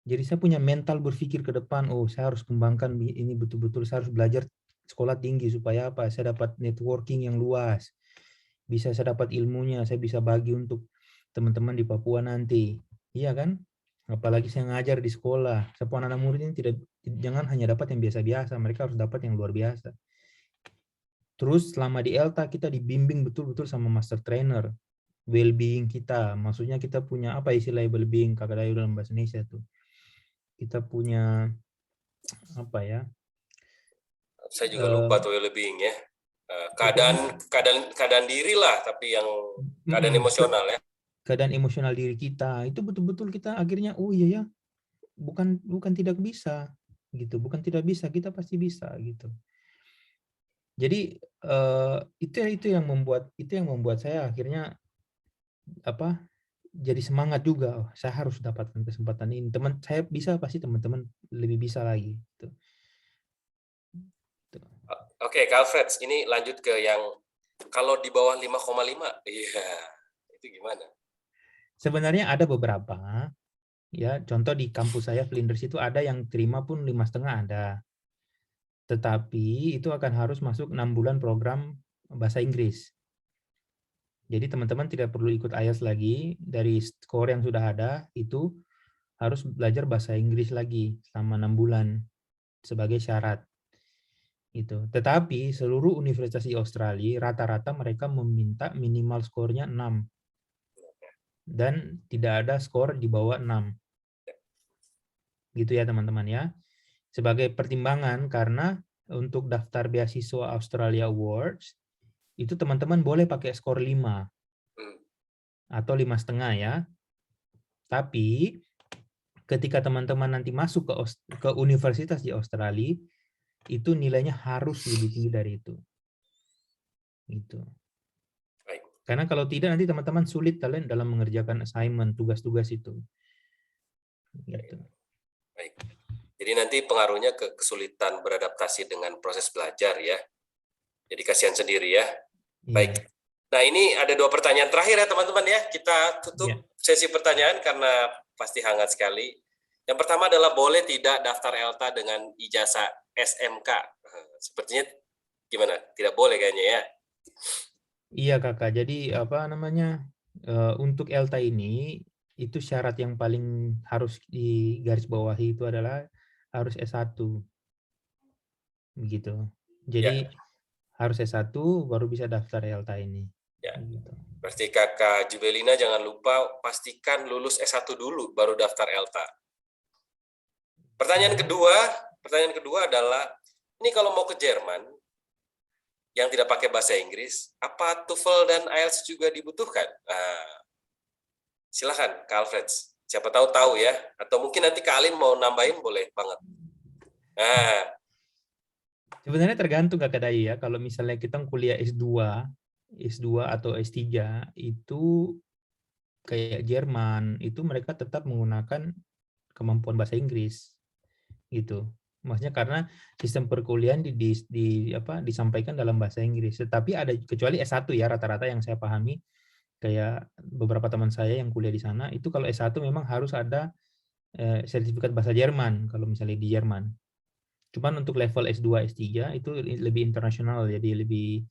Jadi saya punya mental berpikir ke depan, oh saya harus kembangkan ini betul-betul, saya harus belajar sekolah tinggi supaya apa? Saya dapat networking yang luas. Bisa saya dapat ilmunya, saya bisa bagi untuk teman-teman di Papua nanti. Iya kan? Apalagi saya ngajar di sekolah. Semua anak murid ini jangan hanya dapat yang biasa-biasa, mereka harus dapat yang luar biasa. Terus selama di ELTA kita dibimbing betul-betul sama master trainer. Well-being kita, maksudnya kita punya apa istilah well-being Kakak Dayu dalam bahasa Indonesia tuh. Kita punya apa ya? Saya juga lupa tuh well-being ya. Keadaan diri lah, tapi yang keadaan emosional ya. Keadaan emosional diri kita itu betul-betul kita akhirnya oh iya ya, bukan tidak bisa gitu, bukan tidak bisa, kita pasti bisa gitu. Jadi itu yang membuat saya akhirnya apa jadi semangat juga. Oh, saya harus dapatkan kesempatan ini. Teman saya bisa, pasti teman-teman lebih bisa lagi. Gitu. Oke, Kak Alfred, ini lanjut ke yang kalau di bawah 5,5, iya, itu gimana? Sebenarnya ada beberapa, ya. Contoh di kampus saya Flinders itu ada yang terima pun 5,5 ada. Tetapi itu akan harus masuk 6 bulan program bahasa Inggris. Jadi teman-teman tidak perlu ikut IELTS lagi, dari skor yang sudah ada itu harus belajar bahasa Inggris lagi selama 6 bulan sebagai syarat. Gitu. Tetapi seluruh universitas di Australia rata-rata mereka meminta minimal skornya 6. Dan tidak ada skor di bawah 6. Gitu ya teman-teman ya. Sebagai pertimbangan karena untuk daftar beasiswa Australia Awards itu teman-teman boleh pakai skor 5 atau 5,5 ya. Tapi ketika teman-teman nanti masuk ke universitas di Australia itu nilainya harus lebih tinggi dari itu. Gitu. Karena kalau tidak nanti teman-teman sulit kalian dalam mengerjakan assignment, tugas-tugas itu. Gitu. Baik. Jadi nanti pengaruhnya ke kesulitan beradaptasi dengan proses belajar ya. Jadi kasihan sendiri ya. Baik. Nah ini ada 2 pertanyaan terakhir ya teman-teman ya. Kita tutup sesi pertanyaan karena pasti hangat sekali. Yang pertama adalah boleh tidak daftar ELTA dengan ijazah SMK? Sepertinya gimana? Tidak boleh kayaknya ya. Iya kakak. Jadi apa namanya untuk ELTA ini itu syarat yang paling harus digarisbawahi itu adalah harus S1. Begitu. Jadi harus S1 baru bisa daftar ELTA ini. Ya. Gitu. Berarti Kakak Jubelina jangan lupa pastikan lulus S1 dulu baru daftar ELTA. Pertanyaan kedua adalah ini kalau mau ke Jerman yang tidak pakai bahasa Inggris, apa TOEFL dan IELTS juga dibutuhkan? Nah, silakan Kak Alfred. Siapa tahu ya, atau mungkin nanti Kak Alin mau nambahin boleh banget. Nah, sebenarnya tergantung Kakak Dayu ya. Kalau misalnya kita kuliah S2 atau S3 itu kayak Jerman, itu mereka tetap menggunakan kemampuan bahasa Inggris. gitu. Maksudnya karena sistem perkuliahan disampaikan dalam bahasa Inggris. Tetapi ada kecuali S1 ya rata-rata yang saya pahami, kayak beberapa teman saya yang kuliah di sana itu kalau S1 memang harus ada sertifikat bahasa Jerman kalau misalnya di Jerman. Cuman untuk level S2, S3 itu lebih internasional, jadi lebih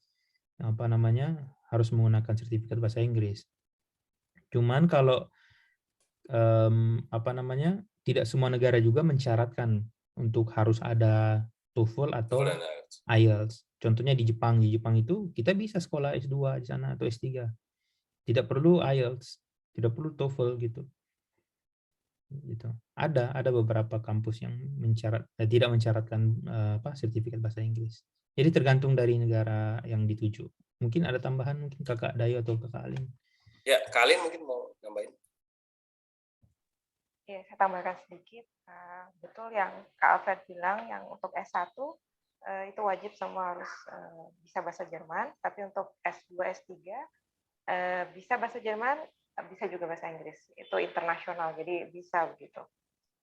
harus menggunakan sertifikat bahasa Inggris. Cuman kalau tidak semua negara juga mensyaratkan untuk harus ada TOEFL atau IELTS. Contohnya di Jepang itu kita bisa sekolah S2 di sana atau S3. Tidak perlu IELTS, tidak perlu TOEFL gitu. Ada beberapa kampus yang tidak mensyaratkan sertifikat bahasa Inggris. Jadi tergantung dari negara yang dituju. Mungkin ada tambahan, mungkin Kakak Dayo atau Kakak Alin. Ya, Kak Alin mungkin mau nambahin. Ya, saya tambahkan sedikit. Betul yang Kak Alfred bilang, yang untuk S1 itu wajib semua harus bisa bahasa Jerman, tapi untuk S2, S3 bisa bahasa Jerman, bisa juga bahasa Inggris. Itu internasional, jadi bisa begitu.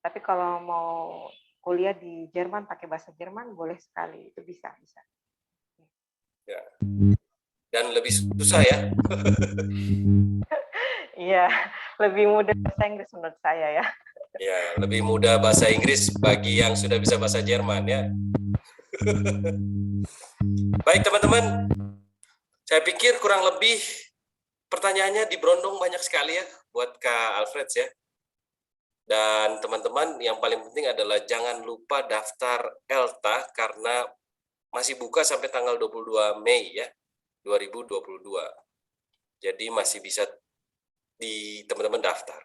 Tapi kalau mau kuliah di Jerman pakai bahasa Jerman, boleh sekali, itu bisa. Ya. Dan lebih susah ya. Iya, lebih mudah bahasa Inggris menurut saya ya. Ya, lebih mudah bahasa Inggris bagi yang sudah bisa bahasa Jerman ya. Baik teman-teman, saya pikir kurang lebih pertanyaannya di Brondong banyak sekali ya buat Kak Alfred ya. Dan teman-teman yang paling penting adalah jangan lupa daftar ELTA karena masih buka sampai tanggal 22 Mei ya, 2022. Jadi masih bisa teman-teman daftar.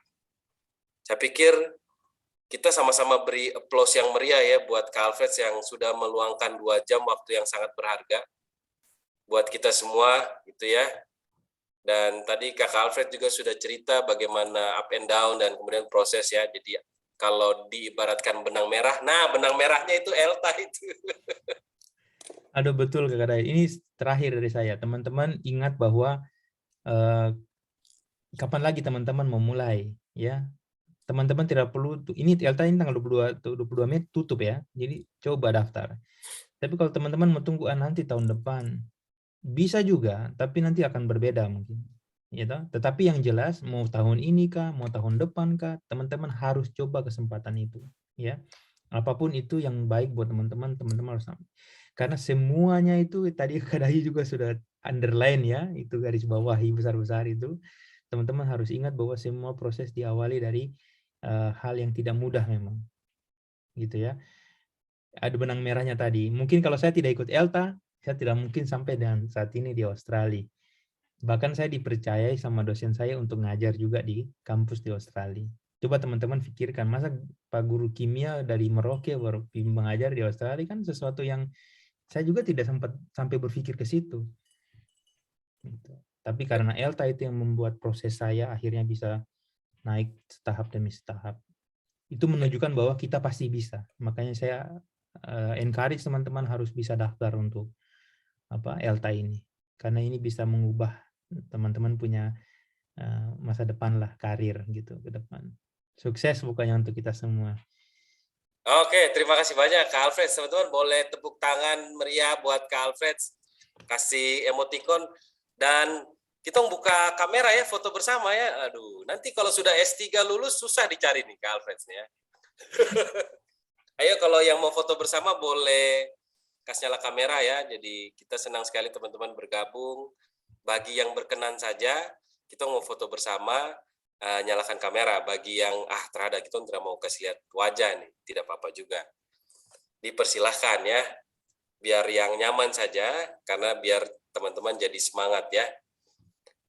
Saya pikir kita sama-sama beri applause yang meriah ya buat Kak Alfred yang sudah meluangkan 2 jam waktu yang sangat berharga buat kita semua gitu ya. Dan tadi Kak Alfred juga sudah cerita bagaimana up and down dan kemudian proses ya. Jadi kalau diibaratkan benang merah, nah benang merahnya itu ELTA itu. Aduh betul Kak Dayo. Ini terakhir dari saya. Teman-teman ingat bahwa kapan lagi teman-teman mau mulai ya. Teman-teman tidak perlu, ini ELTA ini tanggal 22 Mei tutup ya. Jadi coba daftar. Tapi kalau teman-teman mau tunggu nanti tahun depan, bisa juga, tapi nanti akan berbeda mungkin. Ya, tetapi yang jelas mau tahun ini kah, mau tahun depan kah, teman-teman harus coba kesempatan itu. Ya, apapun itu yang baik buat teman-teman, teman-teman harus sampai. Karena semuanya itu tadi Kak Dayu juga sudah underline ya, itu garis bawahi besar-besar itu. Teman-teman harus ingat bahwa semua proses diawali dari hal yang tidak mudah memang. Gitu ya. Ada benang merahnya tadi. Mungkin kalau saya tidak ikut ELTA, saya tidak mungkin sampai dan saat ini di Australia. Bahkan saya dipercayai sama dosen saya untuk ngajar juga di kampus di Australia. Coba teman-teman pikirkan, masa Pak Guru Kimia dari Merauke baru mengajar di Australia, kan sesuatu yang saya juga tidak sempat sampai berpikir ke situ. Tapi karena ELTA itu yang membuat proses saya akhirnya bisa naik setahap demi setahap. Itu menunjukkan bahwa kita pasti bisa. Makanya saya encourage teman-teman harus bisa daftar untuk ELTA ini. Karena ini bisa mengubah teman-teman punya masa depan lah, karir gitu ke depan. Sukses pokoknya untuk kita semua. Oke, terima kasih banyak Kak Alfred. Teman-teman boleh tepuk tangan meriah buat Kak Alfred. Kasih emoticon dan kita buka kamera ya, foto bersama ya. Aduh, nanti kalau sudah S3 lulus susah dicari nih Kak Alfred ya. Ayo kalau yang mau foto bersama boleh kasih nyala kamera ya. Jadi kita senang sekali teman-teman bergabung. Bagi yang berkenan saja, kita mau foto bersama, nyalakan kamera. Bagi yang terhadap kita tidak mau kasih lihat wajah nih, tidak apa-apa juga. Dipersilahkan ya, biar yang nyaman saja, karena biar teman-teman jadi semangat ya.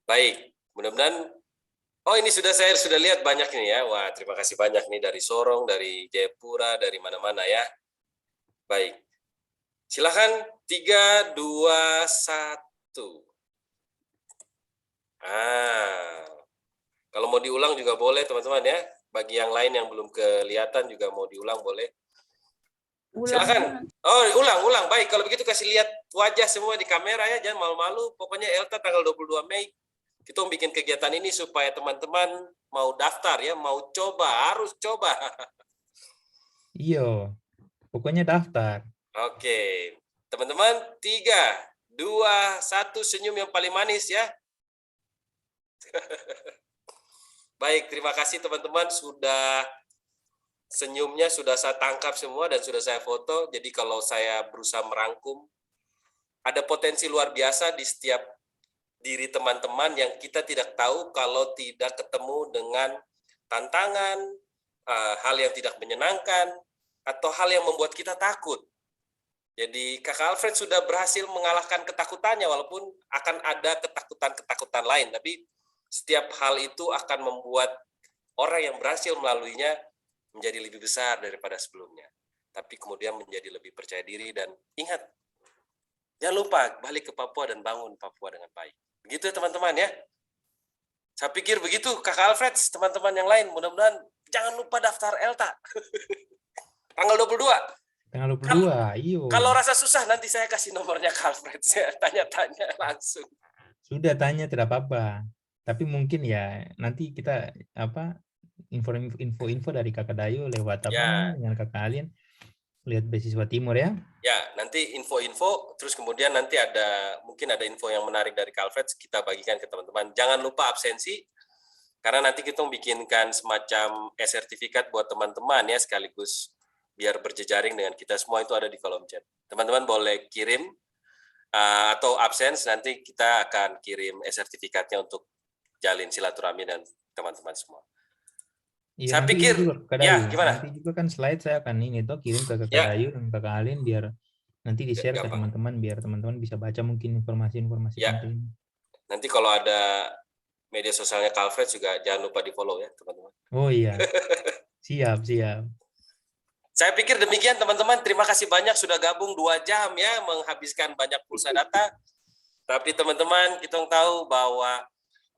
Baik, mudah-mudahan. Oh ini saya sudah lihat banyak nih ya. Wah terima kasih banyak nih dari Sorong, dari Jayapura, dari mana-mana ya. Baik, silakan 3, 2, 1. Kalau mau diulang juga boleh teman-teman ya. Bagi yang lain yang belum kelihatan juga mau diulang boleh. Silakan. Oh ulang. Baik kalau begitu kasih lihat wajah semua di kamera ya. Jangan malu-malu. Pokoknya ELTA tanggal 22 Mei. Kita bikin kegiatan ini supaya teman-teman mau daftar ya. Mau coba, harus coba. Iya. Pokoknya daftar. Oke. Teman-teman, 3, 2, 1, senyum yang paling manis ya. Baik, terima kasih teman-teman sudah senyumnya sudah saya tangkap semua dan sudah saya foto. Jadi kalau saya berusaha merangkum, ada potensi luar biasa di setiap diri teman-teman yang kita tidak tahu kalau tidak ketemu dengan tantangan, hal yang tidak menyenangkan, atau hal yang membuat kita takut. Jadi Kakak Alfred sudah berhasil mengalahkan ketakutannya, walaupun akan ada ketakutan-ketakutan lain, tapi setiap hal itu akan membuat orang yang berhasil melaluinya menjadi lebih besar daripada sebelumnya. Tapi kemudian menjadi lebih percaya diri dan ingat, jangan lupa balik ke Papua dan bangun Papua dengan baik. Begitu ya teman-teman ya. Saya pikir begitu Kakak Alfred, teman-teman yang lain. Mudah-mudahan jangan lupa daftar ELTA. Tanggal 22. Tanggal 22, iyo. Kalau rasa susah nanti saya kasih nomornya Kak Alfred. Saya tanya-tanya langsung. Sudah tanya tidak apa-apa. Tapi mungkin ya nanti kita info dari Kakak Dayo lewat dengan Kakak Alin. Lihat beasiswa timur ya. Ya, nanti info-info, terus kemudian nanti mungkin ada info yang menarik dari Kak Alfred, kita bagikan ke teman-teman. Jangan lupa absensi, karena nanti kita bikinkan semacam e-sertifikat buat teman-teman ya, sekaligus biar berjejaring dengan kita semua, itu ada di kolom chat. Teman-teman boleh kirim, atau absen, nanti kita akan kirim e-sertifikatnya untuk jalin silaturahmi dan teman-teman semua. Ya, saya pikir, gimana? Nanti juga kan slide saya akan kirim ke Kakak Dayu dan Kakak Alin biar nanti di-share ke teman-teman biar teman-teman bisa baca mungkin informasi-informasi penting. Nanti kalau ada media sosialnya Kak Alfred juga jangan lupa di-follow ya, teman-teman. Oh iya. Siap. Saya pikir demikian teman-teman, terima kasih banyak sudah gabung 2 jam ya, menghabiskan banyak pulsa data. Tapi teman-teman, kita tahu bahwa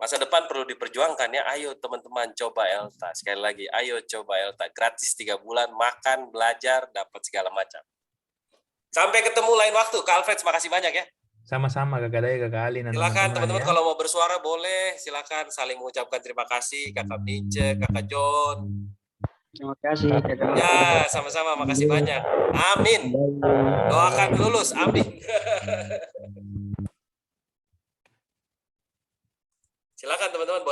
masa depan perlu diperjuangkan ya. Ayo teman-teman coba ELTA. Sekali lagi, ayo coba ELTA. Gratis 3 bulan, makan, belajar, dapat segala macam. Sampai ketemu lain waktu. Kak Alfred, terima kasih banyak ya. Sama-sama Kakak Dayo, Kakak Alin. Silakan teman-teman kalau mau bersuara boleh. Silakan saling mengucapkan terima kasih. Kakak Mince, Kakak John. Terima kasih. Ya, sama-sama. Makasih banyak. Amin. Doakan lulus. Amin. Silakan teman-teman.